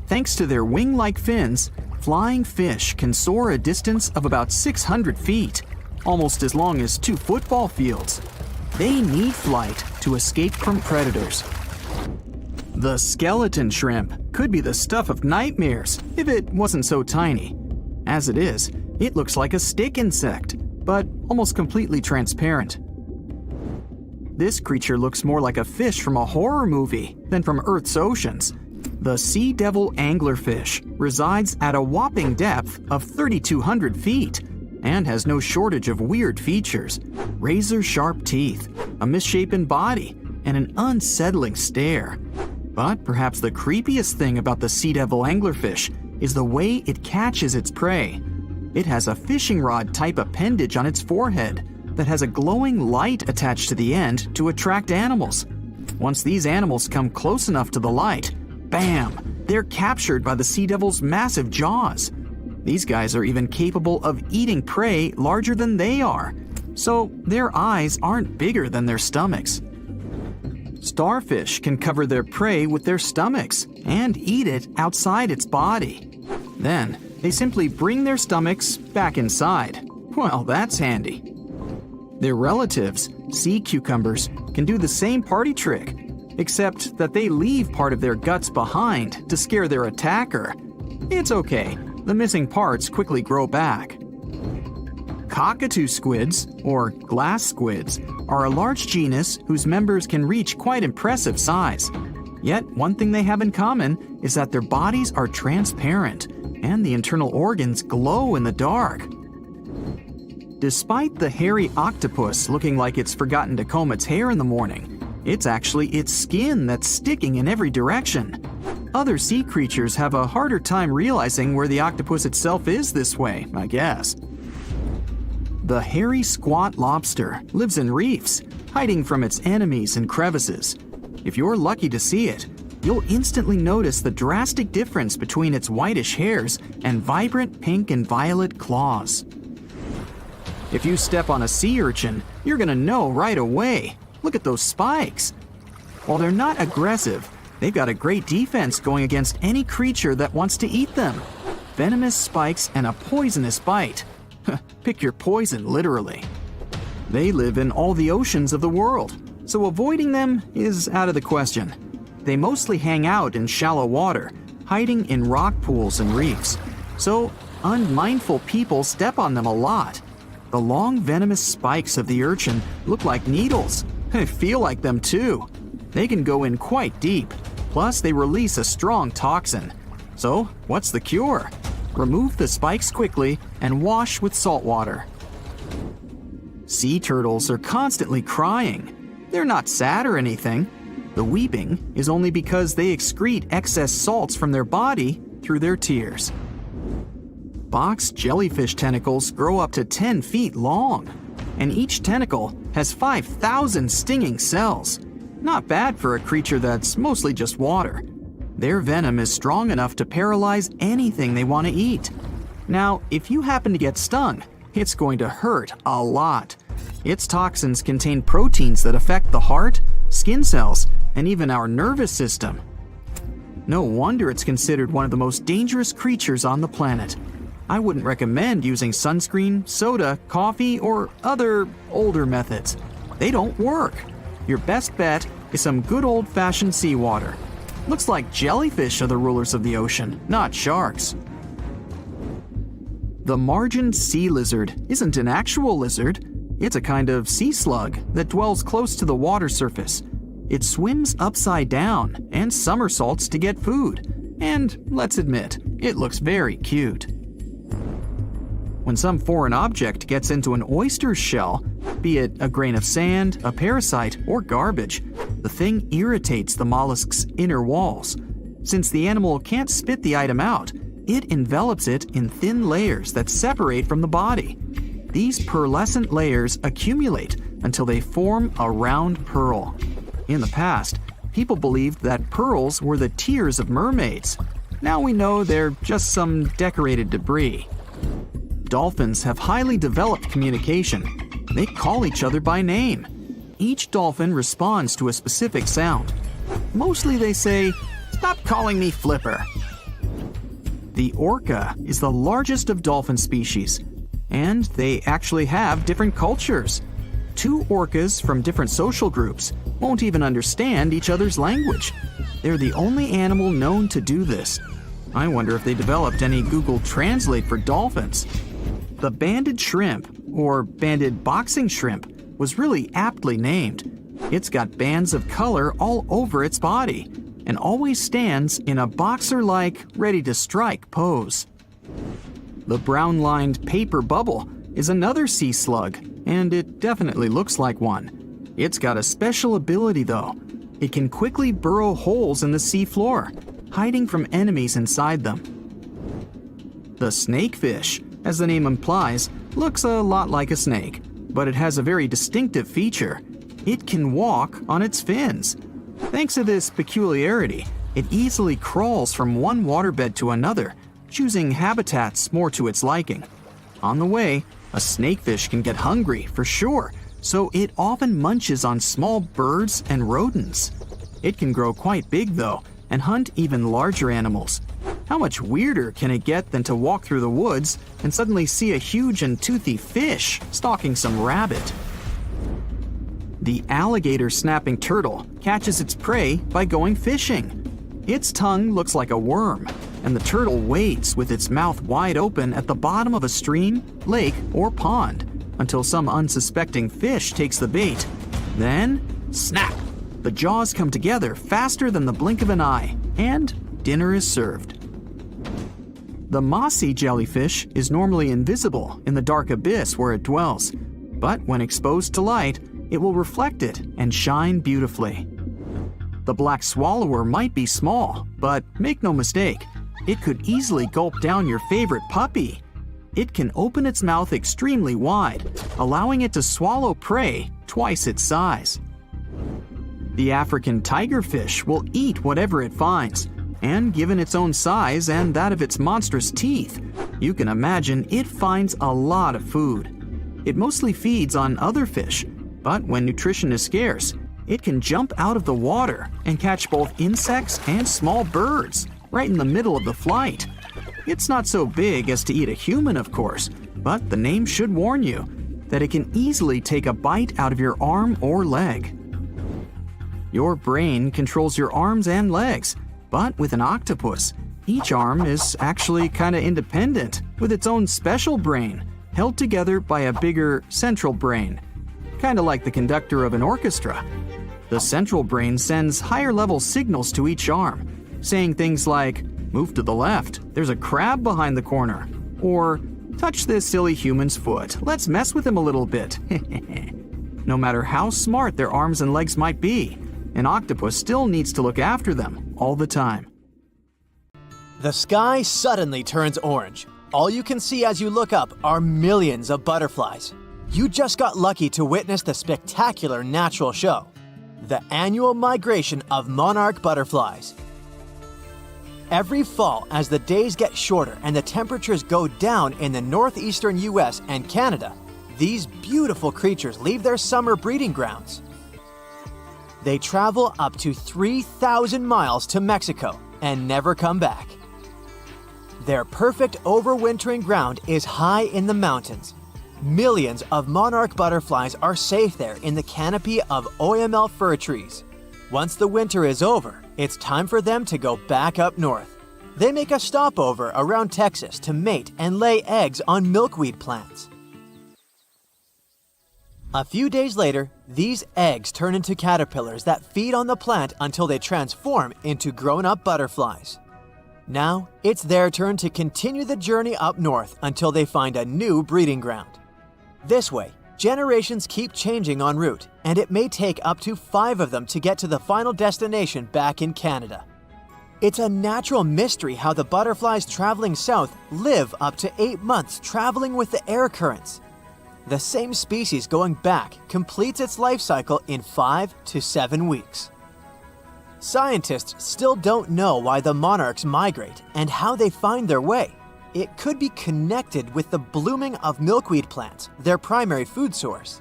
Thanks to their wing-like fins, flying fish can soar a distance of about 600 feet, almost as long as 2 football fields. They need flight to escape from predators. The skeleton shrimp could be the stuff of nightmares if it wasn't so tiny. As it is, it looks like a stick insect, but almost completely transparent. This creature looks more like a fish from a horror movie than from Earth's oceans. The sea devil anglerfish resides at a whopping depth of 3,200 feet and has no shortage of weird features: razor-sharp teeth, a misshapen body, and an unsettling stare. But perhaps the creepiest thing about the sea devil anglerfish is the way it catches its prey. It has a fishing rod type appendage on its forehead that has a glowing light attached to the end to attract animals. Once these animals come close enough to the light, bam, they're captured by the sea devil's massive jaws. These guys are even capable of eating prey larger than they are, so their eyes aren't bigger than their stomachs. Starfish can cover their prey with their stomachs and eat it outside its body. Then, they simply bring their stomachs back inside. Well, that's handy. Their relatives, sea cucumbers, can do the same party trick, except that they leave part of their guts behind to scare their attacker. It's okay, the missing parts quickly grow back. Cockatoo squids, or glass squids, are a large genus whose members can reach quite impressive size. Yet, one thing they have in common is that their bodies are transparent, and the internal organs glow in the dark. Despite the hairy octopus looking like it's forgotten to comb its hair in the morning, it's actually its skin that's sticking in every direction. Other sea creatures have a harder time realizing where the octopus itself is this way, I guess. The hairy squat lobster lives in reefs, hiding from its enemies in crevices. If you're lucky to see it, you'll instantly notice the drastic difference between its whitish hairs and vibrant pink and violet claws. If you step on a sea urchin, you're gonna know right away. Look at those spikes. While they're not aggressive, they've got a great defense going against any creature that wants to eat them. Venomous spikes and a poisonous bite. Pick your poison, literally. They live in all the oceans of the world, so avoiding them is out of the question. They mostly hang out in shallow water, hiding in rock pools and reefs, so unmindful people step on them a lot. The long venomous spikes of the urchin look like needles. They feel like them too. They can go in quite deep, plus they release a strong toxin. So, what's the cure? Remove the spikes quickly and wash with salt water. Sea turtles are constantly crying. They're not sad or anything. The weeping is only because they excrete excess salts from their body through their tears. Box jellyfish tentacles grow up to 10 feet long, and each tentacle has 5,000 stinging cells. Not bad for a creature that's mostly just water. Their venom is strong enough to paralyze anything they want to eat. Now, if you happen to get stung, it's going to hurt a lot. Its toxins contain proteins that affect the heart, skin cells, and even our nervous system. No wonder it's considered one of the most dangerous creatures on the planet. I wouldn't recommend using sunscreen, soda, coffee, or other older methods. They don't work. Your best bet is some good old-fashioned seawater. Looks like jellyfish are the rulers of the ocean, not sharks. The margin sea lizard isn't an actual lizard. It's a kind of sea slug that dwells close to the water surface. It swims upside down and somersaults to get food. And let's admit, it looks very cute. When some foreign object gets into an oyster's shell, be it a grain of sand, a parasite, or garbage, the thing irritates the mollusk's inner walls. Since the animal can't spit the item out, it envelops it in thin layers that separate from the body. These pearlescent layers accumulate until they form a round pearl. In the past, people believed that pearls were the tears of mermaids. Now we know they're just some decorated debris. Dolphins have highly developed communication. They call each other by name. Each dolphin responds to a specific sound. Mostly they say, "Stop calling me Flipper." The orca is the largest of dolphin species, and they actually have different cultures. Two orcas from different social groups won't even understand each other's language. They're the only animal known to do this. I wonder if they developed any Google Translate for dolphins. The banded shrimp, or banded boxing shrimp, was really aptly named. It's got bands of color all over its body and always stands in a boxer-like, ready-to-strike pose. The brown-lined paper bubble is another sea slug, and it definitely looks like one. It's got a special ability though. It can quickly burrow holes in the sea floor, hiding from enemies inside them. The snakefish, as the name implies, looks a lot like a snake, but it has a very distinctive feature. It can walk on its fins. Thanks to this peculiarity, it easily crawls from one waterbed to another, choosing habitats more to its liking. On the way, a snakefish can get hungry for sure, so it often munches on small birds and rodents. It can grow quite big though, and hunt even larger animals. How much weirder can it get than to walk through the woods and suddenly see a huge and toothy fish stalking some rabbit? The alligator snapping turtle catches its prey by going fishing. Its tongue looks like a worm, and the turtle waits with its mouth wide open at the bottom of a stream, lake, or pond until some unsuspecting fish takes the bait. Then, snap! The jaws come together faster than the blink of an eye, and dinner is served. The mossy jellyfish is normally invisible in the dark abyss where it dwells, but when exposed to light, it will reflect it and shine beautifully. The black swallower might be small, but make no mistake, it could easily gulp down your favorite puppy. It can open its mouth extremely wide, allowing it to swallow prey twice its size. The African tigerfish will eat whatever it finds, and given its own size and that of its monstrous teeth, you can imagine it finds a lot of food. It mostly feeds on other fish, but when nutrition is scarce, it can jump out of the water and catch both insects and small birds right in the middle of the flight. It's not so big as to eat a human, of course, but the name should warn you that it can easily take a bite out of your arm or leg. Your brain controls your arms and legs, but with an octopus, each arm is actually kinda independent with its own special brain, held together by a bigger central brain, kinda like the conductor of an orchestra. The central brain sends higher-level signals to each arm, saying things like, "Move to the left, there's a crab behind the corner," or "Touch this silly human's foot, let's mess with him a little bit." No matter how smart their arms and legs might be, an octopus still needs to look after them all the time. The sky suddenly turns orange. All you can see as you look up are millions of butterflies. You just got lucky to witness the spectacular natural show, the annual migration of monarch butterflies. Every fall, as the days get shorter and the temperatures go down in the northeastern US and Canada, these beautiful creatures leave their summer breeding grounds. They travel up to 3,000 miles to Mexico and never come back. Their perfect overwintering ground is high in the mountains. Millions of monarch butterflies are safe there in the canopy of OML fir trees. Once the winter is over, it's time for them to go back up north. they make a stopover around Texas to mate and lay eggs on milkweed plants. A few days later, these eggs turn into caterpillars that feed on the plant until they transform into grown-up butterflies. Now, it's their turn to continue the journey up north until they find a new breeding ground. This way, generations keep changing en route, and it may take up to 5 of them to get to the final destination back in Canada. It's a natural mystery how the butterflies traveling south live up to 8 months traveling with the air currents. The same species going back completes its life cycle in 5 to 7 weeks. Scientists still don't know why the monarchs migrate and how they find their way. It could be connected with the blooming of milkweed plants, their primary food source.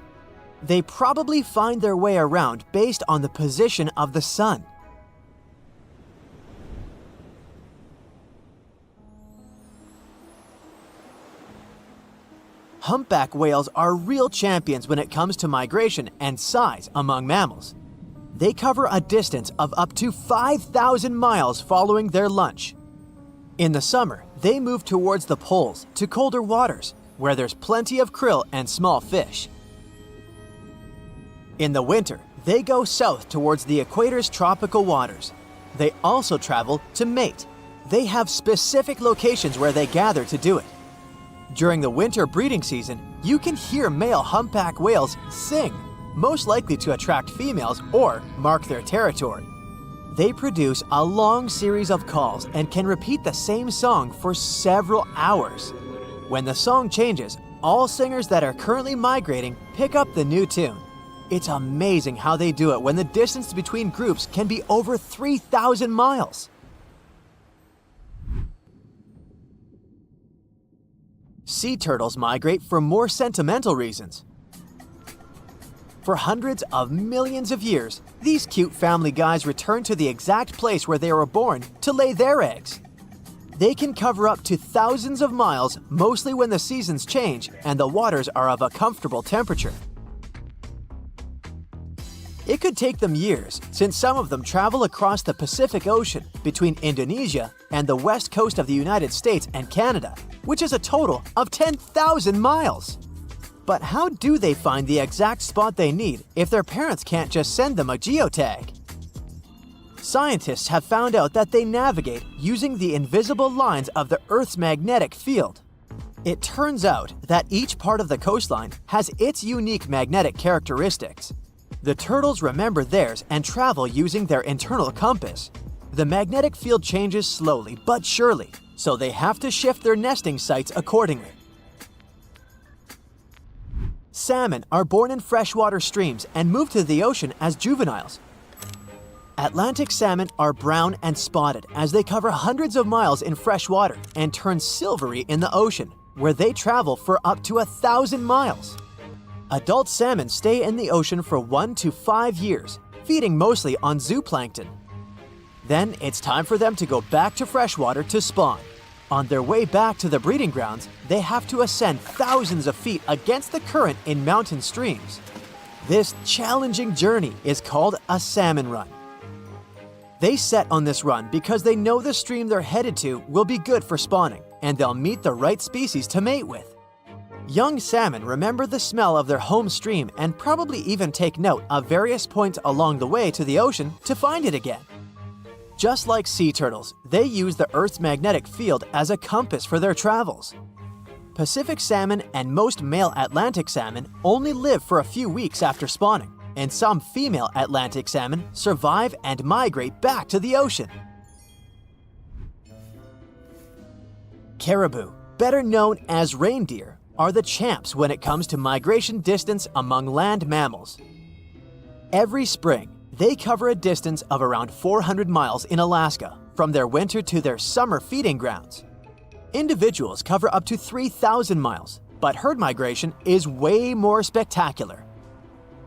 They probably find their way around based on the position of the sun. Humpback whales are real champions when it comes to migration and size among mammals. They cover a distance of up to 5,000 miles following their lunch. In the summer, they move towards the poles to colder waters, where there's plenty of krill and small fish. In the winter, they go south towards the equator's tropical waters. They also travel to mate. They have specific locations where they gather to do it. During the winter breeding season, you can hear male humpback whales sing, most likely to attract females or mark their territory. They produce a long series of calls and can repeat the same song for several hours. When the song changes, all singers that are currently migrating pick up the new tune. It's amazing how they do it when the distance between groups can be over 3,000 miles. Sea turtles migrate for more sentimental reasons. For hundreds of millions of years, these cute family guys return to the exact place where they were born to lay their eggs. They can cover up to thousands of miles, mostly when the seasons change and the waters are of a comfortable temperature. It could take them years, since some of them travel across the Pacific Ocean between Indonesia and the west coast of the United States and Canada, which is a total of 10,000 miles. But how do they find the exact spot they need if their parents can't just send them a geotag? Scientists have found out that they navigate using the invisible lines of the Earth's magnetic field. It turns out that each part of the coastline has its unique magnetic characteristics. The turtles remember theirs and travel using their internal compass. The magnetic field changes slowly but surely, so they have to shift their nesting sites accordingly. Salmon are born in freshwater streams and move to the ocean as juveniles. Atlantic salmon are brown and spotted as they cover hundreds of miles in fresh water and turn silvery in the ocean, where they travel for up to 1,000 miles. Adult salmon stay in the ocean for 1 to 5 years, feeding mostly on zooplankton. Then it's time for them to go back to freshwater to spawn. On their way back to the breeding grounds, they have to ascend thousands of feet against the current in mountain streams. This challenging journey is called a salmon run. They set on this run because they know the stream they're headed to will be good for spawning, and they'll meet the right species to mate with. Young salmon remember the smell of their home stream and probably even take note of various points along the way to the ocean to find it again. Just like sea turtles, they use the Earth's magnetic field as a compass for their travels. Pacific salmon and most male Atlantic salmon only live for a few weeks after spawning, and some female Atlantic salmon survive and migrate back to the ocean. Caribou, better known as reindeer, are the champs when it comes to migration distance among land mammals. Every spring, they cover a distance of around 400 miles in Alaska, from their winter to their summer feeding grounds. Individuals cover up to 3,000 miles, but herd migration is way more spectacular.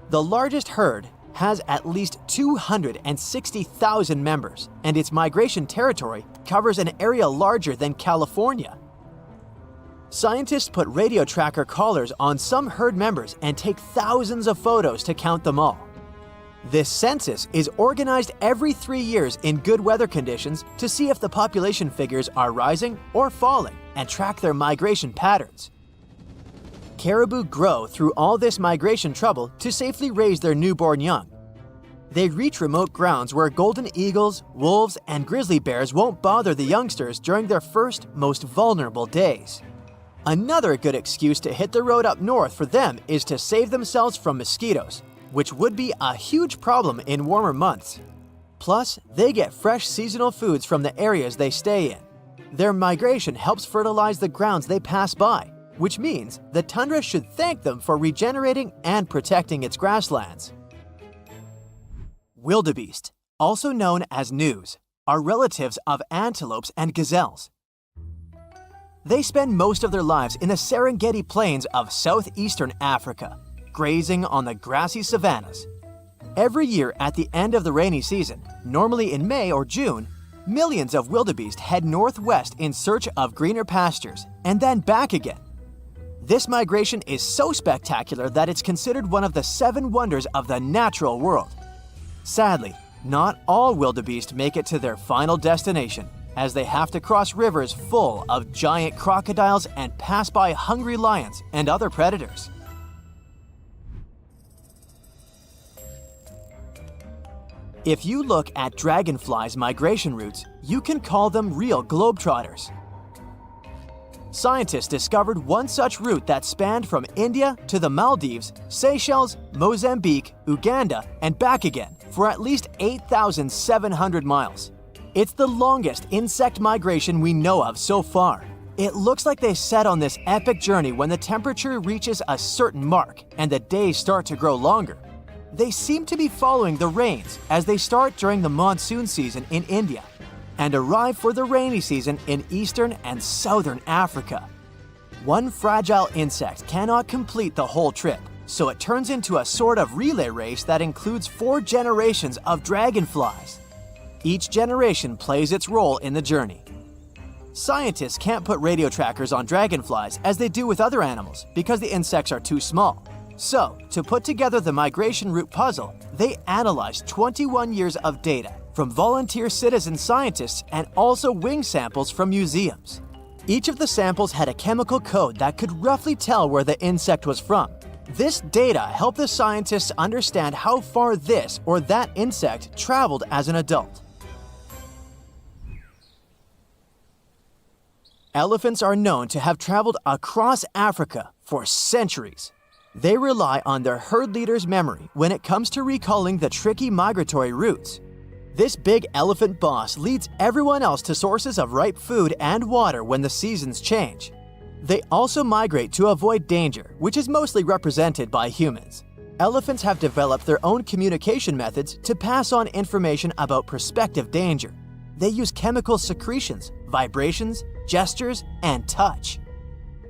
The largest herd has at least 260,000 members, and its migration territory covers an area larger than California. Scientists put radio tracker collars on some herd members and take thousands of photos to count them all. This census is organized every 3 years in good weather conditions to see if the population figures are rising or falling and track their migration patterns. Caribou grow through all this migration trouble to safely raise their newborn young. They reach remote grounds where golden eagles, wolves, and grizzly bears won't bother the youngsters during their first, most vulnerable days. Another good excuse to hit the road up north for them is to save themselves from mosquitoes, which would be a huge problem in warmer months. Plus, they get fresh seasonal foods from the areas they stay in. Their migration helps fertilize the grounds they pass by, which means the tundra should thank them for regenerating and protecting its grasslands. Wildebeest, also known as gnus, are relatives of antelopes and gazelles. They spend most of their lives in the Serengeti plains of southeastern Africa, grazing on the grassy savannas. Every year at the end of the rainy season, normally in May or June, millions of wildebeest head northwest in search of greener pastures and then back again. This migration is so spectacular that it's considered one of the 7 wonders of the natural world. Sadly, not all wildebeest make it to their final destination, as they have to cross rivers full of giant crocodiles and pass by hungry lions and other predators. If you look at dragonflies' migration routes, you can call them real globetrotters. Scientists discovered one such route that spanned from India to the Maldives, Seychelles, Mozambique, Uganda, and back again for at least 8,700 miles. It's the longest insect migration we know of so far. It looks like they set on this epic journey when the temperature reaches a certain mark and the days start to grow longer. They seem to be following the rains as they start during the monsoon season in India and arrive for the rainy season in eastern and southern Africa. One fragile insect cannot complete the whole trip, so it turns into a sort of relay race that includes 4 generations of dragonflies. Each generation plays its role in the journey. Scientists can't put radio trackers on dragonflies as they do with other animals because the insects are too small. So, to put together the migration route puzzle, they analyzed 21 years of data from volunteer citizen scientists and also wing samples from museums. Each of the samples had a chemical code that could roughly tell where the insect was from. This data helped the scientists understand how far this or that insect traveled as an adult. Elephants are known to have traveled across Africa for centuries. They rely on their herd leader's memory when it comes to recalling the tricky migratory routes. This big elephant boss leads everyone else to sources of ripe food and water when the seasons change. They also migrate to avoid danger, which is mostly represented by humans. Elephants have developed their own communication methods to pass on information about prospective danger. They use chemical secretions, vibrations, gestures, and touch.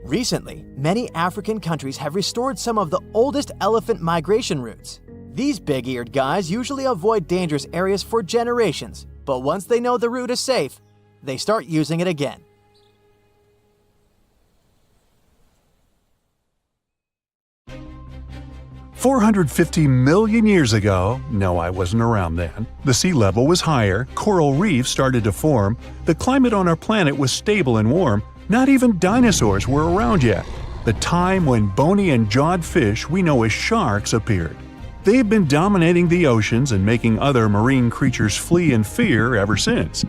Recently, many African countries have restored some of the oldest elephant migration routes. These big-eared guys usually avoid dangerous areas for generations, but once they know the route is safe, they start using it again. "450 million years ago, no, I wasn't around then, the sea level was higher, coral reefs started to form, the climate on our planet was stable and warm, not even dinosaurs were around yet. The time when bony and jawed fish we know as sharks appeared. They've been dominating the oceans and making other marine creatures flee in fear ever since.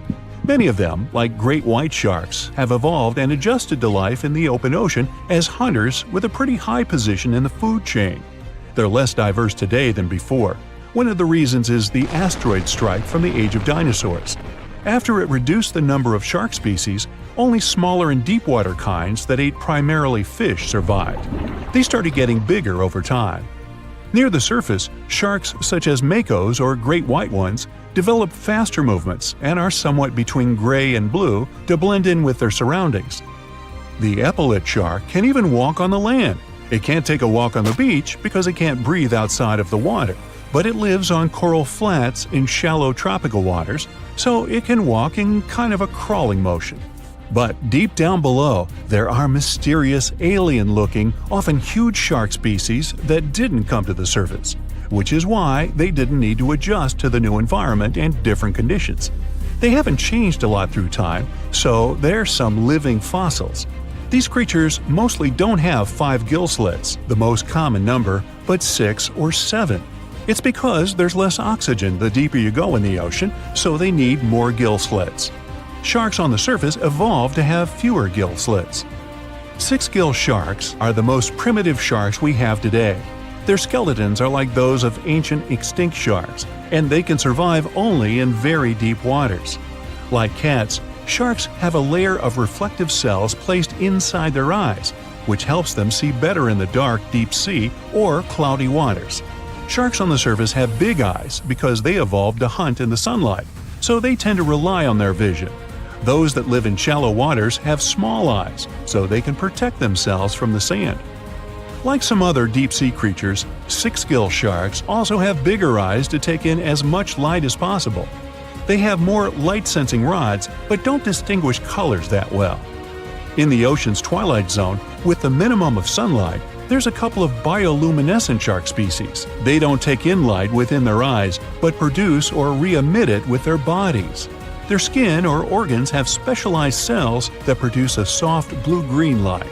Many of them, like great white sharks, have evolved and adjusted to life in the open ocean as hunters with a pretty high position in the food chain. They're less diverse today than before. One of the reasons is the asteroid strike from the age of dinosaurs. After it reduced the number of shark species, only smaller and deep-water kinds that ate primarily fish survived. They started getting bigger over time. Near the surface, sharks such as makos or great white ones develop faster movements and are somewhat between gray and blue to blend in with their surroundings. The epaulet shark can even walk on the land. It can't take a walk on the beach because it can't breathe outside of the water, but it lives on coral flats in shallow tropical waters, so it can walk in kind of a crawling motion. But deep down below, there are mysterious, alien-looking, often huge shark species that didn't come to the surface. which is why they didn't need to adjust to the new environment and different conditions. They haven't changed a lot through time, so they're some living fossils. These creatures mostly don't have 5 gill slits, the most common number, but 6 or 7. It's because there's less oxygen the deeper you go in the ocean, so they need more gill slits. Sharks on the surface evolved to have fewer gill slits. 6-gill sharks are the most primitive sharks we have today. Their skeletons are like those of ancient extinct sharks, and they can survive only in very deep waters. Like cats, sharks have a layer of reflective cells placed inside their eyes, which helps them see better in the dark deep sea or cloudy waters. Sharks on the surface have big eyes because they evolved to hunt in the sunlight, so they tend to rely on their vision. Those that live in shallow waters have small eyes, so they can protect themselves from the sand. Like some other deep-sea creatures, 6-gill sharks also have bigger eyes to take in as much light as possible. They have more light-sensing rods, but don't distinguish colors that well. In the ocean's twilight zone, with the minimum of sunlight, there's a couple of bioluminescent shark species. They don't take in light within their eyes, but produce or re-emit it with their bodies. Their skin or organs have specialized cells that produce a soft blue-green light.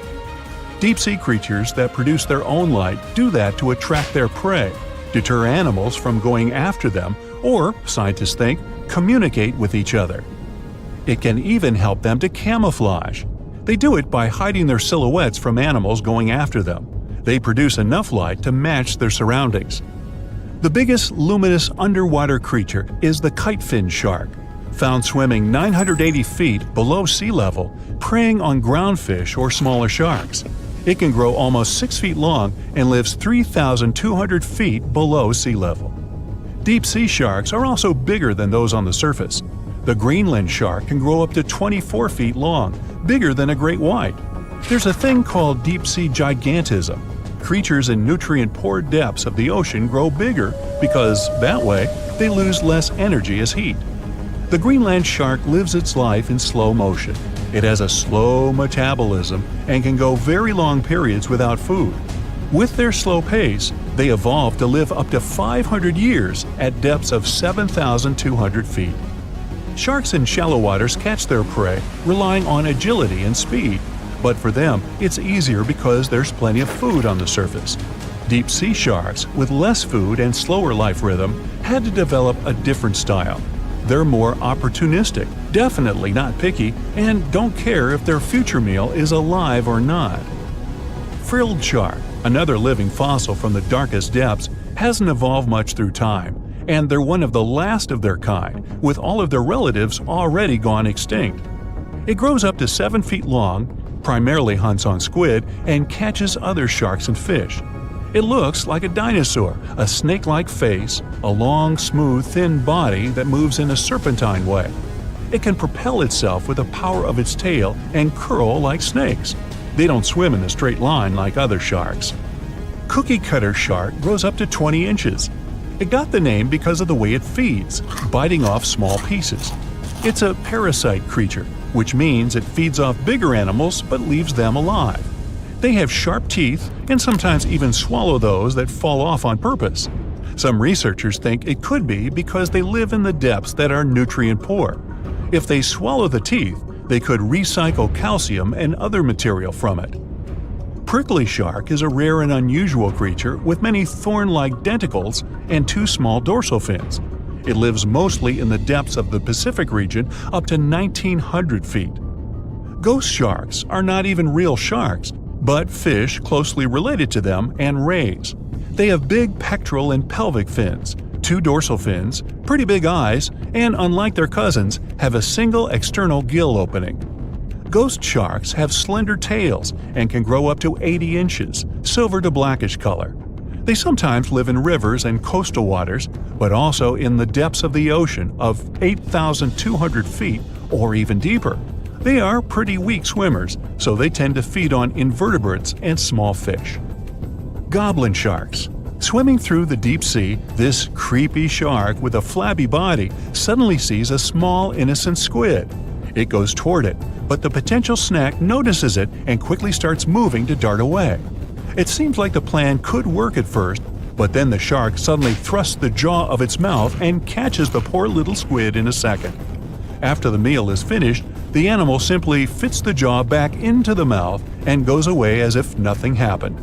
Deep-sea creatures that produce their own light do that to attract their prey, deter animals from going after them, or, scientists think, communicate with each other. It can even help them to camouflage. They do it by hiding their silhouettes from animals going after them. They produce enough light to match their surroundings. The biggest luminous underwater creature is the kitefin shark, found swimming 980 feet below sea level, preying on groundfish or smaller sharks. It can grow almost 6 feet long and lives 3,200 feet below sea level. Deep-sea sharks are also bigger than those on the surface. The Greenland shark can grow up to 24 feet long, bigger than a great white. There's a thing called deep-sea gigantism. Creatures in nutrient-poor depths of the ocean grow bigger because, that way, they lose less energy as heat. The Greenland shark lives its life in slow motion. It has a slow metabolism and can go very long periods without food. With their slow pace, they evolved to live up to 500 years at depths of 7,200 feet. Sharks in shallow waters catch their prey relying on agility and speed, but for them it's easier because there's plenty of food on the surface. Deep-sea sharks, with less food and slower life rhythm, had to develop a different style. They're more opportunistic, definitely not picky, and don't care if their future meal is alive or not. Frilled shark, another living fossil from the darkest depths, hasn't evolved much through time, and they're one of the last of their kind, with all of their relatives already gone extinct. It grows up to 7 feet long, primarily hunts on squid, and catches other sharks and fish. It looks like a dinosaur, a snake-like face, a long, smooth, thin body that moves in a serpentine way. It can propel itself with the power of its tail and curl like snakes. They don't swim in a straight line like other sharks. Cookie cutter shark grows up to 20 inches. It got the name because of the way it feeds, biting off small pieces. It's a parasite creature, which means it feeds off bigger animals but leaves them alive. They have sharp teeth and sometimes even swallow those that fall off on purpose. Some researchers think it could be because they live in the depths that are nutrient poor. If they swallow the teeth, they could recycle calcium and other material from it. Prickly shark is a rare and unusual creature with many thorn-like denticles and 2 small dorsal fins. It lives mostly in the depths of the Pacific region up to 1,900 feet. Ghost sharks are not even real sharks, but fish closely related to them and rays. They have big pectoral and pelvic fins, 2 dorsal fins, pretty big eyes, and unlike their cousins, have a single external gill opening. Ghost sharks have slender tails and can grow up to 80 inches, silver to blackish color. They sometimes live in rivers and coastal waters, but also in the depths of the ocean of 8,200 feet or even deeper. They are pretty weak swimmers, so they tend to feed on invertebrates and small fish. Goblin sharks. Swimming through the deep sea, this creepy shark with a flabby body suddenly sees a small, innocent squid. It goes toward it, but the potential snack notices it and quickly starts moving to dart away. It seems like the plan could work at first, But then the shark suddenly thrusts the jaw of its mouth and catches the poor little squid in a second. After the meal is finished, the animal simply fits the jaw back into the mouth and goes away as if nothing happened.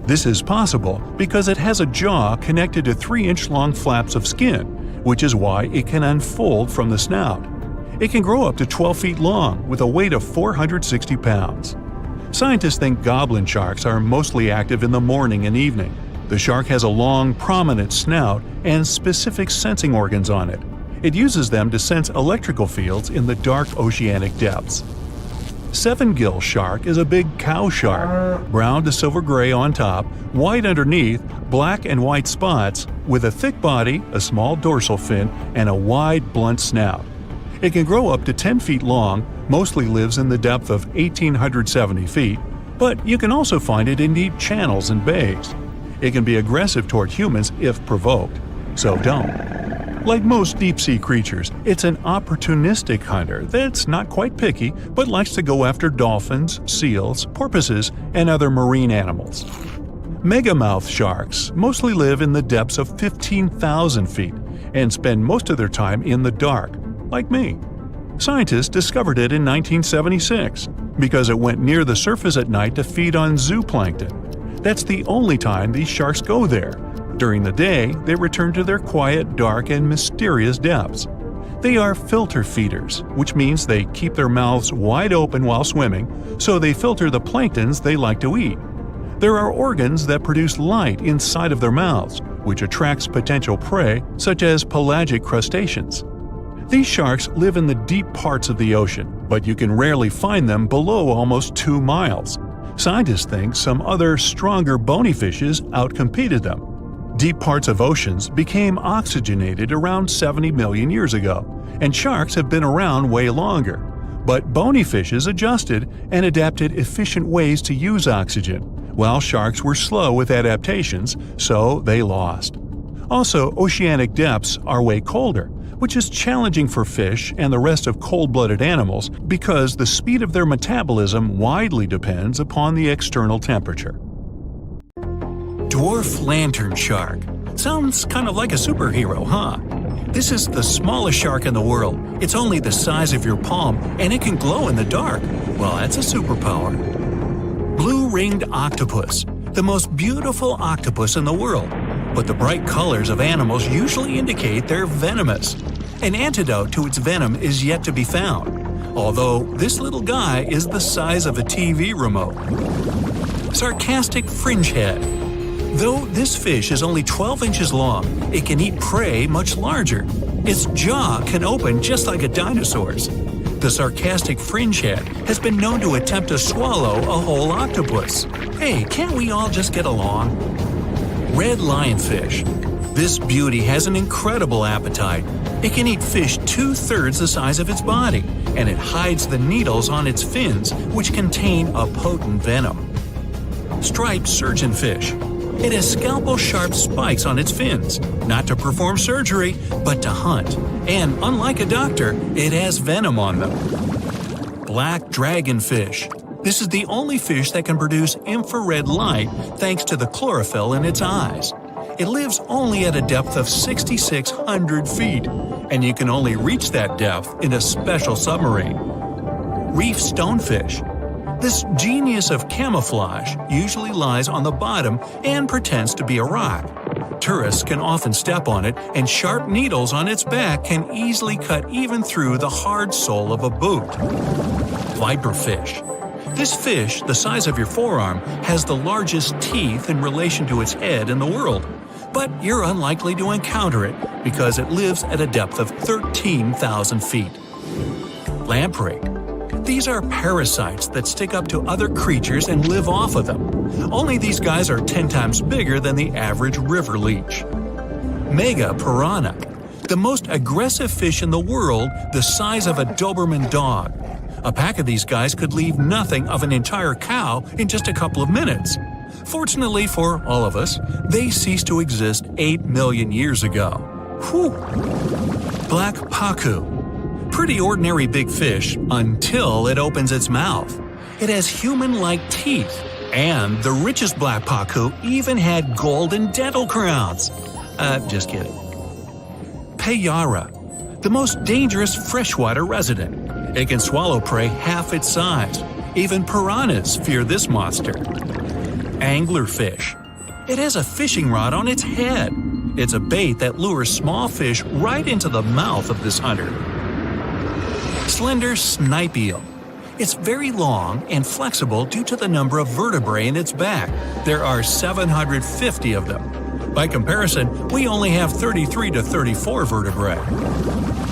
This is possible because it has a jaw connected to 3-inch-long flaps of skin, which is why it can unfold from the snout. It can grow up to 12 feet long with a weight of 460 pounds. Scientists think goblin sharks are mostly active in the morning and evening. The shark has a long, prominent snout and specific sensing organs on it. It uses them to sense electrical fields in the dark oceanic depths. Seven-gill shark is a big cow shark, brown to silver-gray on top, white underneath, black and white spots, with a thick body, a small dorsal fin, and a wide, blunt snout. It can grow up to 10 feet long, mostly lives in the depth of 1,870 feet, but you can also find it in deep channels and bays. It can be aggressive toward humans if provoked, so don't. Like most deep-sea creatures, it's an opportunistic hunter that's not quite picky but likes to go after dolphins, seals, porpoises, and other marine animals. Megamouth sharks mostly live in the depths of 15,000 feet and spend most of their time in the dark, like me. Scientists discovered it in 1976 because it went near the surface at night to feed on zooplankton. That's the only time these sharks go there. During the day, they return to their quiet, dark, and mysterious depths. They are filter feeders, which means they keep their mouths wide open while swimming, so they filter the planktons they like to eat. There are organs that produce light inside of their mouths, which attracts potential prey, such as pelagic crustaceans. These sharks live in the deep parts of the ocean, but you can rarely find them below almost 2 miles. Scientists think some other, stronger bony fishes outcompeted them. Deep parts of oceans became oxygenated around 70 million years ago, and sharks have been around way longer. But bony fishes adjusted and adapted efficient ways to use oxygen, while sharks were slow with adaptations, so they lost. Also, oceanic depths are way colder, which is challenging for fish and the rest of cold-blooded animals because the speed of their metabolism widely depends upon the external temperature. Dwarf lantern shark. Sounds kind of like a superhero, huh? This is the smallest shark in the world. It's only the size of your palm, and it can glow in the dark. Well, that's a superpower. Blue-ringed octopus. The most beautiful octopus in the world. But the bright colors of animals usually indicate they're venomous. An antidote to its venom is yet to be found, although this little guy is the size of a TV remote. Sarcastic fringehead. Though this fish is only 12 inches long, it can eat prey much larger. Its jaw can open just like a dinosaur's. The sarcastic fringehead has been known to attempt to swallow a whole octopus. Hey, can't we all just get along? Red lionfish. This beauty has an incredible appetite. It can eat fish 2/3 the size of its body, and it hides the needles on its fins, which contain a potent venom. Striped surgeonfish. It has scalpel-sharp spikes on its fins, not to perform surgery, but to hunt. And unlike a doctor, it has venom on them. Black dragonfish. This is the only fish that can produce infrared light thanks to the chlorophyll in its eyes. It lives only at a depth of 6,600 feet, and you can only reach that depth in a special submarine. Reef stonefish. This genius of camouflage usually lies on the bottom and pretends to be a rock. Tourists can often step on it, and sharp needles on its back can easily cut even through the hard sole of a boot. Viperfish. This fish, the size of your forearm, has the largest teeth in relation to its head in the world. But you're unlikely to encounter it because it lives at a depth of 13,000 feet. Lamprey. These are parasites that stick up to other creatures and live off of them. Only these guys are 10 times bigger than the average river leech. Mega piranha. The most aggressive fish in the world, the size of a Doberman dog. A pack of these guys could leave nothing of an entire cow in just a couple of minutes. Fortunately for all of us, they ceased to exist 8 million years ago. Whew! Black pacu. Pretty ordinary big fish until it opens its mouth. It has human-like teeth, And the richest black pacu even had golden dental crowns. Just kidding. Payara, the most dangerous freshwater resident. It can swallow prey half its size. Even piranhas fear this monster. Anglerfish. It has a fishing rod on its head. It's a bait that lures small fish right into the mouth of this hunter. Slender snipe eel. It's very long and flexible due to the number of vertebrae in its back. There are 750 of them. By comparison, we only have 33 to 34 vertebrae.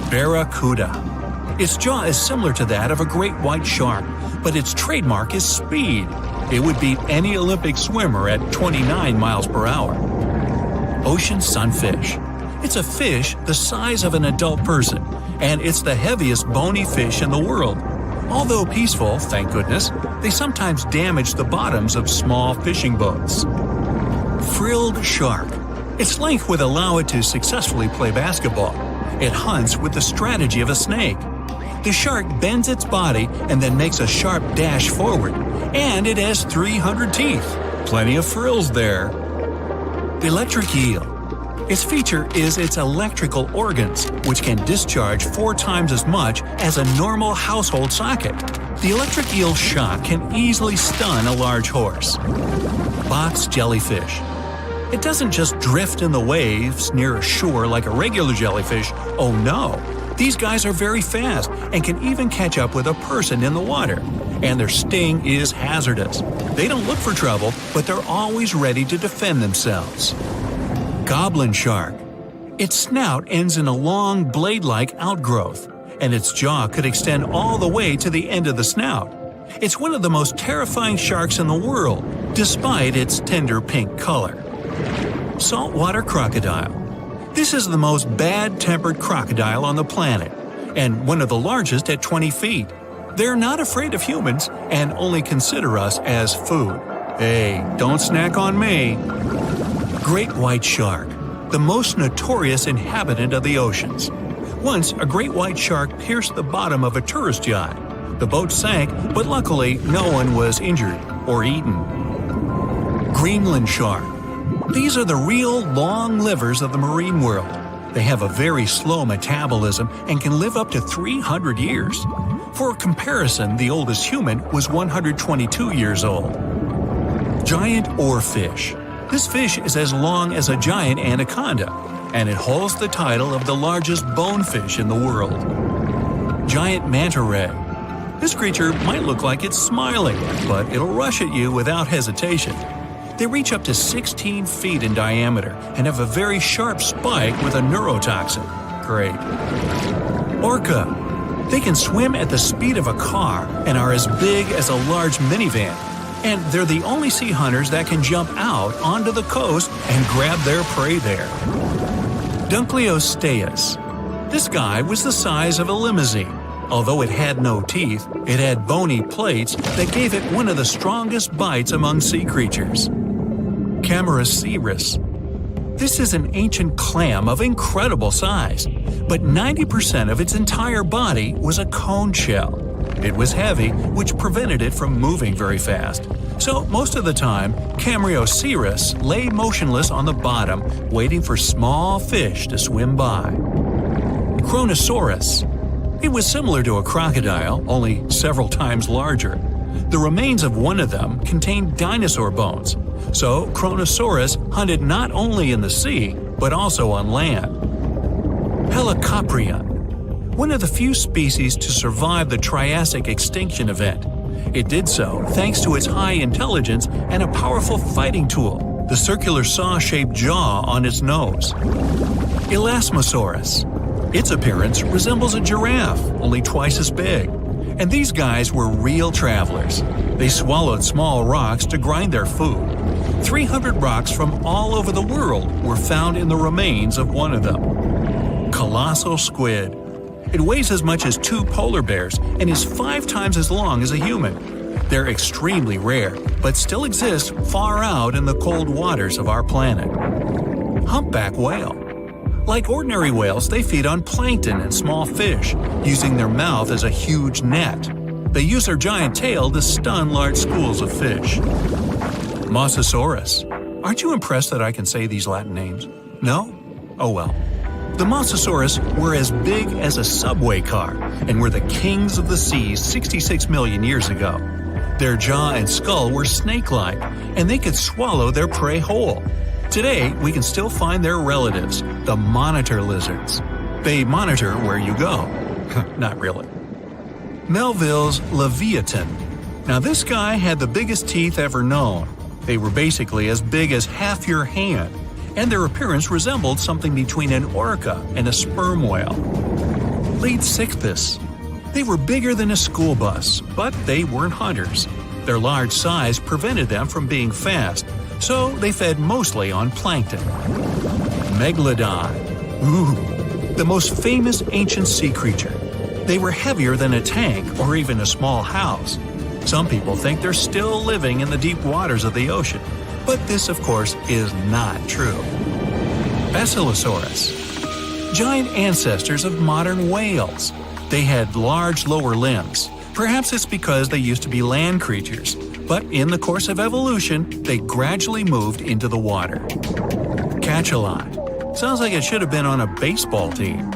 Barracuda. Its jaw is similar to that of a great white shark, but its trademark is speed. It would beat any Olympic swimmer at 29 miles per hour. Ocean sunfish. It's a fish the size of an adult person, and it's the heaviest bony fish in the world. Although peaceful, thank goodness, they sometimes damage the bottoms of small fishing boats. Frilled shark. Its length would allow it to successfully play basketball. It hunts with the strategy of a snake. The shark bends its body and then makes a sharp dash forward, and it has 300 teeth. Plenty of frills there. Electric eel. Its feature is its electrical organs, which can discharge 4 times as much as a normal household socket. The electric eel's shock can easily stun a large horse. Box jellyfish. It doesn't just drift in the waves near a shore like a regular jellyfish. Oh no! These guys are very fast and can even catch up with a person in the water. And their sting is hazardous. They don't look for trouble, but they're always ready to defend themselves. Goblin shark. Its snout ends in a long blade-like outgrowth, and its jaw could extend all the way to the end of the snout. It's one of the most terrifying sharks in the world, despite its tender pink color. Saltwater crocodile. This is the most bad-tempered crocodile on the planet, and one of the largest at 20 feet. They're not afraid of humans and only consider us as food. Hey, don't snack on me. Great white shark, the most notorious inhabitant of the oceans. Once, a great white shark pierced the bottom of a tourist yacht. The boat sank, but luckily no one was injured or eaten. Greenland shark. These are the real long livers of the marine world. They have a very slow metabolism and can live up to 300 years. For comparison, the oldest human was 122 years old. Giant oarfish. This fish is as long as a giant anaconda, and it holds the title of the largest bonefish in the world. Giant manta ray. This creature might look like it's smiling, but it'll rush at you without hesitation. They reach up to 16 feet in diameter and have a very sharp spike with a neurotoxin. Great. Orca. They can swim at the speed of a car and are as big as a large minivan. And they're the only sea hunters that can jump out onto the coast and grab their prey there. Dunkleosteus. This guy was the size of a limousine. Although it had no teeth, it had bony plates that gave it one of the strongest bites among sea creatures. Camarasaurus. This is an ancient clam of incredible size, but 90% of its entire body was a cone shell. It was heavy, which prevented it from moving very fast. So most of the time, Camarasaurus lay motionless on the bottom, waiting for small fish to swim by. Kronosaurus. It was similar to a crocodile, only several times larger. The remains of one of them contained dinosaur bones, so Kronosaurus hunted not only in the sea, but also on land. Helicoprion. One of the few species to survive the Triassic extinction event. It did so thanks to its high intelligence and a powerful fighting tool, the circular saw-shaped jaw on its nose. Elasmosaurus. Its appearance resembles a giraffe, only twice as big. And these guys were real travelers. They swallowed small rocks to grind their food. 300 rocks from all over the world were found in the remains of one of them. Colossal squid. It weighs as much as 2 polar bears and is 5 times as long as a human. They're extremely rare, but still exist far out in the cold waters of our planet. Humpback whale. Like ordinary whales, they feed on plankton and small fish, using their mouth as a huge net. They use their giant tail to stun large schools of fish. Mosasaurus. Aren't you impressed that I can say these Latin names? No? Oh well. The Mosasaurus were as big as a subway car and were the kings of the seas 66 million years ago. Their jaw and skull were snake-like, and they could swallow their prey whole. Today, we can still find their relatives, the monitor lizards. They monitor where you go. Not really. Melville's Leviathan. Now this guy had the biggest teeth ever known. They were basically as big as half your hand, and their appearance resembled something between an orca and a sperm whale. Leadsichthys. They were bigger than a school bus, but they weren't hunters. Their large size prevented them from being fast, so they fed mostly on plankton. Megalodon. Ooh, the most famous ancient sea creature. They were heavier than a tank or even a small house. Some people think they're still living in the deep waters of the ocean, but this, of course, is not true. Basilosaurus. Giant ancestors of modern whales. They had large lower limbs. Perhaps it's because they used to be land creatures, but in the course of evolution, they gradually moved into the water. Cachalot. Sounds like it should have been on a baseball team.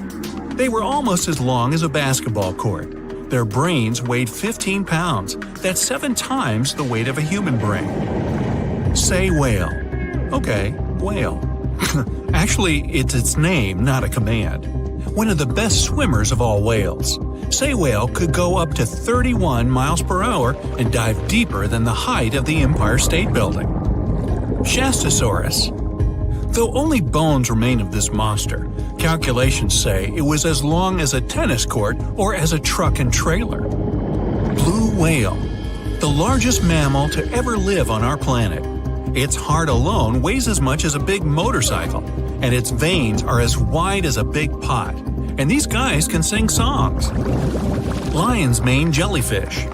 They were almost as long as a basketball court. Their brains weighed 15 pounds. That's 7 times the weight of a human brain. Sei whale. Okay, whale. Actually, it's its name, not a command. One of the best swimmers of all whales. Sei whale could go up to 31 miles per hour and dive deeper than the height of the Empire State Building. Shastosaurus. Though only bones remain of this monster, calculations say it was as long as a tennis court or as a truck and trailer. Blue whale. The largest mammal to ever live on our planet. Its heart alone weighs as much as a big motorcycle, and its veins are as wide as a big pot. And these guys can sing songs. Lion's mane jellyfish.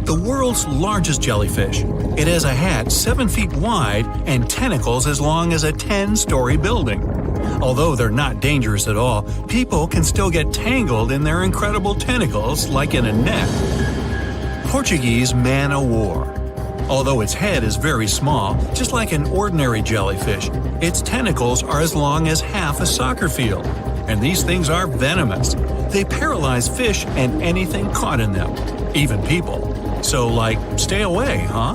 The world's largest jellyfish. It has a hat 7 feet wide and tentacles as long as a 10-story building. Although they're not dangerous at all, people can still get tangled in their incredible tentacles like in a net. Portuguese man-o'-war. Although its head is very small, just like an ordinary jellyfish, its tentacles are as long as half a soccer field. And these things are venomous. They paralyze fish and anything caught in them, even people. So, stay away, huh?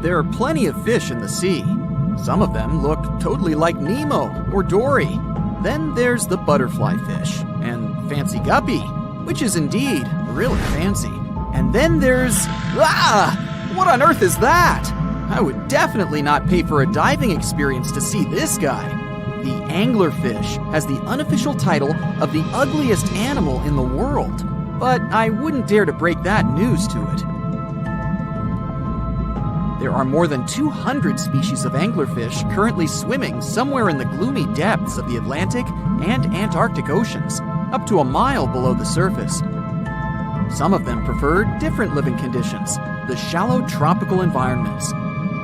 There are plenty of fish in the sea. Some of them look totally like Nemo or Dory. Then there's the butterfly fish and fancy guppy, which is indeed really fancy. And then there's... What on earth is that? I would definitely not pay for a diving experience to see this guy. The anglerfish has the unofficial title of the ugliest animal in the world, but I wouldn't dare to break that news to it. There are more than 200 species of anglerfish currently swimming somewhere in the gloomy depths of the Atlantic and Antarctic Oceans, up to a mile below the surface. Some of them prefer different living conditions, the shallow tropical environments.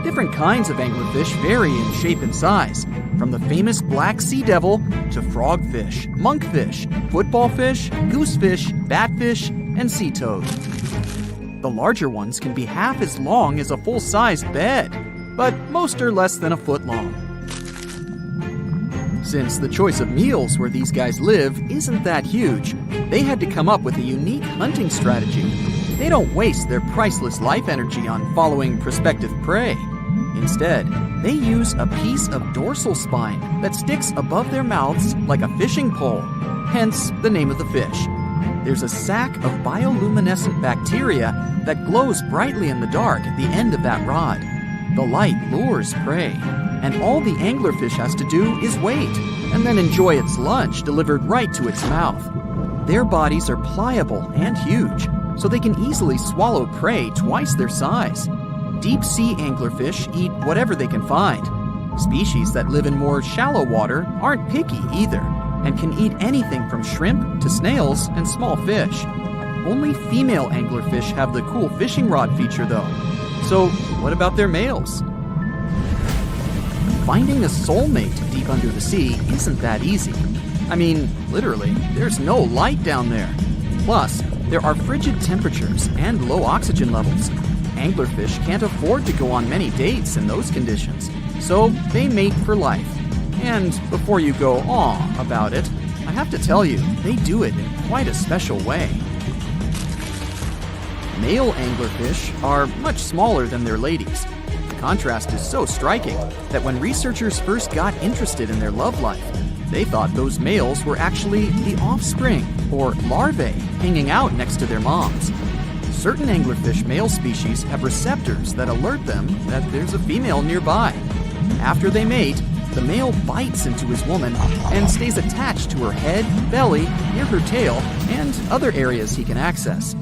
Different kinds of anglerfish vary in shape and size, from the famous black sea devil to frogfish, monkfish, footballfish, goosefish, batfish, and sea toad. The larger ones can be half as long as a full-sized bed, but most are less than a foot long. Since the choice of meals where these guys live isn't that huge, they had to come up with a unique hunting strategy. They don't waste their priceless life energy on following prospective prey. Instead, they use a piece of dorsal spine that sticks above their mouths like a fishing pole, hence the name of the fish. There's a sac of bioluminescent bacteria that glows brightly in the dark at the end of that rod. The light lures prey, and all the anglerfish has to do is wait, and then enjoy its lunch delivered right to its mouth. Their bodies are pliable and huge, so they can easily swallow prey twice their size. Deep-sea anglerfish eat whatever they can find. Species that live in more shallow water aren't picky either, and can eat anything from shrimp to snails and small fish. Only female anglerfish have the cool fishing rod feature though. So what about their males? Finding a soulmate deep under the sea isn't that easy. I mean, literally, there's no light down there. Plus, there are frigid temperatures and low oxygen levels. Anglerfish can't afford to go on many dates in those conditions, so they mate for life. And before you go aw about it, I have to tell you, they do it in quite a special way. Male anglerfish are much smaller than their ladies. The contrast is so striking that when researchers first got interested in their love life, they thought those males were actually the offspring, or larvae, hanging out next to their moms. Certain anglerfish male species have receptors that alert them that there's a female nearby. After they mate, the male bites into his woman and stays attached to her head, belly, near her tail, and other areas he can access.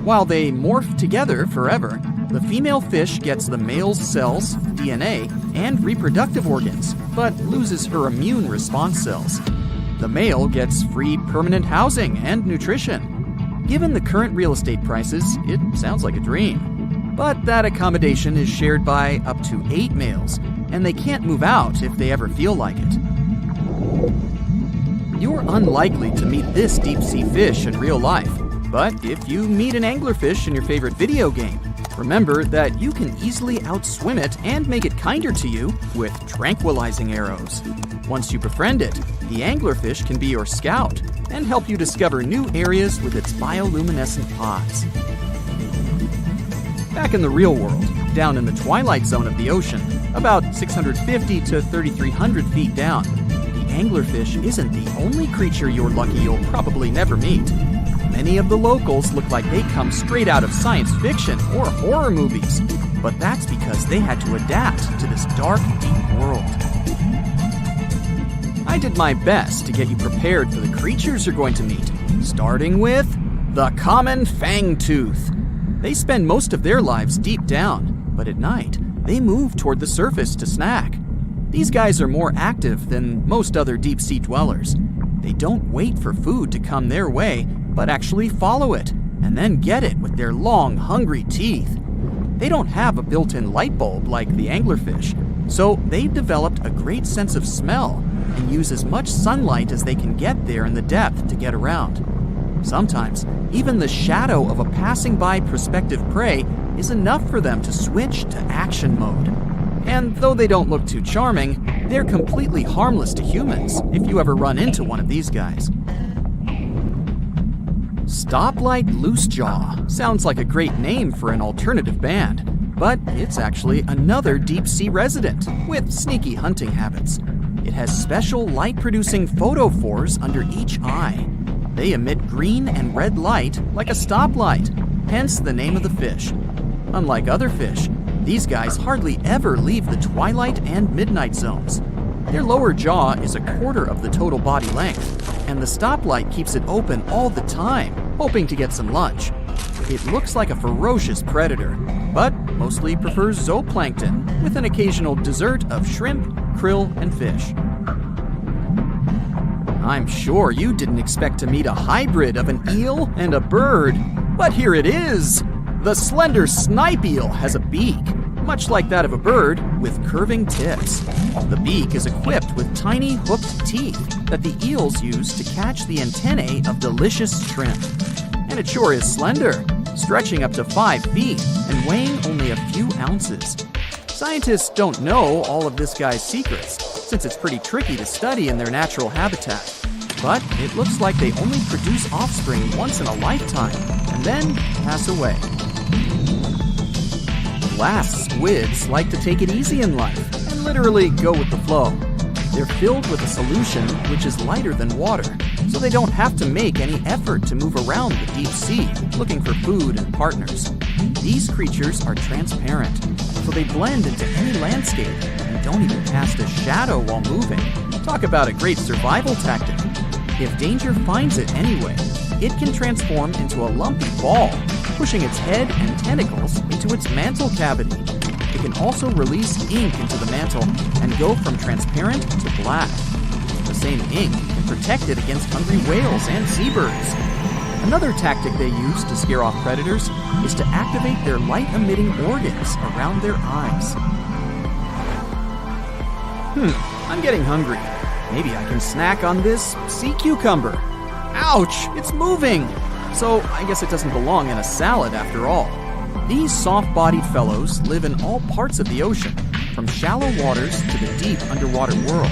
While they morph together forever, the female fish gets the male's cells, DNA, and reproductive organs, but loses her immune response cells. The male gets free permanent housing and nutrition. Given the current real estate prices, it sounds like a dream. But that accommodation is shared by up to 8 males, and they can't move out if they ever feel like it. You're unlikely to meet this deep-sea fish in real life, but if you meet an anglerfish in your favorite video game, remember that you can easily outswim it and make it kinder to you with tranquilizing arrows. Once you befriend it, the anglerfish can be your scout and help you discover new areas with its bioluminescent pods. Back in the real world, down in the twilight zone of the ocean, about 650 to 3,300 feet down, the anglerfish isn't the only creature you're lucky you'll probably never meet. Many of the locals look like they come straight out of science fiction or horror movies, but that's because they had to adapt to this dark, deep world. I did my best to get you prepared for the creatures you're going to meet, starting with the common fangtooth. They spend most of their lives deep down, but at night, they move toward the surface to snack. These guys are more active than most other deep-sea dwellers. They don't wait for food to come their way, but actually follow it, and then get it with their long, hungry teeth. They don't have a built-in light bulb like the anglerfish, so they've developed a great sense of smell and use as much sunlight as they can get there in the depth to get around. Sometimes, even the shadow of a passing by prospective prey is enough for them to switch to action mode. And though they don't look too charming, they're completely harmless to humans if you ever run into one of these guys. Stoplight Loosejaw sounds like a great name for an alternative band, but it's actually another deep-sea resident with sneaky hunting habits. It has special light-producing photophores under each eye. They emit green and red light like a stoplight, hence the name of the fish. Unlike other fish, these guys hardly ever leave the twilight and midnight zones. Their lower jaw is a quarter of the total body length, and the stoplight keeps it open all the time, hoping to get some lunch. It looks like a ferocious predator, but mostly prefers zooplankton, with an occasional dessert of shrimp, krill, and fish. I'm sure you didn't expect to meet a hybrid of an eel and a bird, but here it is! The slender snipe eel has a beak, much like that of a bird, with curving tips. The beak is equipped with tiny hooked teeth that the eels use to catch the antennae of delicious shrimp. And it sure is slender, stretching up to 5 feet and weighing only a few ounces. Scientists don't know all of this guy's secrets, since it's pretty tricky to study in their natural habitat. But it looks like they only produce offspring once in a lifetime, and then pass away. Glass squids like to take it easy in life and literally go with the flow. They're filled with a solution which is lighter than water, so they don't have to make any effort to move around the deep sea looking for food and partners. These creatures are transparent, so they blend into any landscape and don't even cast a shadow while moving. Talk about a great survival tactic. If danger finds it anyway, it can transform into a lumpy ball, pushing its head and tentacles into its mantle cavity. It can also release ink into the mantle and go from transparent to black. The same ink can protect it against hungry whales and seabirds. Another tactic they use to scare off predators is to activate their light-emitting organs around their eyes. I'm getting hungry. Maybe I can snack on this sea cucumber. Ouch, it's moving! so I guess it doesn't belong in a salad after all. These soft-bodied fellows live in all parts of the ocean, from shallow waters to the deep underwater world.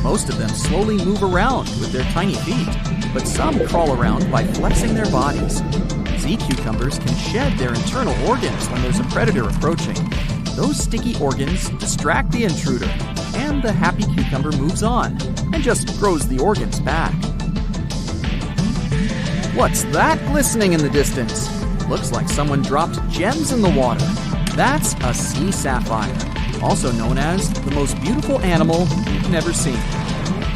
Most of them slowly move around with their tiny feet, but some crawl around by flexing their bodies. Sea cucumbers can shed their internal organs when there's a predator approaching. Those sticky organs distract the intruder, and the happy cucumber moves on and just grows the organs back. What's that glistening in the distance? Looks like someone dropped gems in the water. That's a sea sapphire, also known as the most beautiful animal you've never seen.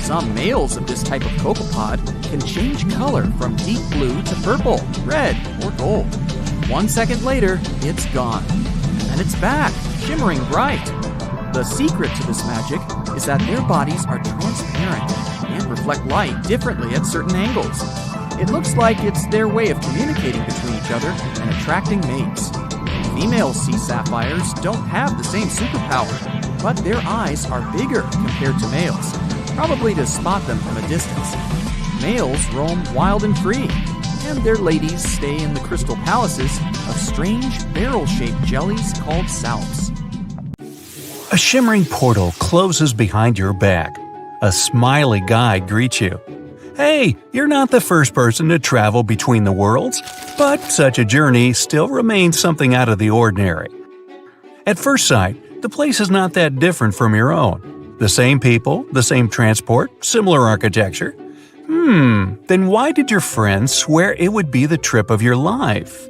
Some males of this type of copepod can change color from deep blue to purple, red, or gold. 1 second later, it's gone. And it's back, shimmering bright. The secret to this magic is that their bodies are transparent and reflect light differently at certain angles. It looks like it's their way of communicating between each other and attracting mates. Female sea sapphires don't have the same superpower, but their eyes are bigger compared to males, probably to spot them from a distance. Males roam wild and free, and their ladies stay in the crystal palaces of strange barrel-shaped jellies called salps. A shimmering portal closes behind your back. A smiley guide greets you. Hey, you're not the first person to travel between the worlds, but such a journey still remains something out of the ordinary. At first sight, the place is not that different from your own. The same people, the same transport, similar architecture. Then why did your friends swear it would be the trip of your life?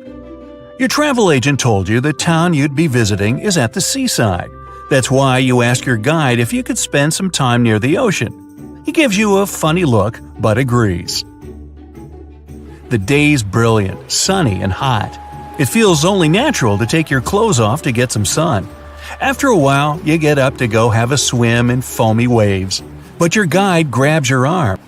Your travel agent told you the town you'd be visiting is at the seaside. That's why you ask your guide if you could spend some time near the ocean. He gives you a funny look, but agrees. The day's brilliant, sunny, and hot. It feels only natural to take your clothes off to get some sun. After a while, you get up to go have a swim in foamy waves. But your guide grabs your arm.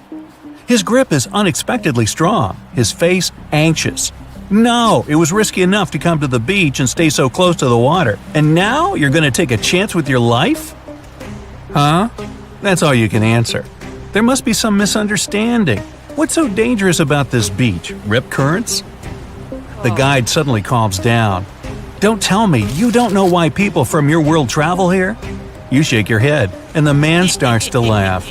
His grip is unexpectedly strong, his face anxious. No, it was risky enough to come to the beach and stay so close to the water. And now you're going to take a chance with your life? Huh? That's all you can answer. There must be some misunderstanding. What's so dangerous about this beach? Rip currents? The guide suddenly calms down. Don't tell me you don't know why people from your world travel here? You shake your head, and the man starts to laugh.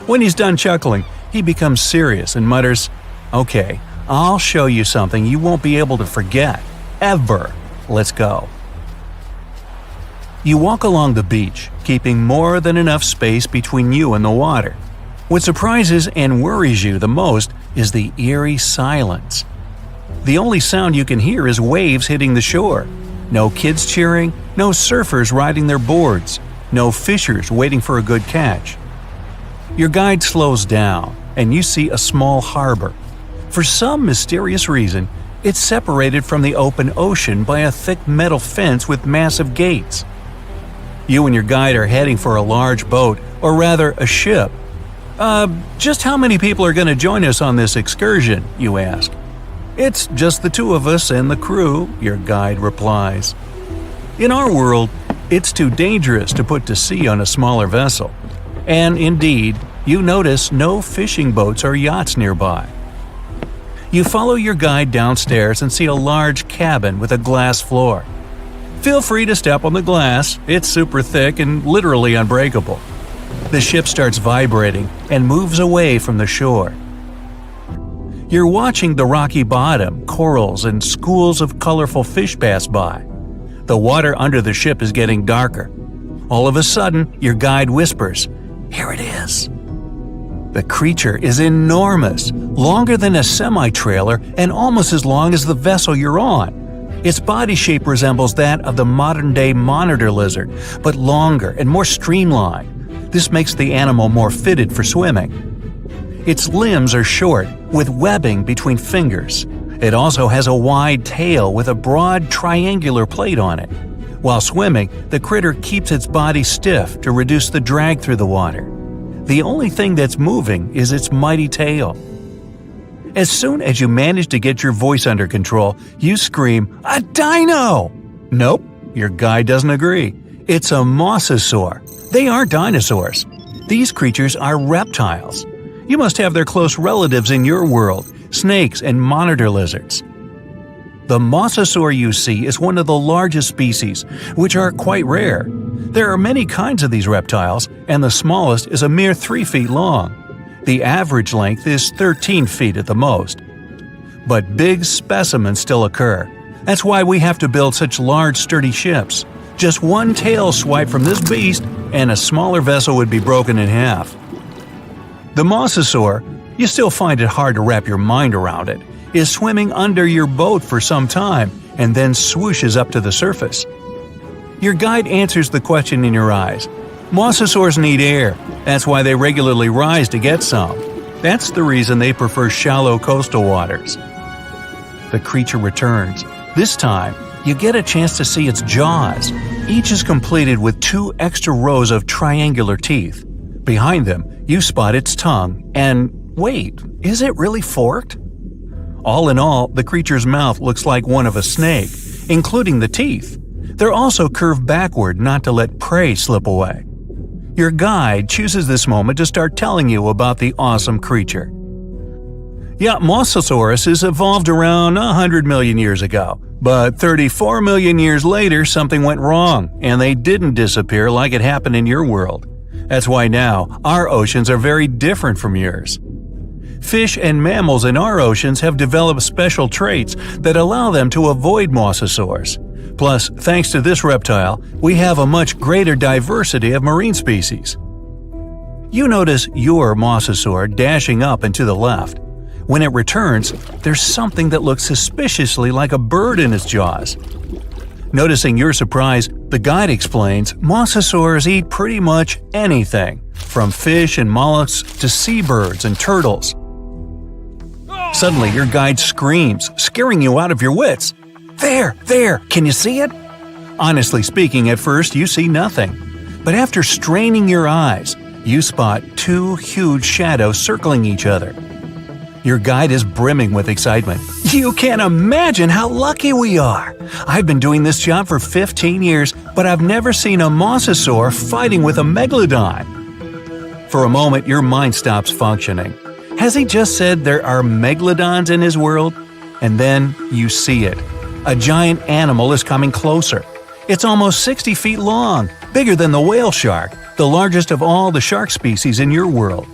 When he's done chuckling, he becomes serious and mutters, "Okay, I'll show you something you won't be able to forget. Ever. Let's go." You walk along the beach, keeping more than enough space between you and the water. What surprises and worries you the most is the eerie silence. The only sound you can hear is waves hitting the shore. No kids cheering, no surfers riding their boards, no fishers waiting for a good catch. Your guide slows down, and you see a small harbor. For some mysterious reason, it's separated from the open ocean by a thick metal fence with massive gates. You and your guide are heading for a large boat, or rather a ship. Just how many people are going to join us on this excursion, you ask. It's just the two of us and the crew, your guide replies. In our world, it's too dangerous to put to sea on a smaller vessel. And indeed, you notice no fishing boats or yachts nearby. You follow your guide downstairs and see a large cabin with a glass floor. Feel free to step on the glass, it's super thick and literally unbreakable. The ship starts vibrating and moves away from the shore. You're watching the rocky bottom, corals, and schools of colorful fish pass by. The water under the ship is getting darker. All of a sudden, your guide whispers, "Here it is." The creature is enormous, longer than a semi-trailer and almost as long as the vessel you're on. Its body shape resembles that of the modern-day monitor lizard, but longer and more streamlined. This makes the animal more fitted for swimming. Its limbs are short, with webbing between fingers. It also has a wide tail with a broad triangular plate on it. While swimming, the critter keeps its body stiff to reduce the drag through the water. The only thing that's moving is its mighty tail. As soon as you manage to get your voice under control, you scream, "A dino!" Nope, your guide doesn't agree. It's a mosasaur. They aren't dinosaurs. These creatures are reptiles. You must have their close relatives in your world, snakes, and monitor lizards. The mosasaur you see is one of the largest species, which are quite rare. There are many kinds of these reptiles, and the smallest is a mere 3 feet long. The average length is 13 feet at the most. But big specimens still occur. That's why we have to build such large, sturdy ships. Just one tail swipe from this beast, and a smaller vessel would be broken in half. The mosasaur, you still find it hard to wrap your mind around it, is swimming under your boat for some time and then swooshes up to the surface. Your guide answers the question in your eyes. Mosasaurs need air. That's why they regularly rise to get some. That's the reason they prefer shallow coastal waters. The creature returns. This time, you get a chance to see its jaws. Each is completed with 2 extra rows of triangular teeth. Behind them, you spot its tongue, and wait, is it really forked? All in all, the creature's mouth looks like one of a snake, including the teeth. They're also curved backward not to let prey slip away. Your guide chooses this moment to start telling you about the awesome creature. Yeah, Mosasaurus evolved around 100 million years ago, but 34 million years later something went wrong, and they didn't disappear like it happened in your world. That's why now our oceans are very different from yours. Fish and mammals in our oceans have developed special traits that allow them to avoid mosasaurs. Plus, thanks to this reptile, we have a much greater diversity of marine species. You notice your mosasaur dashing up and to the left. When it returns, there's something that looks suspiciously like a bird in its jaws. Noticing your surprise, the guide explains mosasaurs eat pretty much anything, from fish and mollusks to seabirds and turtles. Suddenly, your guide screams, scaring you out of your wits. There! Can you see it? Honestly speaking, at first you see nothing. But after straining your eyes, you spot 2 huge shadows circling each other. Your guide is brimming with excitement. You can't imagine how lucky we are! I've been doing this job for 15 years, but I've never seen a mosasaur fighting with a megalodon. For a moment, your mind stops functioning. Has he just said there are megalodons in his world? And then you see it. A giant animal is coming closer. It's almost 60 feet long, bigger than the whale shark, the largest of all the shark species in your world.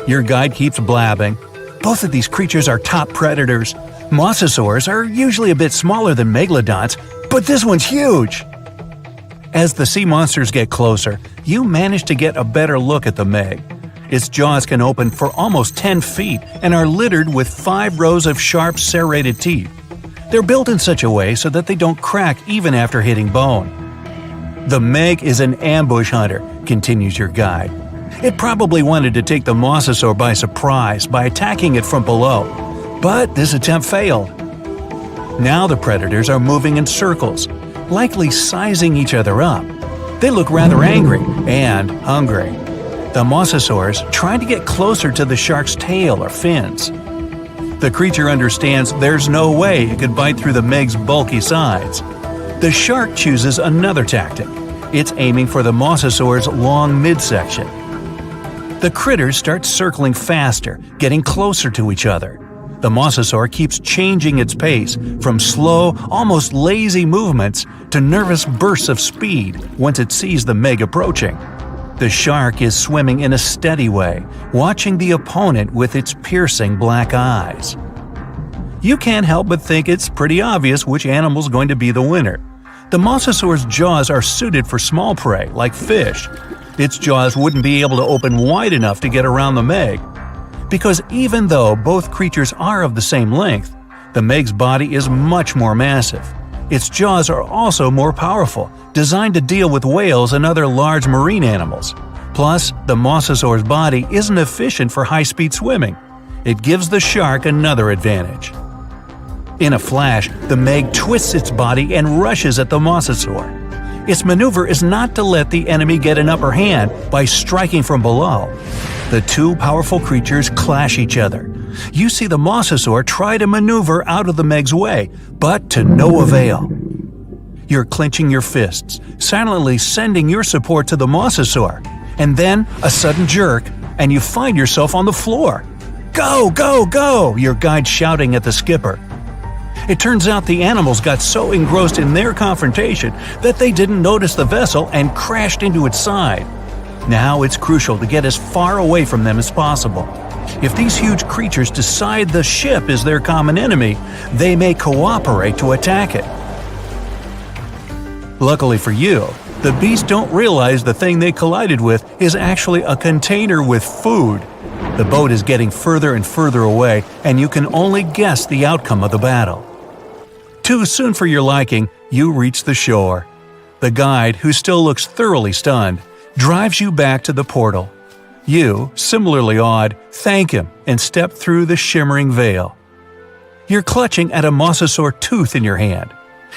Your guide keeps blabbing. Both of these creatures are top predators. Mosasaurs are usually a bit smaller than megalodons, but this one's huge! As the sea monsters get closer, you manage to get a better look at the meg. Its jaws can open for almost 10 feet and are littered with 5 rows of sharp serrated teeth. They're built in such a way so that they don't crack even after hitting bone. The meg is an ambush hunter, continues your guide. It probably wanted to take the mosasaur by surprise by attacking it from below, but this attempt failed. Now the predators are moving in circles, likely sizing each other up. They look rather angry and hungry. The mosasaurs trying to get closer to the shark's tail or fins. The creature understands there's no way it could bite through the meg's bulky sides. The shark chooses another tactic. It's aiming for the mosasaur's long midsection. The critters start circling faster, getting closer to each other. The mosasaur keeps changing its pace from slow, almost lazy movements to nervous bursts of speed once it sees the meg approaching. The shark is swimming in a steady way, watching the opponent with its piercing black eyes. You can't help but think it's pretty obvious which animal's going to be the winner. The mosasaur's jaws are suited for small prey, like fish. Its jaws wouldn't be able to open wide enough to get around the meg. Because even though both creatures are of the same length, the meg's body is much more massive. Its jaws are also more powerful, designed to deal with whales and other large marine animals. Plus, the mosasaur's body isn't efficient for high-speed swimming. It gives the shark another advantage. In a flash, the meg twists its body and rushes at the mosasaur. Its maneuver is not to let the enemy get an upper hand by striking from below. The 2 powerful creatures clash each other. You see the mosasaur try to maneuver out of the meg's way, but to no avail. You're clenching your fists, silently sending your support to the mosasaur, and then a sudden jerk, and you find yourself on the floor. "Go, go, go!" your guide's shouting at the skipper. It turns out the animals got so engrossed in their confrontation that they didn't notice the vessel and crashed into its side. Now it's crucial to get as far away from them as possible. If these huge creatures decide the ship is their common enemy, they may cooperate to attack it. Luckily for you, the beasts don't realize the thing they collided with is actually a container with food. The boat is getting further and further away, and you can only guess the outcome of the battle. Too soon for your liking, you reach the shore. The guide, who still looks thoroughly stunned, drives you back to the portal. You, similarly awed, thank him and step through the shimmering veil. You're clutching at a mosasaur tooth in your hand.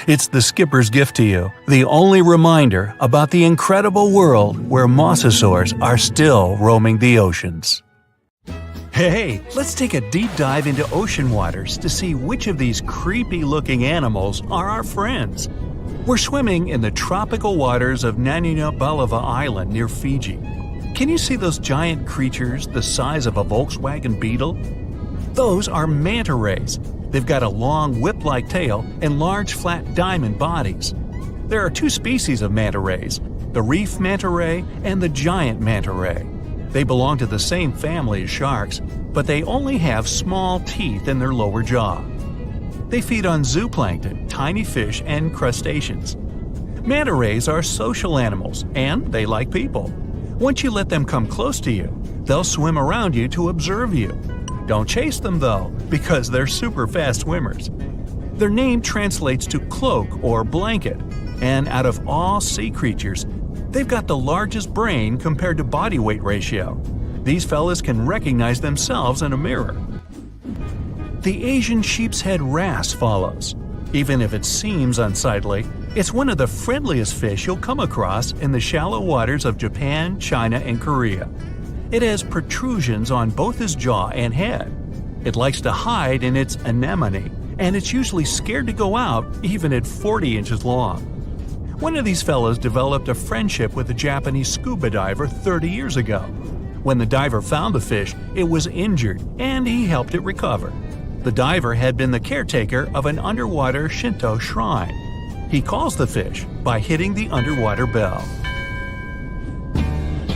It's the skipper's gift to you, the only reminder about the incredible world where mosasaurs are still roaming the oceans. Hey, let's take a deep dive into ocean waters to see which of these creepy-looking animals are our friends. We're swimming in the tropical waters of Nanina-Balava Island near Fiji. Can you see those giant creatures the size of a Volkswagen Beetle? Those are manta rays. They've got a long whip-like tail and large flat diamond bodies. There are two species of manta rays, the reef manta ray and the giant manta ray. They belong to the same family as sharks, but they only have small teeth in their lower jaw. They feed on zooplankton, tiny fish, and crustaceans. Manta rays are social animals, and they like people. Once you let them come close to you, they'll swim around you to observe you. Don't chase them though, because they're super fast swimmers. Their name translates to cloak or blanket, and out of all sea creatures, they've got the largest brain compared to body weight ratio. These fellas can recognize themselves in a mirror. The Asian sheep's head wrasse follows. Even if it seems unsightly, it's one of the friendliest fish you'll come across in the shallow waters of Japan, China, and Korea. It has protrusions on both its jaw and head. It likes to hide in its anemone, and it's usually scared to go out even at 40 inches long. One of these fellows developed a friendship with a Japanese scuba diver 30 years ago. When the diver found the fish, it was injured, and he helped it recover. The diver had been the caretaker of an underwater Shinto shrine. He calls the fish by hitting the underwater bell.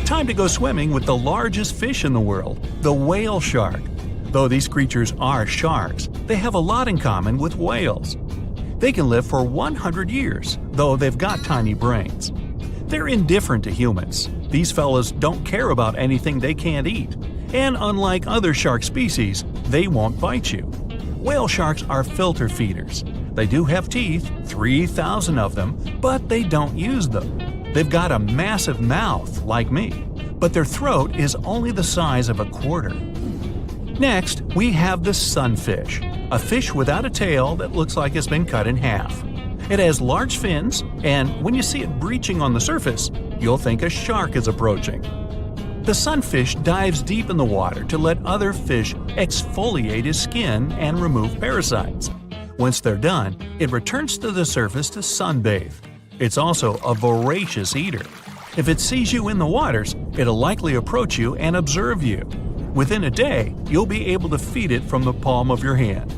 Time to go swimming with the largest fish in the world, the whale shark. Though these creatures are sharks, they have a lot in common with whales. They can live for 100 years, though they've got tiny brains. They're indifferent to humans. These fellas don't care about anything they can't eat. And unlike other shark species, they won't bite you. Whale sharks are filter feeders. They do have teeth, 3,000 of them, but they don't use them. They've got a massive mouth, like me, but their throat is only the size of a quarter. Next, we have the sunfish, a fish without a tail that looks like it's been cut in half. It has large fins, and when you see it breaching on the surface, you'll think a shark is approaching. The sunfish dives deep in the water to let other fish exfoliate his skin and remove parasites. Once they're done, it returns to the surface to sunbathe. It's also a voracious eater. If it sees you in the waters, it'll likely approach you and observe you. Within a day, you'll be able to feed it from the palm of your hand.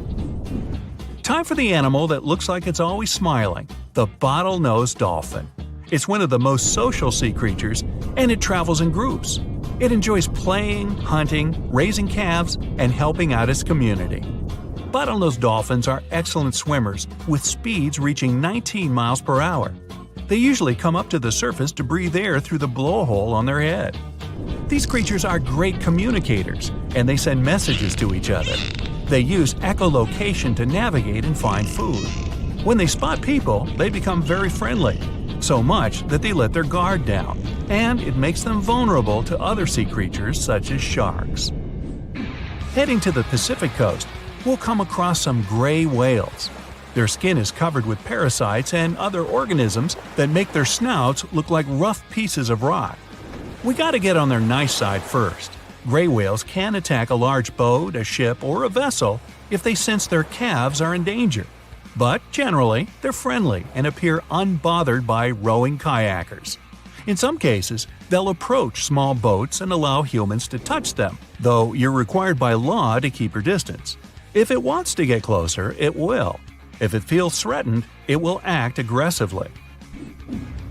Time for the animal that looks like it's always smiling, the bottlenose dolphin. It's one of the most social sea creatures, and it travels in groups. It enjoys playing, hunting, raising calves, and helping out its community. Bottlenose dolphins are excellent swimmers, with speeds reaching 19 miles per hour. They usually come up to the surface to breathe air through the blowhole on their head. These creatures are great communicators, and they send messages to each other. They use echolocation to navigate and find food. When they spot people, they become very friendly, so much that they let their guard down, and it makes them vulnerable to other sea creatures such as sharks. Heading to the Pacific coast, we'll come across some gray whales. Their skin is covered with parasites and other organisms that make their snouts look like rough pieces of rock. We gotta get on their nice side first. Gray whales can attack a large boat, a ship, or a vessel if they sense their calves are in danger. But generally, they're friendly and appear unbothered by rowing kayakers. In some cases, They'll approach small boats and allow humans to touch them, though you're required by law to keep your distance. If it wants to get closer, it will. If it feels threatened, it will act aggressively.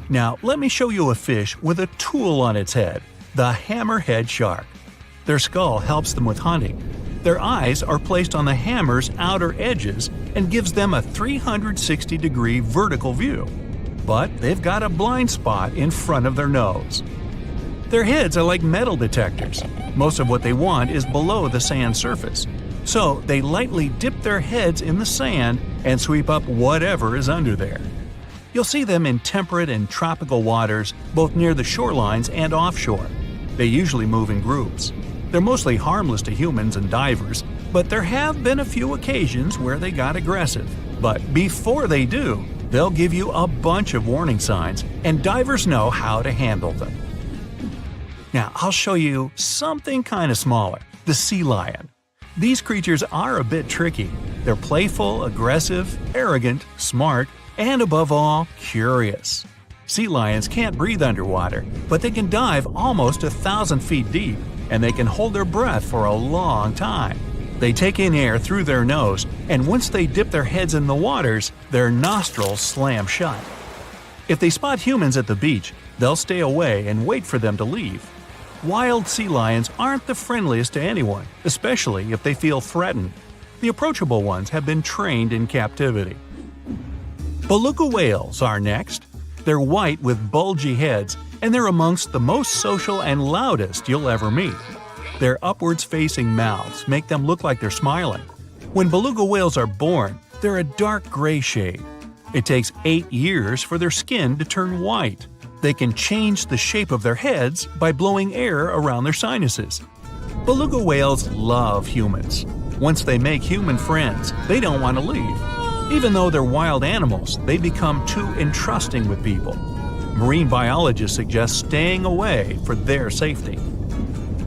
Now, let me show you a fish with a tool on its head, the hammerhead shark. Their skull helps them with hunting. Their eyes are placed on the hammer's outer edges and gives them a 360-degree vertical view. But they've got a blind spot in front of their nose. Their heads are like metal detectors. Most of what they want is below the sand surface. So they lightly dip their heads in the sand and sweep up whatever is under there. You'll see them in temperate and tropical waters, both near the shorelines and offshore. They usually move in groups. They're mostly harmless to humans and divers, but there have been a few occasions where they got aggressive. But before they do, they'll give you a bunch of warning signs, and divers know how to handle them. Now, I'll show you something kind of smaller, the sea lion. These creatures are a bit tricky. They're playful, aggressive, arrogant, smart, and above all, curious. Sea lions can't breathe underwater, but they can dive almost 1,000 feet deep, and they can hold their breath for a long time. They take in air through their nose, and once they dip their heads in the waters, their nostrils slam shut. If they spot humans at the beach, they'll stay away and wait for them to leave. Wild sea lions aren't the friendliest to anyone, especially if they feel threatened. The approachable ones have been trained in captivity. Beluga whales are next. They're white with bulgy heads, and they're amongst the most social and loudest you'll ever meet. Their upwards-facing mouths make them look like they're smiling. When beluga whales are born, they're a dark gray shade. It takes 8 years for their skin to turn white. They can change the shape of their heads by blowing air around their sinuses. Beluga whales love humans. Once they make human friends, they don't want to leave. Even though they're wild animals, they become too entrusting with people. Marine biologists suggest staying away for their safety.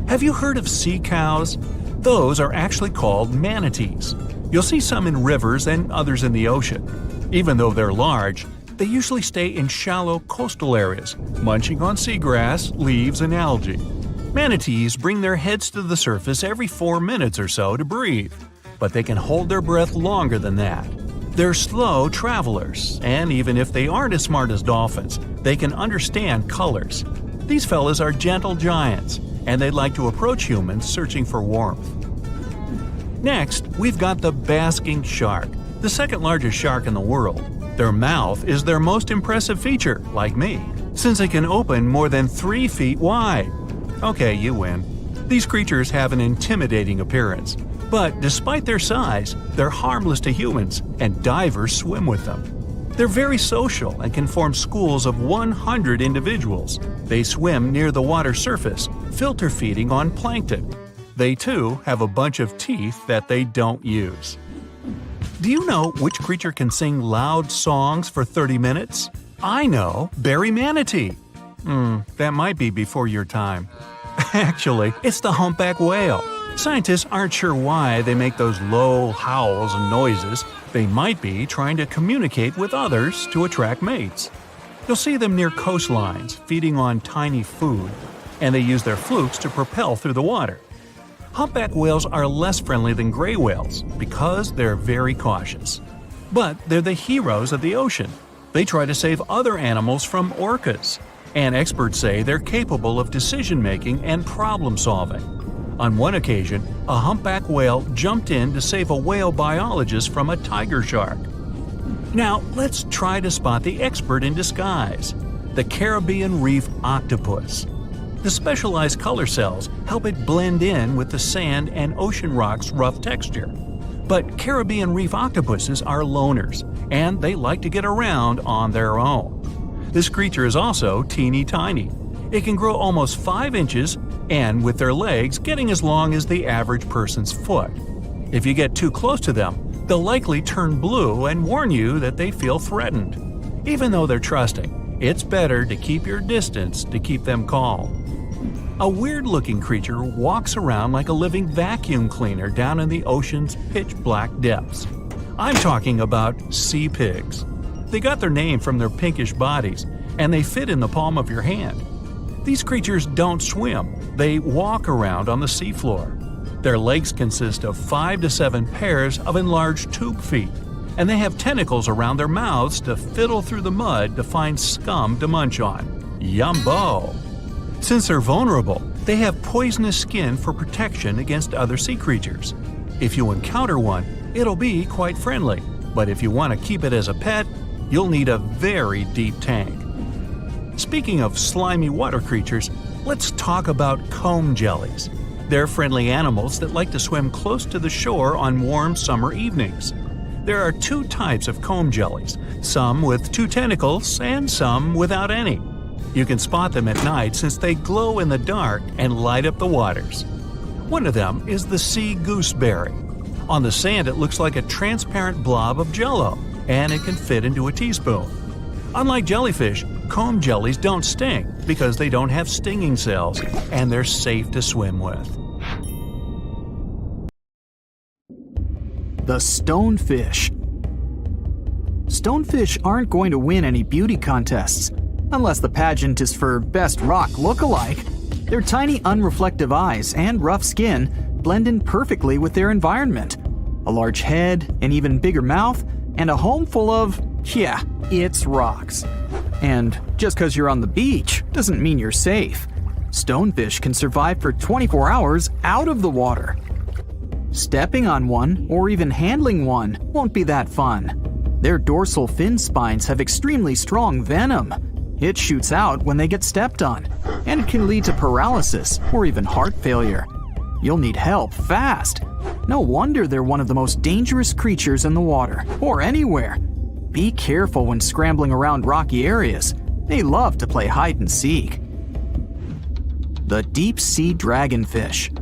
Have you heard of sea cows? Those are actually called manatees. You'll see some in rivers and others in the ocean. Even though they're large, they usually stay in shallow coastal areas, munching on seagrass, leaves, and algae. Manatees bring their heads to the surface every 4 minutes or so to breathe, but they can hold their breath longer than that. They're slow travelers, and even if they aren't as smart as dolphins, they can understand colors. These fellas are gentle giants, and they like to approach humans searching for warmth. Next, we've got the basking shark, the second largest shark in the world. Their mouth is their most impressive feature, like me, since it can open more than 3 feet wide. Okay, you win. These creatures have an intimidating appearance. But despite their size, they're harmless to humans, and divers swim with them. They're very social and can form schools of 100 individuals. They swim near the water surface, filter feeding on plankton. They too have a bunch of teeth that they don't use. Do you know which creature can sing loud songs for 30 minutes? I know, berry manatee. That might be before your time. Actually, it's the humpback whale. Scientists aren't sure why they make those low howls and noises. They might be trying to communicate with others to attract mates. You'll see them near coastlines, feeding on tiny food, and they use their flukes to propel through the water. Humpback whales are less friendly than gray whales because they're very cautious. But they're the heroes of the ocean. They try to save other animals from orcas, and experts say they're capable of decision-making and problem-solving. On one occasion, a humpback whale jumped in to save a whale biologist from a tiger shark. Now, let's try to spot the expert in disguise, the Caribbean reef octopus. The specialized color cells help it blend in with the sand and ocean rock's rough texture. But Caribbean reef octopuses are loners, and they like to get around on their own. This creature is also teeny tiny. It can grow almost 5 inches, and with their legs getting as long as the average person's foot. If you get too close to them, they'll likely turn blue and warn you that they feel threatened. Even though they're trusting, it's better to keep your distance to keep them calm. A weird-looking creature walks around like a living vacuum cleaner down in the ocean's pitch-black depths. I'm talking about sea pigs. They got their name from their pinkish bodies, and they fit in the palm of your hand. These creatures don't swim. They walk around on the seafloor. Their legs consist of 5 to 7 pairs of enlarged tube feet, and they have tentacles around their mouths to fiddle through the mud to find scum to munch on. Yumbo! Since they're vulnerable, they have poisonous skin for protection against other sea creatures. If you encounter one, it'll be quite friendly, but if you want to keep it as a pet, you'll need a very deep tank. Speaking of slimy water creatures, let's talk about comb jellies. They're friendly animals that like to swim close to the shore on warm summer evenings. There are 2 types of comb jellies, some with 2 tentacles and some without any. You can spot them at night since they glow in the dark and light up the waters. One of them is the sea gooseberry. On the sand it looks like a transparent blob of jello, and it can fit into a teaspoon. Unlike jellyfish, comb jellies don't sting because they don't have stinging cells, and they're safe to swim with. The stonefish. Stonefish aren't going to win any beauty contests, unless the pageant is for best rock look-alike. Their tiny unreflective eyes and rough skin blend in perfectly with their environment. A large head, an even bigger mouth, and a home full of, it's rocks. And just because you're on the beach doesn't mean you're safe. Stonefish can survive for 24 hours out of the water. Stepping on one or even handling one won't be that fun. Their dorsal fin spines have extremely strong venom. It shoots out when they get stepped on, and it can lead to paralysis or even heart failure. You'll need help fast. No wonder they're one of the most dangerous creatures in the water, or anywhere. Be careful when scrambling around rocky areas. They love to play hide and seek. The deep sea dragonfish.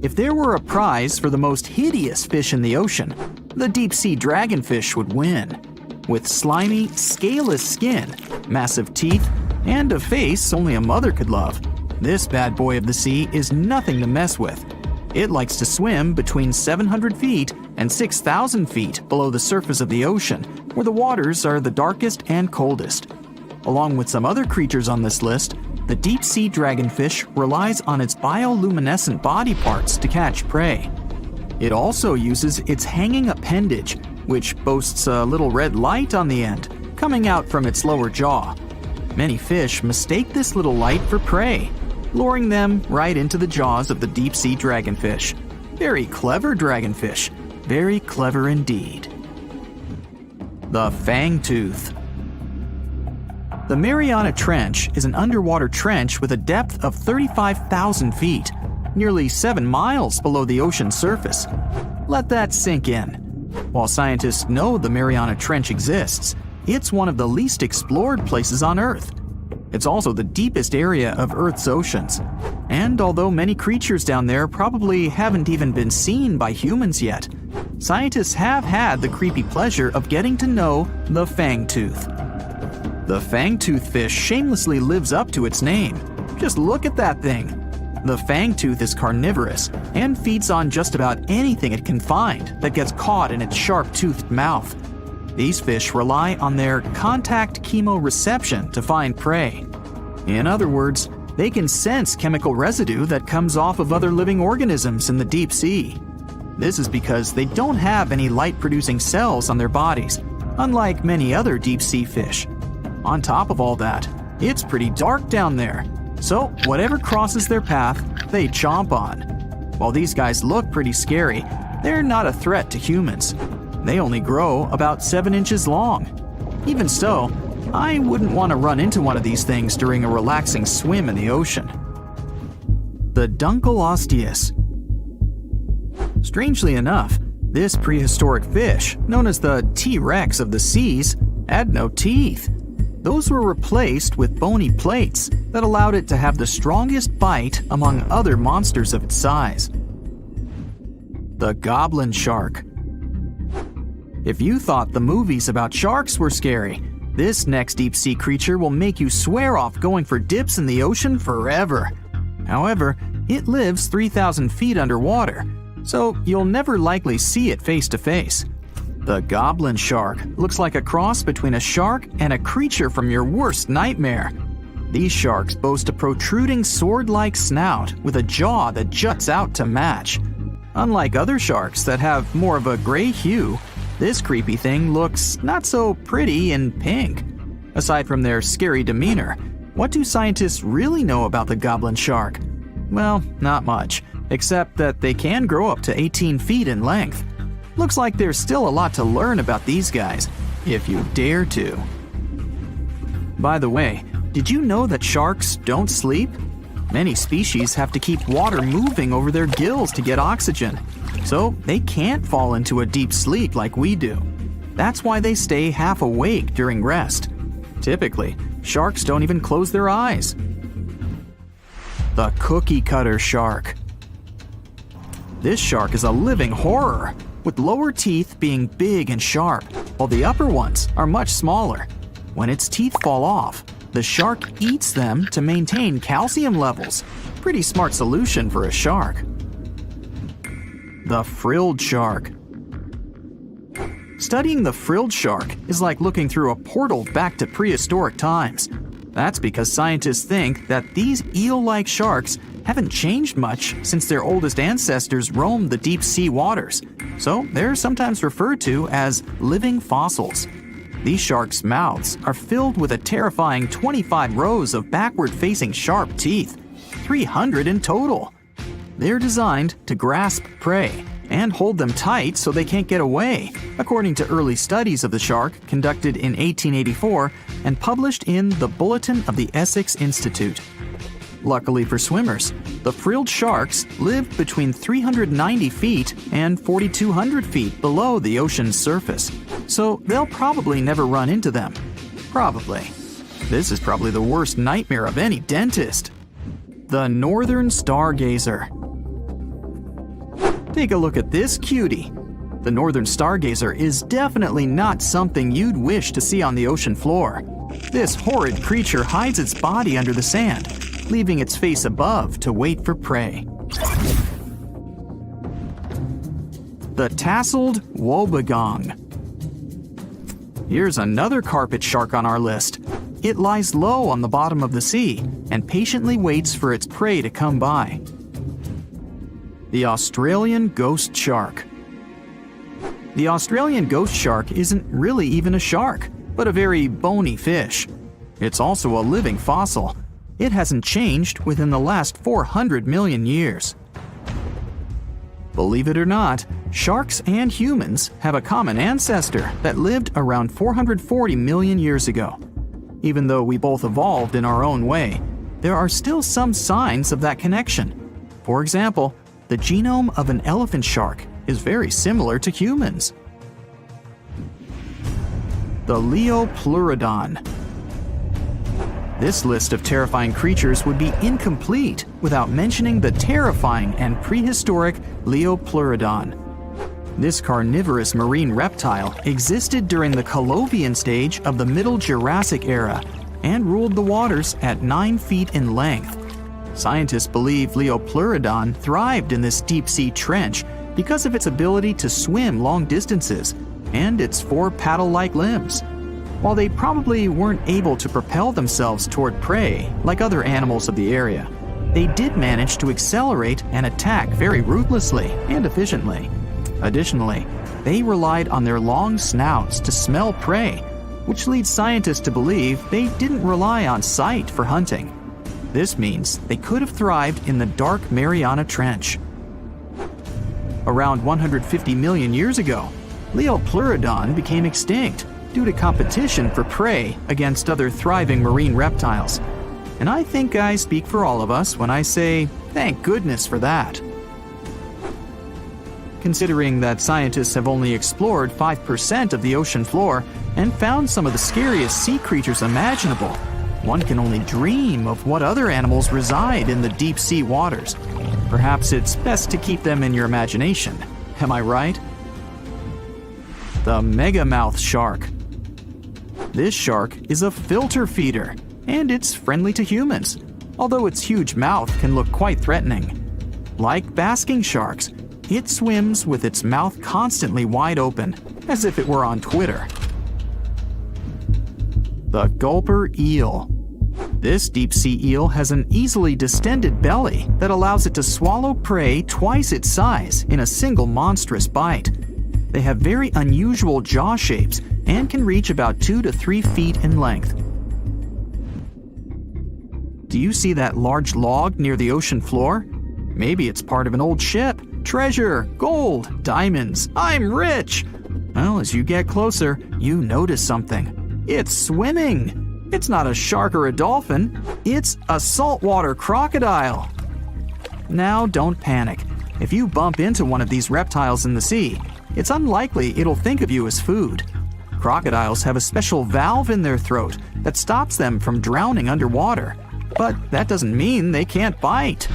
If there were a prize for the most hideous fish in the ocean, the deep sea dragonfish would win. With slimy, scaleless skin, massive teeth, and a face only a mother could love, this bad boy of the sea is nothing to mess with. It likes to swim between 700 feet and 6,000 feet below the surface of the ocean, where the waters are the darkest and coldest. Along with some other creatures on this list, the deep sea dragonfish relies on its bioluminescent body parts to catch prey. It also uses its hanging appendage, which boasts a little red light on the end, coming out from its lower jaw. Many fish mistake this little light for prey, luring them right into the jaws of the deep sea dragonfish. Very clever dragonfish, very clever indeed. The fangtooth. The Mariana Trench is an underwater trench with a depth of 35,000 feet, nearly 7 miles below the ocean surface. Let that sink in. While scientists know the Mariana Trench exists, it's one of the least explored places on Earth. It's also the deepest area of Earth's oceans. And although many creatures down there probably haven't even been seen by humans yet, scientists have had the creepy pleasure of getting to know the fangtooth. The fangtooth fish shamelessly lives up to its name. Just look at that thing. The fangtooth is carnivorous and feeds on just about anything it can find that gets caught in its sharp-toothed mouth. These fish rely on their contact chemoreception to find prey. In other words, they can sense chemical residue that comes off of other living organisms in the deep sea. This is because they don't have any light-producing cells on their bodies, unlike many other deep-sea fish. On top of all that, it's pretty dark down there, so whatever crosses their path, they chomp on. While these guys look pretty scary, they're not a threat to humans. They only grow about 7 inches long. Even so, I wouldn't want to run into one of these things during a relaxing swim in the ocean. The Dunkleosteus. Strangely enough, this prehistoric fish, known as the T-Rex of the seas, had no teeth. Those were replaced with bony plates that allowed it to have the strongest bite among other monsters of its size. The goblin shark. If you thought the movies about sharks were scary, this next deep-sea creature will make you swear off going for dips in the ocean forever. However, it lives 3,000 feet underwater, so you'll never likely see it face to face. The goblin shark looks like a cross between a shark and a creature from your worst nightmare. These sharks boast a protruding sword-like snout with a jaw that juts out to match. Unlike other sharks that have more of a gray hue, this creepy thing looks not so pretty and pink. Aside from their scary demeanor, what do scientists really know about the goblin shark? Well, not much, except that they can grow up to 18 feet in length. Looks like there's still a lot to learn about these guys, if you dare to. By the way, did you know that sharks don't sleep? Many species have to keep water moving over their gills to get oxygen, so they can't fall into a deep sleep like we do. That's why they stay half awake during rest. Typically, sharks don't even close their eyes. The cookie cutter shark. This shark is a living horror, with lower teeth being big and sharp, while the upper ones are much smaller. When its teeth fall off, the shark eats them to maintain calcium levels. Pretty smart solution for a shark. The frilled shark. Studying the frilled shark is like looking through a portal back to prehistoric times. That's because scientists think that these eel-like sharks haven't changed much since their oldest ancestors roamed the deep sea waters, so they're sometimes referred to as living fossils. These sharks' mouths are filled with a terrifying 25 rows of backward-facing sharp teeth, 300 in total. They're designed to grasp prey and hold them tight so they can't get away, according to early studies of the shark conducted in 1884 and published in the Bulletin of the Essex Institute. Luckily for swimmers, the frilled sharks live between 390 feet and 4,200 feet below the ocean's surface, so they'll probably never run into them. Probably. This is probably the worst nightmare of any dentist. The northern stargazer. Take a look at this cutie. The northern stargazer is definitely not something you'd wish to see on the ocean floor. This horrid creature hides its body under the sand, leaving its face above to wait for prey. The tasseled wobbegong. Here's another carpet shark on our list. It lies low on the bottom of the sea and patiently waits for its prey to come by. The Australian ghost shark. The Australian ghost shark isn't really even a shark, but a very bony fish. It's also a living fossil. It hasn't changed within the last 400 million years. Believe it or not, sharks and humans have a common ancestor that lived around 440 million years ago. Even though we both evolved in our own way, there are still some signs of that connection. For example, the genome of an elephant shark is very similar to humans. The Leopleurodon. This list of terrifying creatures would be incomplete without mentioning the terrifying and prehistoric Leopleurodon. This carnivorous marine reptile existed during the Colovian stage of the Middle Jurassic era and ruled the waters at 9 feet in length. Scientists believe Leopleurodon thrived in this deep-sea trench because of its ability to swim long distances and its 4 paddle-like limbs. While they probably weren't able to propel themselves toward prey like other animals of the area, they did manage to accelerate and attack very ruthlessly and efficiently. Additionally, they relied on their long snouts to smell prey, which leads scientists to believe they didn't rely on sight for hunting. This means they could have thrived in the dark Mariana Trench. Around 150 million years ago, Leopleurodon became extinct due to competition for prey against other thriving marine reptiles. And I think I speak for all of us when I say, thank goodness for that. Considering that scientists have only explored 5% of the ocean floor and found some of the scariest sea creatures imaginable, one can only dream of what other animals reside in the deep sea waters. Perhaps it's best to keep them in your imagination. Am I right? The megamouth shark. This shark is a filter feeder, and it's friendly to humans, although its huge mouth can look quite threatening. Like basking sharks, it swims with its mouth constantly wide open, as if it were on Twitter. The gulper eel. This deep-sea eel has an easily distended belly that allows it to swallow prey twice its size in a single monstrous bite. They have very unusual jaw shapes and can reach about 2 to 3 feet in length. Do you see that large log near the ocean floor? Maybe it's part of an old ship. Treasure, gold, diamonds, I'm rich! Well, as you get closer, you notice something. It's swimming! It's not a shark or a dolphin, it's a saltwater crocodile! Now don't panic. If you bump into one of these reptiles in the sea, it's unlikely it'll think of you as food. Crocodiles have a special valve in their throat that stops them from drowning underwater. But that doesn't mean they can't bite.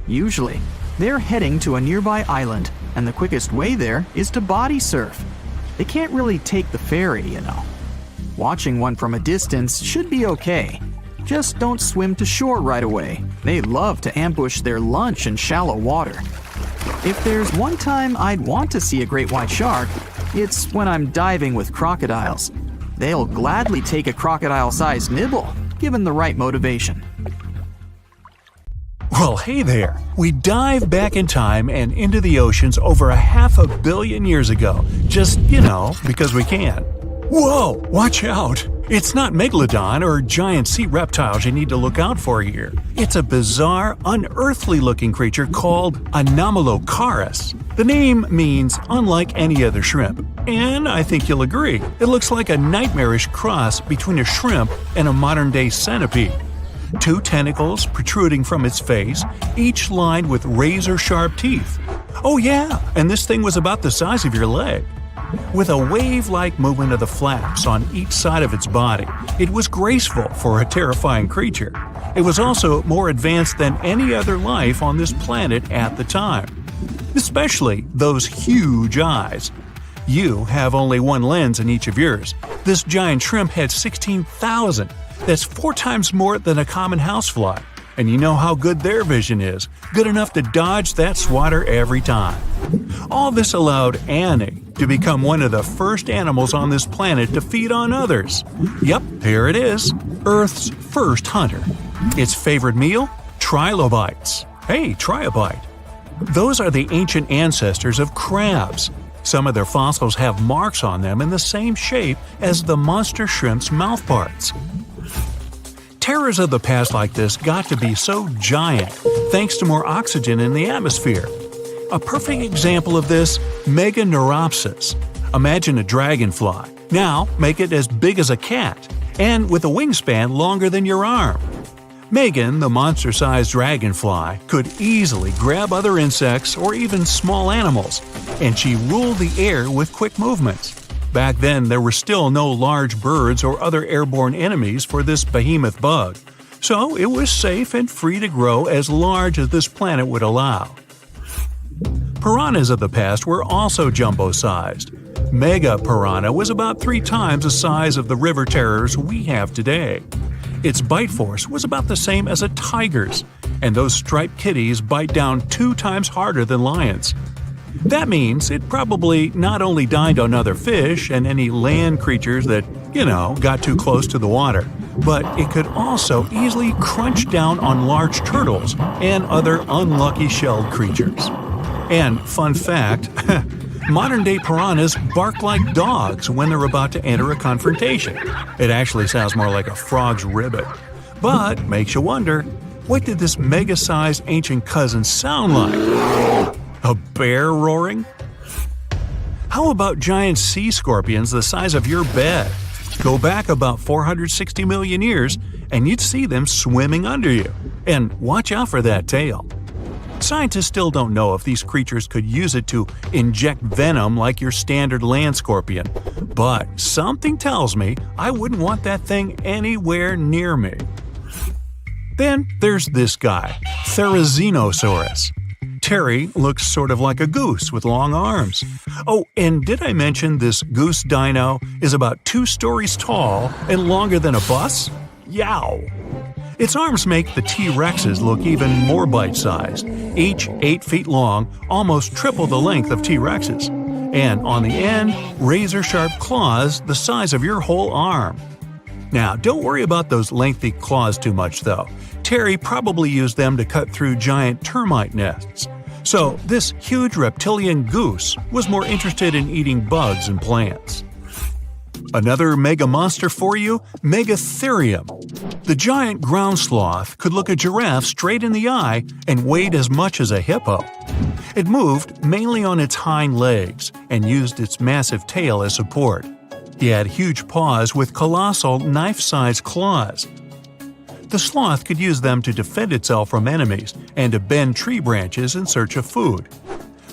Usually, they're heading to a nearby island, and the quickest way there is to body surf. They can't really take the ferry, you know. Watching one from a distance should be okay. Just don't swim to shore right away. They love to ambush their lunch in shallow water. If there's one time I'd want to see a great white shark, it's when I'm diving with crocodiles. They'll gladly take a crocodile-sized nibble, given the right motivation. Well, hey there. We dive back in time and into the oceans over 500 million years ago. Just, because we can. Whoa, watch out. It's not megalodon or giant sea reptiles you need to look out for here. It's a bizarre, unearthly-looking creature called Anomalocaris. The name means unlike any other shrimp. And I think you'll agree, it looks like a nightmarish cross between a shrimp and a modern-day centipede. 2 tentacles protruding from its face, each lined with razor-sharp teeth. Oh yeah, and this thing was about the size of your leg. With a wave-like movement of the flaps on each side of its body, it was graceful for a terrifying creature. It was also more advanced than any other life on this planet at the time. Especially those huge eyes. You have only one lens in each of yours. This giant shrimp had 16,000. That's 4 times more than a common housefly. And you know how good their vision is. Good enough to dodge that swatter every time. All this allowed Annie to become one of the first animals on this planet to feed on others. Yep, here it is. Earth's first hunter. Its favorite meal? Trilobites. Hey, try a bite. Those are the ancient ancestors of crabs. Some of their fossils have marks on them in the same shape as the monster shrimp's mouthparts. Terrors of the past like this got to be so giant thanks to more oxygen in the atmosphere. A perfect example of this, Meganeuropsis. Imagine a dragonfly. Now make it as big as a cat, and with a wingspan longer than your arm. Megan, the monster-sized dragonfly, could easily grab other insects or even small animals, and she ruled the air with quick movements. Back then, there were still no large birds or other airborne enemies for this behemoth bug, so it was safe and free to grow as large as this planet would allow. Piranhas of the past were also jumbo-sized. Mega piranha was about 3 times the size of the river terrors we have today. Its bite force was about the same as a tiger's, and those striped kitties bite down 2 times harder than lions. That means it probably not only dined on other fish and any land creatures that, got too close to the water, but it could also easily crunch down on large turtles and other unlucky shelled creatures. And fun fact, modern-day piranhas bark like dogs when they're about to enter a confrontation. It actually sounds more like a frog's ribbit. But makes you wonder, what did this mega-sized ancient cousin sound like? A bear roaring? How about giant sea scorpions the size of your bed? Go back about 460 million years and you'd see them swimming under you. And watch out for that tail. Scientists still don't know if these creatures could use it to inject venom like your standard land scorpion. But something tells me I wouldn't want that thing anywhere near me. Then there's this guy, Therizinosaurus. Terry looks sort of like a goose with long arms. Oh, and did I mention this goose dino is about 2 stories tall and longer than a bus? Yow! Its arms make the T-Rexes look even more bite-sized, each 8 feet long, almost triple the length of T-Rexes. And on the end, razor-sharp claws the size of your whole arm. Now, don't worry about those lengthy claws too much, though. Terry probably used them to cut through giant termite nests. So, this huge reptilian goose was more interested in eating bugs and plants. Another mega monster for you? Megatherium. The giant ground sloth could look a giraffe straight in the eye and weighed as much as a hippo. It moved mainly on its hind legs and used its massive tail as support. He had huge paws with colossal knife-sized claws. The sloth could use them to defend itself from enemies and to bend tree branches in search of food.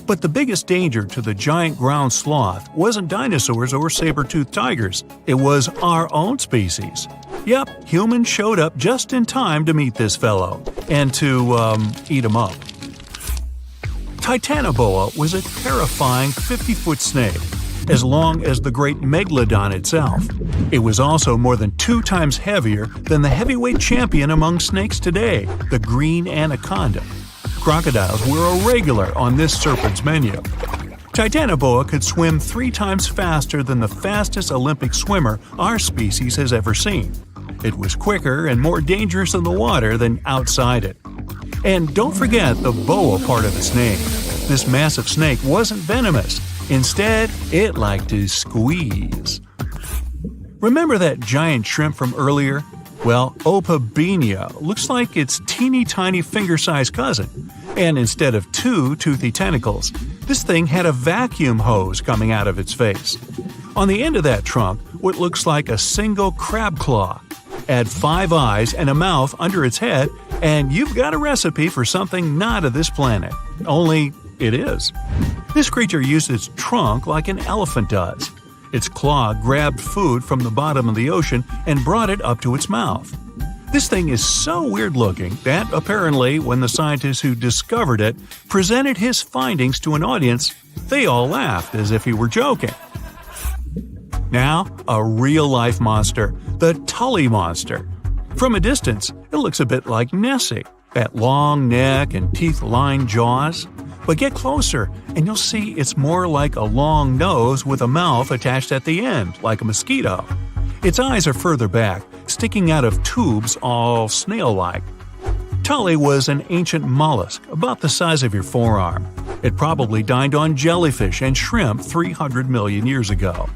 But the biggest danger to the giant ground sloth wasn't dinosaurs or saber-toothed tigers. It was our own species. Yep, humans showed up just in time to meet this fellow and to, eat him up. Titanoboa was a terrifying 50-foot snake, as long as the great megalodon itself. It was also more than 2 times heavier than the heavyweight champion among snakes today, the green anaconda. Crocodiles were a regular on this serpent's menu. Titanoboa could swim 3 times faster than the fastest Olympic swimmer our species has ever seen. It was quicker and more dangerous in the water than outside it. And don't forget the boa part of the snake. This massive snake wasn't venomous. Instead, it liked to squeeze. Remember that giant shrimp from earlier? Well, Opabenia looks like its teeny-tiny finger-sized cousin. And instead of 2 toothy tentacles, this thing had a vacuum hose coming out of its face. On the end of that trunk, what looks like a single crab claw. Add 5 eyes and a mouth under its head, and you've got a recipe for something not of this planet. Only it is. This creature used its trunk like an elephant does. Its claw grabbed food from the bottom of the ocean and brought it up to its mouth. This thing is so weird-looking that, apparently, when the scientists who discovered it presented his findings to an audience, they all laughed as if he were joking. Now, a real-life monster, the Tully monster. From a distance, it looks a bit like Nessie, that long neck and teeth-lined jaws. But get closer, and you'll see it's more like a long nose with a mouth attached at the end, like a mosquito. Its eyes are further back, sticking out of tubes all snail-like. Tully was an ancient mollusk, about the size of your forearm. It probably dined on jellyfish and shrimp 300 million years ago.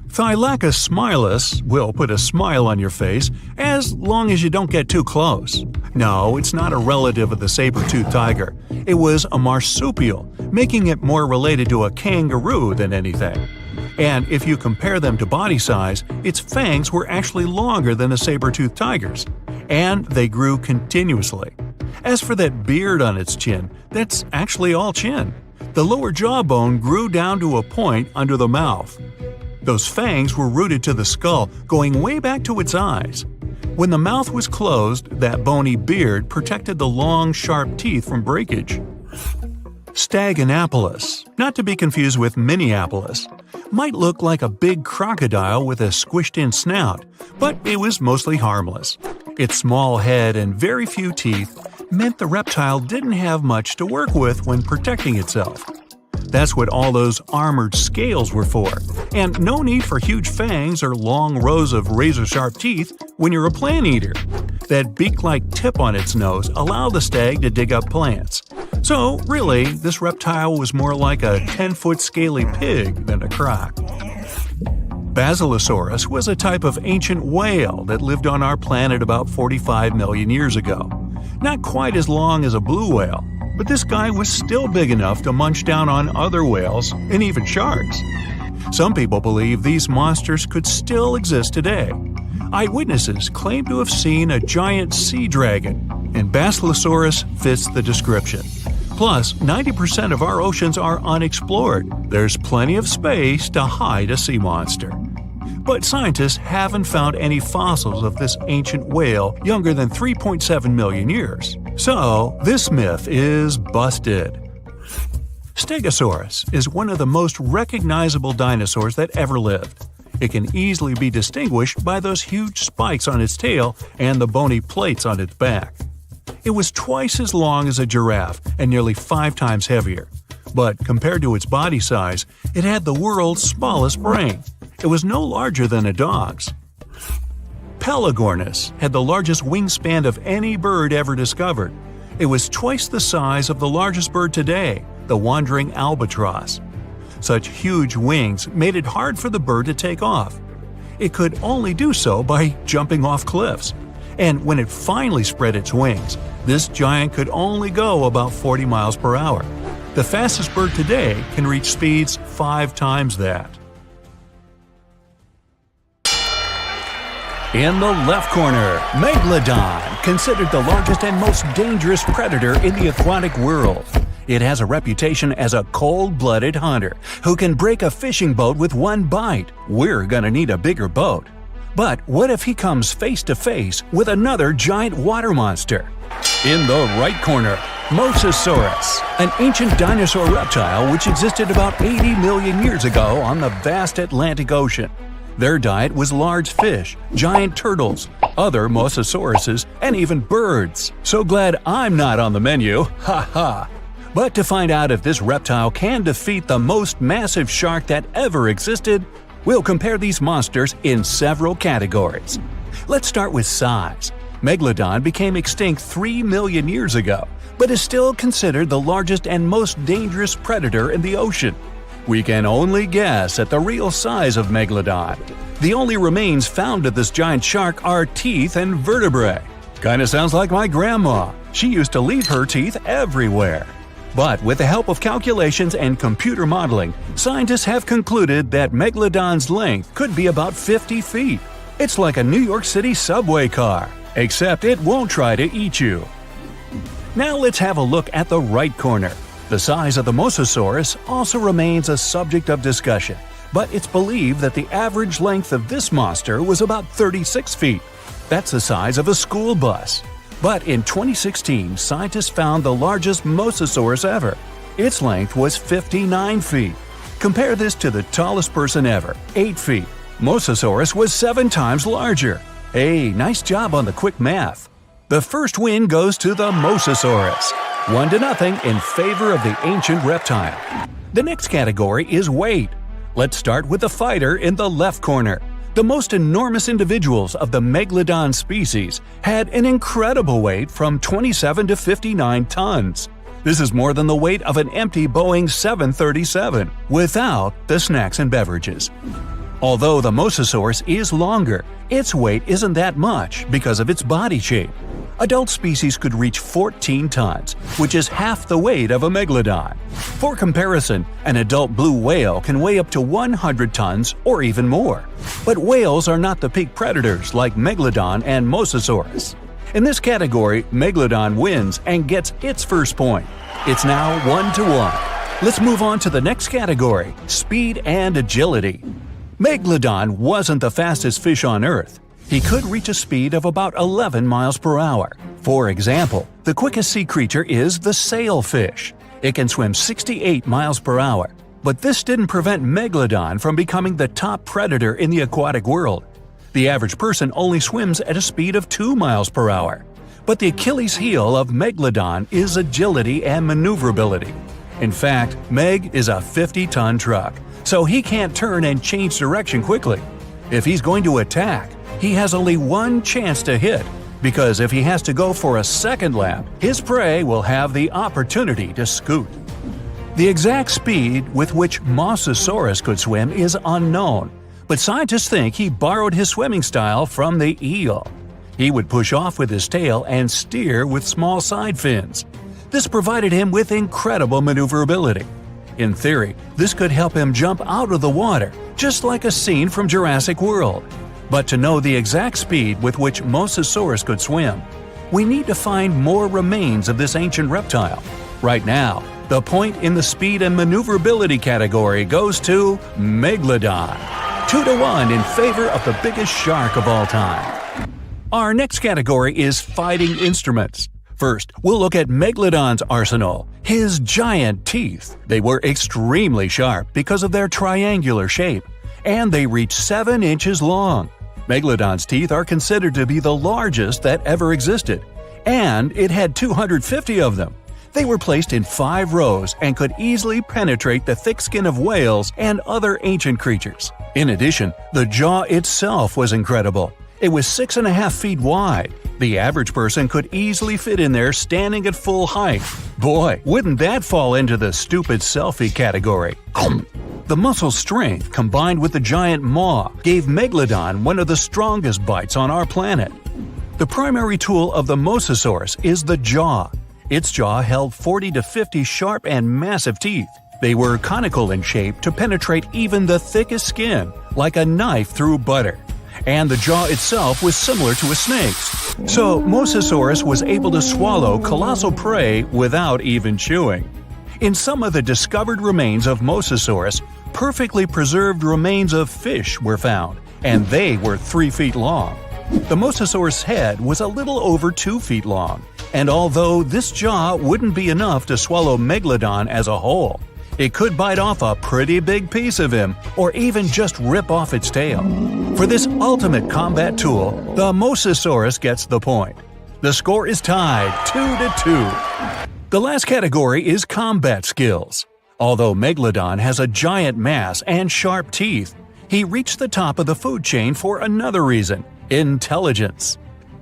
Thylacus smilus will put a smile on your face as long as you don't get too close. No, it's not a relative of the saber-toothed tiger. It was a marsupial, making it more related to a kangaroo than anything. And if you compare them to body size, its fangs were actually longer than a saber-toothed tiger's. And they grew continuously. As for that beard on its chin, that's actually all chin. The lower jawbone grew down to a point under the mouth. Those fangs were rooted to the skull, going way back to its eyes. When the mouth was closed, that bony beard protected the long, sharp teeth from breakage. Staganapolis, not to be confused with Minneapolis, might look like a big crocodile with a squished-in snout, but it was mostly harmless. Its small head and very few teeth meant the reptile didn't have much to work with when protecting itself. That's what all those armored scales were for, and no need for huge fangs or long rows of razor-sharp teeth when you're a plant eater. That beak-like tip on its nose allowed the stag to dig up plants. So, really, this reptile was more like a 10-foot scaly pig than a croc. Basilosaurus was a type of ancient whale that lived on our planet about 45 million years ago. Not quite as long as a blue whale, but this guy was still big enough to munch down on other whales and even sharks. Some people believe these monsters could still exist today. Eyewitnesses claim to have seen a giant sea dragon, and Basilosaurus fits the description. Plus, 90% of our oceans are unexplored. There's plenty of space to hide a sea monster. But scientists haven't found any fossils of this ancient whale younger than 3.7 million years. So, this myth is busted. Stegosaurus is one of the most recognizable dinosaurs that ever lived. It can easily be distinguished by those huge spikes on its tail and the bony plates on its back. It was twice as long as a giraffe and nearly 5 times heavier. But compared to its body size, it had the world's smallest brain. It was no larger than a dog's. Pelagornis had the largest wingspan of any bird ever discovered. It was twice the size of the largest bird today, the wandering albatross. Such huge wings made it hard for the bird to take off. It could only do so by jumping off cliffs. And when it finally spread its wings, this giant could only go about 40 miles per hour. The fastest bird today can reach speeds 5 times that. In the left corner, Megalodon, considered the largest and most dangerous predator in the aquatic world. It has a reputation as a cold-blooded hunter who can break a fishing boat with one bite. We're gonna need a bigger boat. But what if he comes face to face with another giant water monster? In the right corner, Mosasaurus, an ancient dinosaur reptile which existed about 80 million years ago on the vast Atlantic Ocean. Their diet was large fish, giant turtles, other mosasauruses, and even birds. So glad I'm not on the menu, ha ha! But to find out if this reptile can defeat the most massive shark that ever existed, we'll compare these monsters in several categories. Let's start with size. Megalodon became extinct 3 million years ago, but is still considered the largest and most dangerous predator in the ocean. We can only guess at the real size of Megalodon. The only remains found of this giant shark are teeth and vertebrae. Kinda sounds like my grandma. She used to leave her teeth everywhere. But with the help of calculations and computer modeling, scientists have concluded that Megalodon's length could be about 50 feet. It's like a New York City subway car, except it won't try to eat you. Now let's have a look at the right corner. The size of the Mosasaurus also remains a subject of discussion, but it's believed that the average length of this monster was about 36 feet. That's the size of a school bus. But in 2016, scientists found the largest Mosasaurus ever. Its length was 59 feet. Compare this to the tallest person ever, 8 feet. Mosasaurus was 7 times larger. Hey, nice job on the quick math. The first win goes to the Mosasaurus, 1-0 in favor of the ancient reptile. The next category is weight. Let's start with the fighter in the left corner. The most enormous individuals of the Megalodon species had an incredible weight from 27 to 59 tons. This is more than the weight of an empty Boeing 737, without the snacks and beverages. Although the Mosasaurus is longer, its weight isn't that much because of its body shape. Adult species could reach 14 tons, which is half the weight of a Megalodon. For comparison, an adult blue whale can weigh up to 100 tons or even more. But whales are not the peak predators like Megalodon and Mosasaurus. In this category, Megalodon wins and gets its first point. It's now 1-1. Let's move on to the next category, speed and agility. Megalodon wasn't the fastest fish on Earth. He could reach a speed of about 11 miles per hour. For example, the quickest sea creature is the sailfish. It can swim 68 miles per hour. But this didn't prevent Megalodon from becoming the top predator in the aquatic world. The average person only swims at a speed of 2 miles per hour. But the Achilles heel of Megalodon is agility and maneuverability. In fact, Meg is a 50-ton truck, so he can't turn and change direction quickly. If he's going to attack, he has only one chance to hit, because if he has to go for a second lap, his prey will have the opportunity to scoot. The exact speed with which Mosasaurus could swim is unknown, but scientists think he borrowed his swimming style from the eel. He would push off with his tail and steer with small side fins. This provided him with incredible maneuverability. In theory, this could help him jump out of the water, just like a scene from Jurassic World. But to know the exact speed with which Mosasaurus could swim, we need to find more remains of this ancient reptile. Right now, the point in the speed and maneuverability category goes to Megalodon, 2-1 in favor of the biggest shark of all time. Our next category is fighting instruments. First, we'll look at Megalodon's arsenal, his giant teeth. They were extremely sharp because of their triangular shape, and they reach 7 inches long. Megalodon's teeth are considered to be the largest that ever existed, and it had 250 of them. They were placed in 5 rows and could easily penetrate the thick skin of whales and other ancient creatures. In addition, the jaw itself was incredible. It was 6.5 feet wide. The average person could easily fit in there standing at full height. Boy, wouldn't that fall into the stupid selfie category. The muscle strength combined with the giant maw gave Megalodon one of the strongest bites on our planet. The primary tool of the Mosasaurus is the jaw. Its jaw held 40 to 50 sharp and massive teeth. They were conical in shape to penetrate even the thickest skin, like a knife through butter. And the jaw itself was similar to a snake's. So Mosasaurus was able to swallow colossal prey without even chewing. In some of the discovered remains of Mosasaurus, perfectly preserved remains of fish were found, and they were 3 feet long. The Mosasaurus head was a little over 2 feet long, and although this jaw wouldn't be enough to swallow Megalodon as a whole, it could bite off a pretty big piece of him, or even just rip off its tail. For this ultimate combat tool, the Mosasaurus gets the point. The score is tied 2-2. The last category is combat skills. Although Megalodon has a giant mass and sharp teeth, he reached the top of the food chain for another reason: intelligence.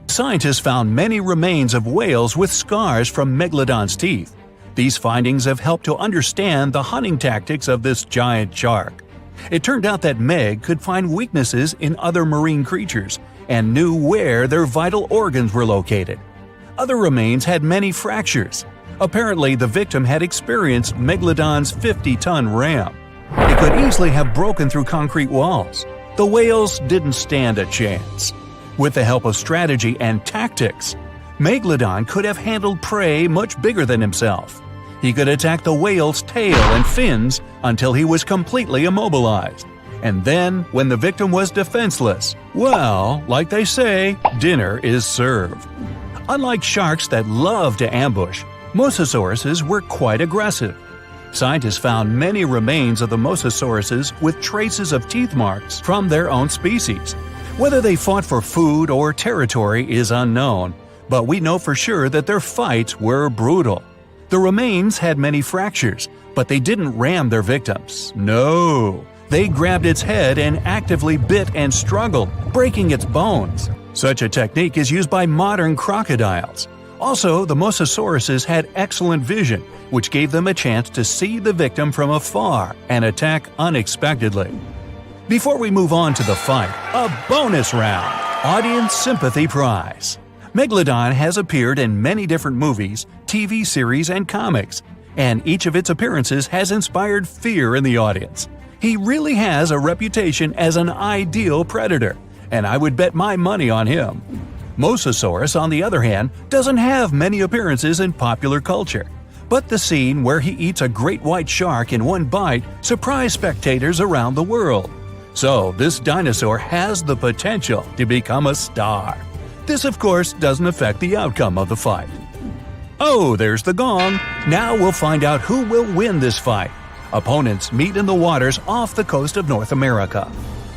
Scientists found many remains of whales with scars from Megalodon's teeth. These findings have helped to understand the hunting tactics of this giant shark. It turned out that Meg could find weaknesses in other marine creatures and knew where their vital organs were located. Other remains had many fractures. Apparently, the victim had experienced Megalodon's 50-ton ram. It could easily have broken through concrete walls. The whales didn't stand a chance. With the help of strategy and tactics, Megalodon could have handled prey much bigger than himself. He could attack the whale's tail and fins until he was completely immobilized. And then, when the victim was defenseless, well, like they say, dinner is served. Unlike sharks that love to ambush, Mosasauruses were quite aggressive. Scientists found many remains of the Mosasauruses with traces of teeth marks from their own species. Whether they fought for food or territory is unknown, but we know for sure that their fights were brutal. The remains had many fractures, but they didn't ram their victims. No, they grabbed its head and actively bit and struggled, breaking its bones. Such a technique is used by modern crocodiles. Also, the Mosasauruses had excellent vision, which gave them a chance to see the victim from afar and attack unexpectedly. Before we move on to the fight, a bonus round! Audience Sympathy Prize. Megalodon has appeared in many different movies, TV series, and comics, and each of its appearances has inspired fear in the audience. He really has a reputation as an ideal predator, and I would bet my money on him. Mosasaurus, on the other hand, doesn't have many appearances in popular culture, but the scene where he eats a great white shark in one bite surprised spectators around the world. So this dinosaur has the potential to become a star. This, of course, doesn't affect the outcome of the fight. Oh, there's the gong. Now we'll find out who will win this fight. Opponents meet in the waters off the coast of North America.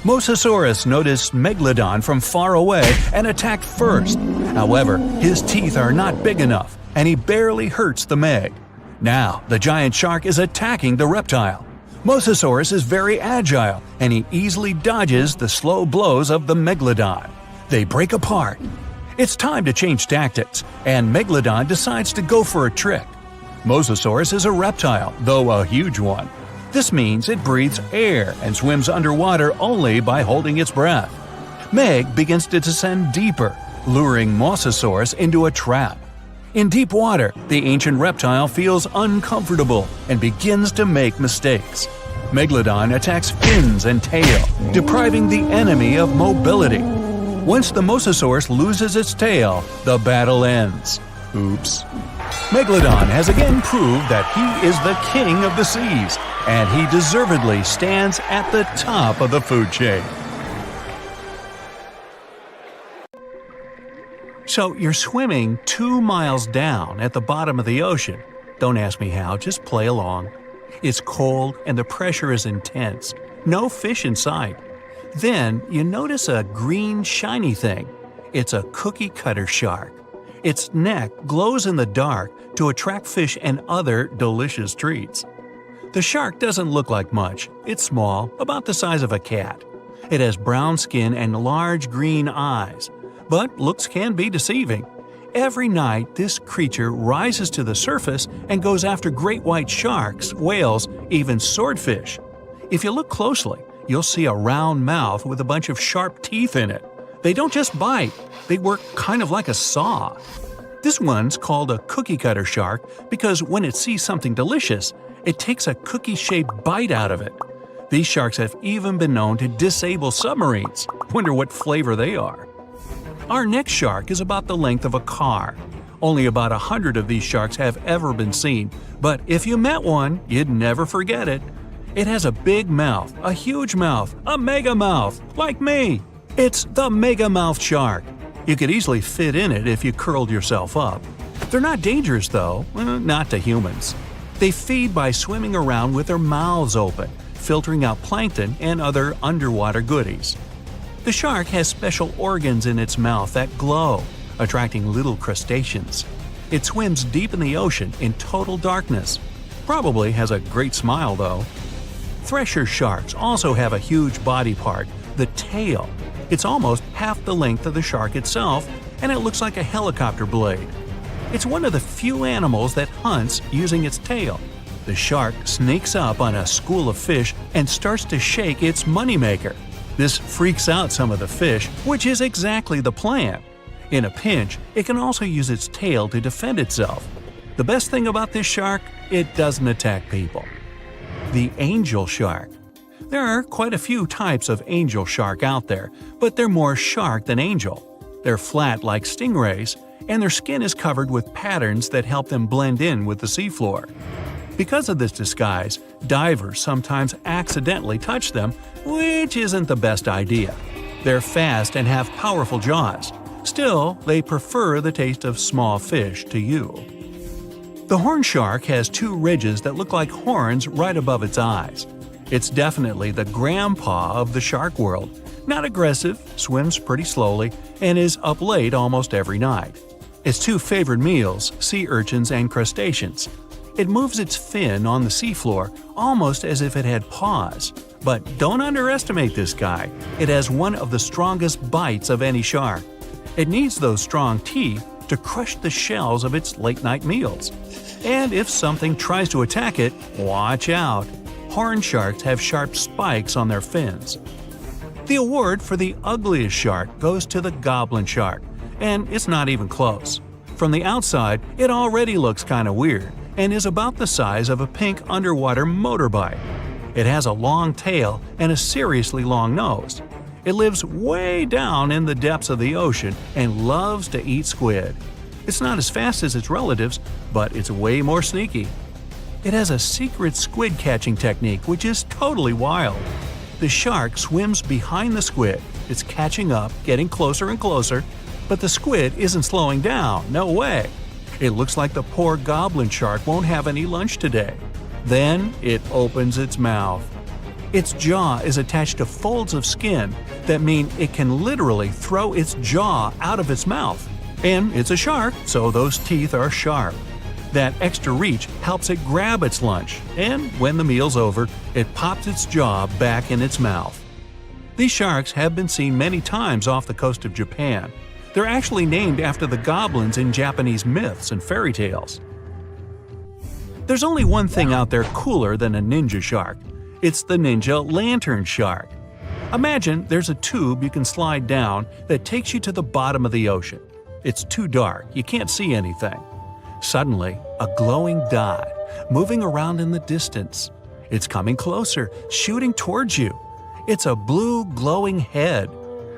Mosasaurus noticed Megalodon from far away and attacked first. However, his teeth are not big enough, and he barely hurts the Meg. Now, the giant shark is attacking the reptile. Mosasaurus is very agile, and he easily dodges the slow blows of the Megalodon. They break apart. It's time to change tactics, and Megalodon decides to go for a trick. Mosasaurus is a reptile, though a huge one. This means it breathes air and swims underwater only by holding its breath. Meg begins to descend deeper, luring Mosasaurus into a trap. In deep water, the ancient reptile feels uncomfortable and begins to make mistakes. Megalodon attacks fins and tail, depriving the enemy of mobility. Once the Mosasaurus loses its tail, the battle ends. Oops. Megalodon has again proved that he is the king of the seas, and he deservedly stands at the top of the food chain. So you're swimming 2 miles down at the bottom of the ocean. Don't ask me how, just play along. It's cold and the pressure is intense. No fish in sight. Then you notice a green shiny thing. It's a cookie cutter shark. Its neck glows in the dark to attract fish and other delicious treats. The shark doesn't look like much. It's small, about the size of a cat. It has brown skin and large green eyes, but looks can be deceiving. Every night, this creature rises to the surface and goes after great white sharks, whales, even swordfish. If you look closely, you'll see a round mouth with a bunch of sharp teeth in it. They don't just bite, they work kind of like a saw. This one's called a cookie cutter shark because when it sees something delicious, it takes a cookie-shaped bite out of it. These sharks have even been known to disable submarines. Wonder what flavor they are. Our next shark is about the length of a car. Only about 100 of these sharks have ever been seen, but if you met one, you'd never forget it. It has a big mouth, a huge mouth, a mega mouth, like me. It's the mega mouth shark. You could easily fit in it if you curled yourself up. They're not dangerous though, not to humans. They feed by swimming around with their mouths open, filtering out plankton and other underwater goodies. The shark has special organs in its mouth that glow, attracting little crustaceans. It swims deep in the ocean in total darkness. Probably has a great smile though. Thresher sharks also have a huge body part, the tail. It's almost half the length of the shark itself, and it looks like a helicopter blade. It's one of the few animals that hunts using its tail. The shark sneaks up on a school of fish and starts to shake its moneymaker. This freaks out some of the fish, which is exactly the plan. In a pinch, it can also use its tail to defend itself. The best thing about this shark, it doesn't attack people. The angel shark. There are quite a few types of angel shark out there, but they're more shark than angel. They're flat like stingrays, and their skin is covered with patterns that help them blend in with the seafloor. Because of this disguise, divers sometimes accidentally touch them, which isn't the best idea. They're fast and have powerful jaws. Still, they prefer the taste of small fish to you. The horn shark has two ridges that look like horns right above its eyes. It's definitely the grandpa of the shark world. Not aggressive, swims pretty slowly, and is up late almost every night. Its two favorite meals, sea urchins and crustaceans. It moves its fin on the seafloor almost as if it had paws. But don't underestimate this guy. It has one of the strongest bites of any shark. It needs those strong teeth to crush the shells of its late-night meals. And if something tries to attack it, watch out. Horn sharks have sharp spikes on their fins. The award for the ugliest shark goes to the goblin shark, and it's not even close. From the outside, it already looks kinda weird and is about the size of a pink underwater motorbike. It has a long tail and a seriously long nose. It lives way down in the depths of the ocean and loves to eat squid. It's not as fast as its relatives, but it's way more sneaky. It has a secret squid catching technique which is totally wild. The shark swims behind the squid. It's catching up, getting closer and closer, but the squid isn't slowing down, no way. It looks like the poor goblin shark won't have any lunch today. Then it opens its mouth. Its jaw is attached to folds of skin that mean it can literally throw its jaw out of its mouth. And it's a shark, so those teeth are sharp. That extra reach helps it grab its lunch, and when the meal's over, it pops its jaw back in its mouth. These sharks have been seen many times off the coast of Japan. They're actually named after the goblins in Japanese myths and fairy tales. There's only one thing out there cooler than a ninja shark. It's the ninja lantern shark. Imagine there's a tube you can slide down that takes you to the bottom of the ocean. It's too dark, you can't see anything. Suddenly, a glowing dot, moving around in the distance. It's coming closer, shooting towards you. It's a blue glowing head.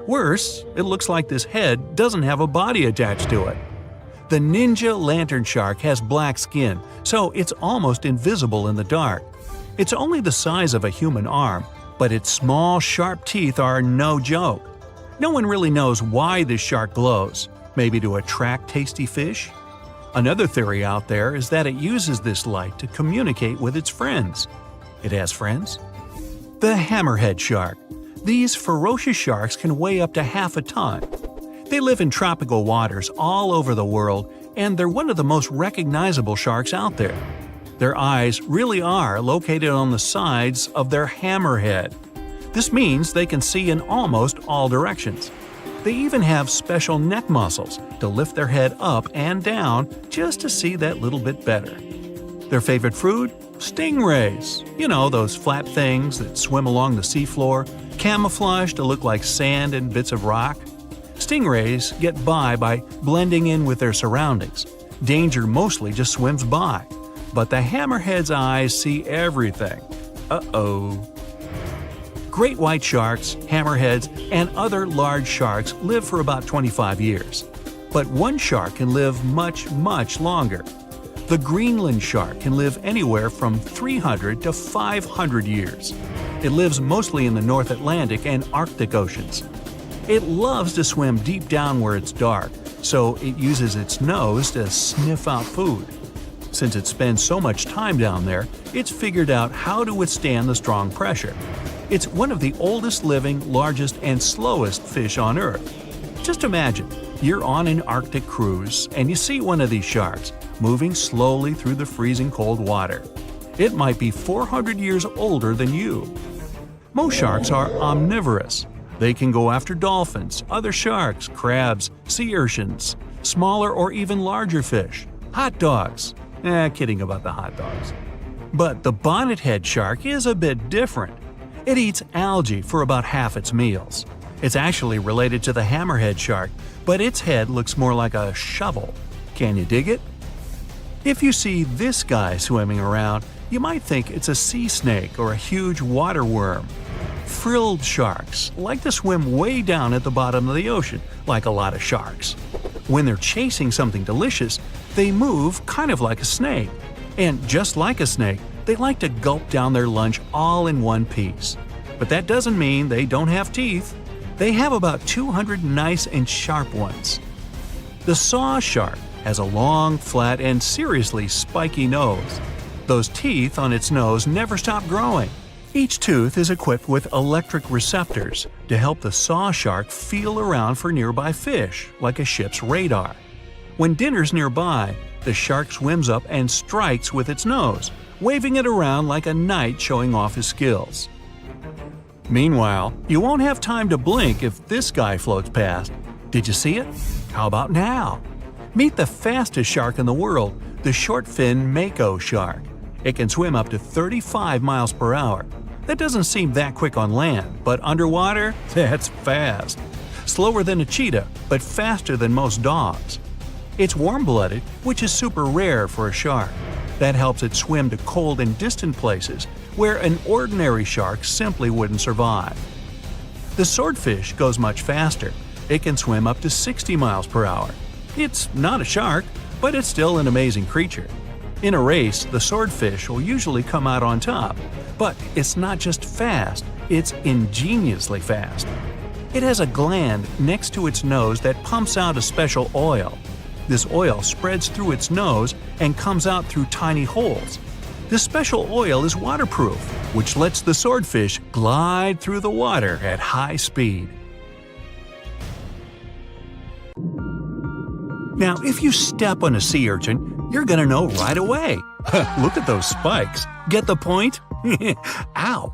Worse, it looks like this head doesn't have a body attached to it. The ninja lantern shark has black skin, so it's almost invisible in the dark. It's only the size of a human arm, but its small, sharp teeth are no joke. No one really knows why this shark glows. Maybe to attract tasty fish? Another theory out there is that it uses this light to communicate with its friends. It has friends? The hammerhead shark. These ferocious sharks can weigh up to half a ton. They live in tropical waters all over the world, and they're one of the most recognizable sharks out there. Their eyes really are located on the sides of their hammerhead. This means they can see in almost all directions. They even have special neck muscles to lift their head up and down just to see that little bit better. Their favorite food? Stingrays. You know, those flat things that swim along the seafloor, camouflaged to look like sand and bits of rock. Stingrays get by blending in with their surroundings. Danger mostly just swims by. But the hammerhead's eyes see everything. Uh-oh. Great white sharks, hammerheads, and other large sharks live for about 25 years. But one shark can live much, much longer. The Greenland shark can live anywhere from 300 to 500 years. It lives mostly in the North Atlantic and Arctic oceans. It loves to swim deep down where it's dark, so it uses its nose to sniff out food. Since it spends so much time down there, it's figured out how to withstand the strong pressure. It's one of the oldest living, largest, and slowest fish on Earth. Just imagine, you're on an Arctic cruise and you see one of these sharks moving slowly through the freezing cold water. It might be 400 years older than you. Most sharks are omnivorous. They can go after dolphins, other sharks, crabs, sea urchins, smaller or even larger fish, hot dogs. Kidding about the hot dogs. But the bonnethead shark is a bit different. It eats algae for about half its meals. It's actually related to the hammerhead shark, but its head looks more like a shovel. Can you dig it? If you see this guy swimming around, you might think it's a sea snake or a huge water worm. Frilled sharks like to swim way down at the bottom of the ocean, like a lot of sharks. When they're chasing something delicious, they move kind of like a snake. And just like a snake, they like to gulp down their lunch all in one piece. But that doesn't mean they don't have teeth. They have about 200 nice and sharp ones. The saw shark has a long, flat, and seriously spiky nose. Those teeth on its nose never stop growing. Each tooth is equipped with electric receptors to help the saw shark feel around for nearby fish, like a ship's radar. When dinner's nearby, the shark swims up and strikes with its nose, waving it around like a knight showing off his skills. Meanwhile, you won't have time to blink if this guy floats past. Did you see it? How about now? Meet the fastest shark in the world, the short-fin mako shark. It can swim up to 35 miles per hour. That doesn't seem that quick on land, but underwater, that's fast. Slower than a cheetah, but faster than most dogs. It's warm-blooded, which is super rare for a shark. That helps it swim to cold and distant places where an ordinary shark simply wouldn't survive. The swordfish goes much faster. It can swim up to 60 miles per hour. It's not a shark, but it's still an amazing creature. In a race, the swordfish will usually come out on top. But it's not just fast, it's ingeniously fast. It has a gland next to its nose that pumps out a special oil. This oil spreads through its nose and comes out through tiny holes. This special oil is waterproof, which lets the swordfish glide through the water at high speed. Now, if you step on a sea urchin, you're gonna know right away. Look at those spikes. Get the point? Ow!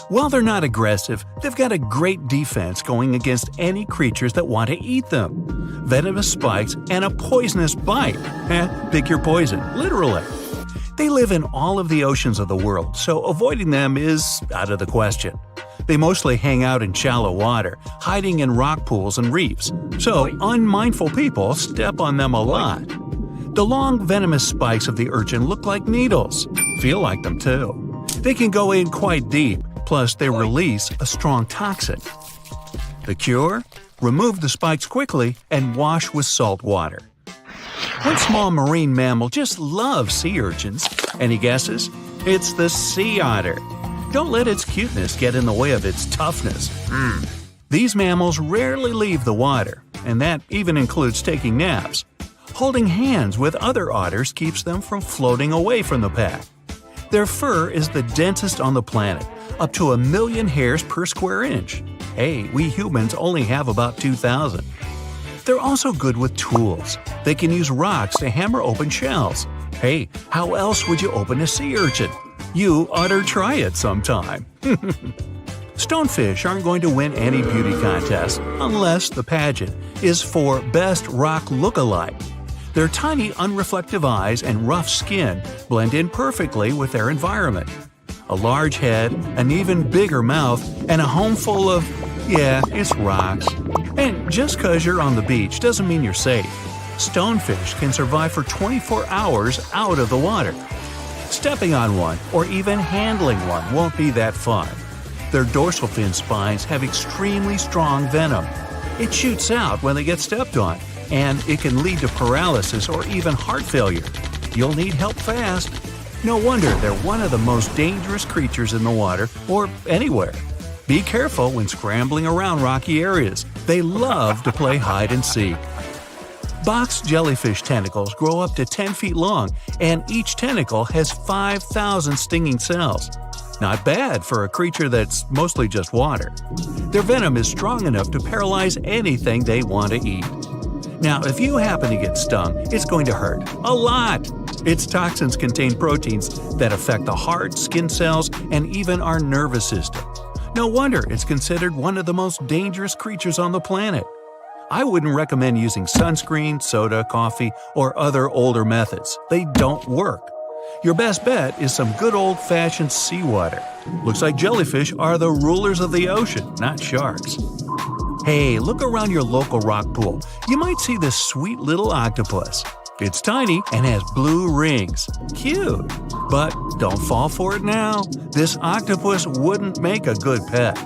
While they're not aggressive, they've got a great defense going against any creatures that want to eat them. Venomous spikes and a poisonous bite. Pick your poison, literally. They live in all of the oceans of the world, so avoiding them is out of the question. They mostly hang out in shallow water, hiding in rock pools and reefs, so unmindful people step on them a lot. The long venomous spikes of the urchin look like needles. Feel like them too. They can go in quite deep, plus they release a strong toxin. The cure? Remove the spikes quickly and wash with salt water. One small marine mammal just loves sea urchins. Any guesses? It's the sea otter. Don't let its cuteness get in the way of its toughness. These mammals rarely leave the water, and that even includes taking naps. Holding hands with other otters keeps them from floating away from the pack. Their fur is the densest on the planet, up to 1 million hairs per square inch. Hey, we humans only have about 2,000. They're also good with tools. They can use rocks to hammer open shells. Hey, how else would you open a sea urchin? You ought to try it sometime. Stonefish aren't going to win any beauty contest unless the pageant is for Best Rock Lookalike. Their tiny, unreflective eyes and rough skin blend in perfectly with their environment. A large head, an even bigger mouth, and a home full of, it's rocks. And just because you're on the beach doesn't mean you're safe. Stonefish can survive for 24 hours out of the water. Stepping on one or even handling one won't be that fun. Their dorsal fin spines have extremely strong venom. It shoots out when they get stepped on, and it can lead to paralysis or even heart failure. You'll need help fast. No wonder they're one of the most dangerous creatures in the water or anywhere. Be careful when scrambling around rocky areas. They love to play hide and seek. Box jellyfish tentacles grow up to 10 feet long, and each tentacle has 5,000 stinging cells. Not bad for a creature that's mostly just water. Their venom is strong enough to paralyze anything they want to eat. Now, if you happen to get stung, it's going to hurt. A lot! Its toxins contain proteins that affect the heart, skin cells, and even our nervous system. No wonder it's considered one of the most dangerous creatures on the planet. I wouldn't recommend using sunscreen, soda, coffee, or other older methods. They don't work. Your best bet is some good old-fashioned seawater. Looks like jellyfish are the rulers of the ocean, not sharks. Hey, look around your local rock pool. You might see this sweet little octopus. It's tiny and has blue rings. Cute. But don't fall for it now. This octopus wouldn't make a good pet.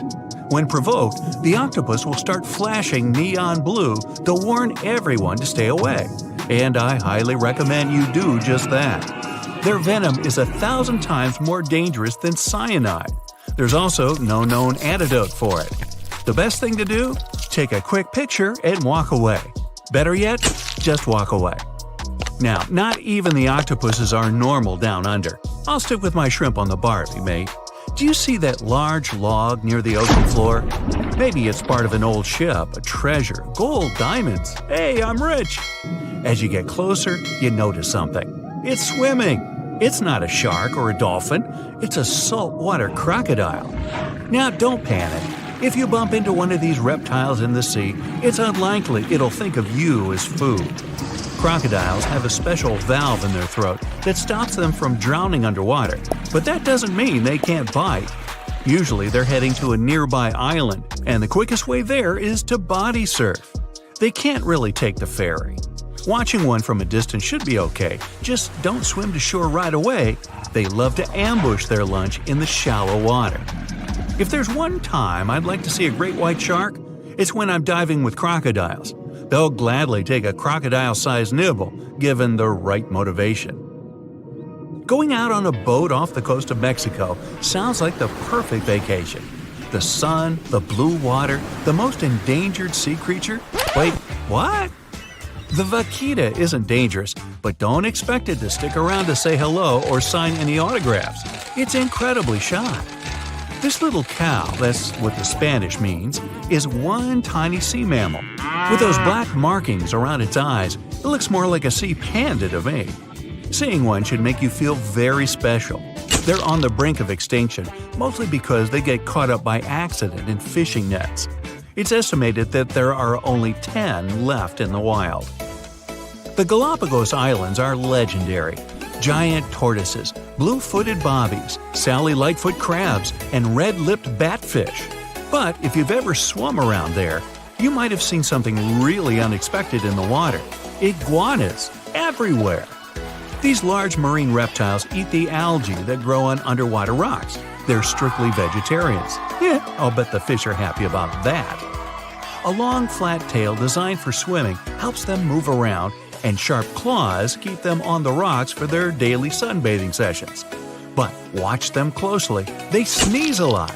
When provoked, the octopus will start flashing neon blue to warn everyone to stay away. And I highly recommend you do just that. Their venom is 1,000 times more dangerous than cyanide. There's also no known antidote for it. The best thing to do? Take a quick picture and walk away. Better yet, just walk away. Now, not even the octopuses are normal down under. I'll stick with my shrimp on the barbie, mate. Do you see that large log near the ocean floor? Maybe it's part of an old ship, a treasure, gold, diamonds. Hey, I'm rich! As you get closer, you notice something. It's swimming. It's not a shark or a dolphin. It's a saltwater crocodile. Now, don't panic. If you bump into one of these reptiles in the sea, it's unlikely it'll think of you as food. Crocodiles have a special valve in their throat that stops them from drowning underwater, but that doesn't mean they can't bite. Usually they're heading to a nearby island, and the quickest way there is to body surf. They can't really take the ferry. Watching one from a distance should be okay, just don't swim to shore right away. They love to ambush their lunch in the shallow water. If there's one time I'd like to see a great white shark, it's when I'm diving with crocodiles. They'll gladly take a crocodile-sized nibble, given the right motivation. Going out on a boat off the coast of Mexico sounds like the perfect vacation. The sun, the blue water, the most endangered sea creature? Wait, what? The vaquita isn't dangerous, but don't expect it to stick around to say hello or sign any autographs. It's incredibly shy. This little cow, that's what the Spanish means, is one tiny sea mammal. With those black markings around its eyes, it looks more like a sea panda to me. Seeing one should make you feel very special. They're on the brink of extinction, mostly because they get caught up by accident in fishing nets. It's estimated that there are only 10 left in the wild. The Galapagos Islands are legendary. Giant tortoises, blue-footed bobbies, Sally Lightfoot crabs, and red-lipped batfish. But if you've ever swum around there, you might have seen something really unexpected in the water. Iguanas, everywhere! These large marine reptiles eat the algae that grow on underwater rocks. They're strictly vegetarians. Yeah, I'll bet the fish are happy about that. A long, flat tail designed for swimming helps them move around, and sharp claws keep them on the rocks for their daily sunbathing sessions. But watch them closely. They sneeze a lot.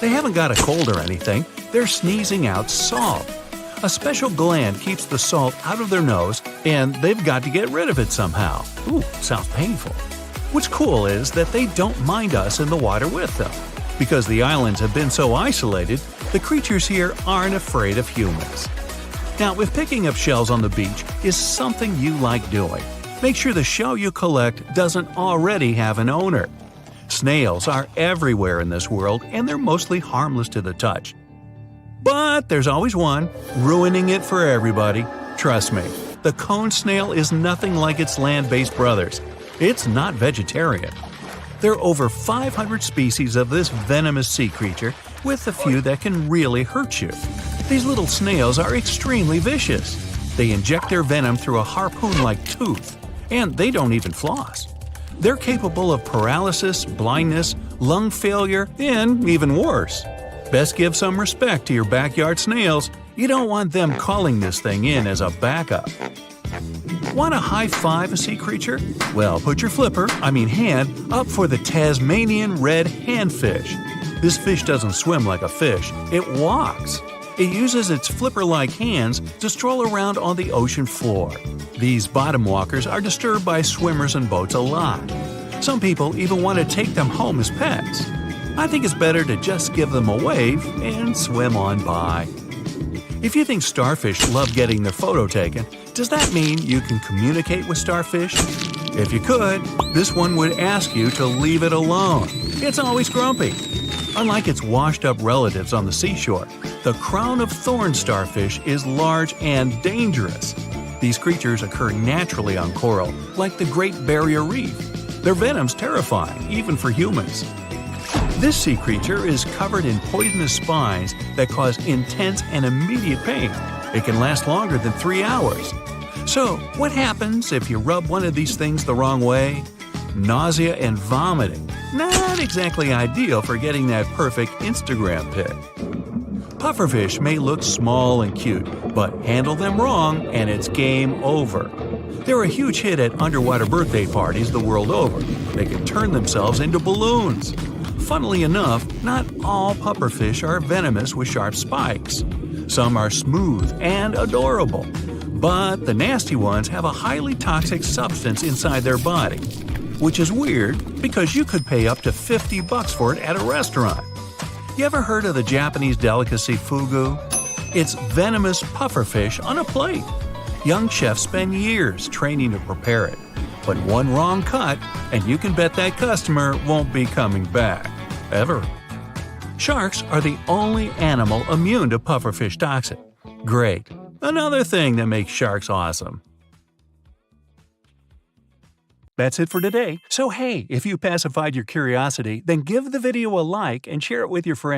They haven't got a cold or anything. They're sneezing out salt. A special gland keeps the salt out of their nose, and they've got to get rid of it somehow. Ooh, sounds painful. What's cool is that they don't mind us in the water with them. Because the islands have been so isolated, the creatures here aren't afraid of humans. Now, if picking up shells on the beach is something you like doing, make sure the shell you collect doesn't already have an owner. Snails are everywhere in this world, and they're mostly harmless to the touch. But there's always one, ruining it for everybody. Trust me, the cone snail is nothing like its land-based brothers. It's not vegetarian. There are over 500 species of this venomous sea creature, with a few that can really hurt you. These little snails are extremely vicious. They inject their venom through a harpoon-like tooth, and they don't even floss. They're capable of paralysis, blindness, lung failure, and even worse. Best give some respect to your backyard snails. You don't want them calling this thing in as a backup. Want to high-five a sea creature? Well, put your hand, up for the Tasmanian red handfish. This fish doesn't swim like a fish, it walks. It uses its flipper-like hands to stroll around on the ocean floor. These bottom walkers are disturbed by swimmers and boats a lot. Some people even want to take them home as pets. I think it's better to just give them a wave and swim on by. If you think starfish love getting their photo taken, does that mean you can communicate with starfish? If you could, this one would ask you to leave it alone. It's always grumpy. Unlike its washed-up relatives on the seashore, the crown-of-thorns starfish is large and dangerous. These creatures occur naturally on coral, like the Great Barrier Reef. Their venom's terrifying, even for humans. This sea creature is covered in poisonous spines that cause intense and immediate pain. It can last longer than 3 hours. So, what happens if you rub one of these things the wrong way? Nausea and vomiting. Not exactly ideal for getting that perfect Instagram pic. Pufferfish may look small and cute, but handle them wrong and it's game over. They're a huge hit at underwater birthday parties the world over. They can turn themselves into balloons. Funnily enough, not all pufferfish are venomous with sharp spikes. Some are smooth and adorable. But the nasty ones have a highly toxic substance inside their body. Which is weird, because you could pay up to $50 for it at a restaurant. You ever heard of the Japanese delicacy fugu? It's venomous pufferfish on a plate. Young chefs spend years training to prepare it. But one wrong cut, and you can bet that customer won't be coming back. Ever. Sharks are the only animal immune to pufferfish toxin. Great. Another thing that makes sharks awesome. That's it for today. So hey, if you pacified your curiosity, then give the video a like and share it with your friends.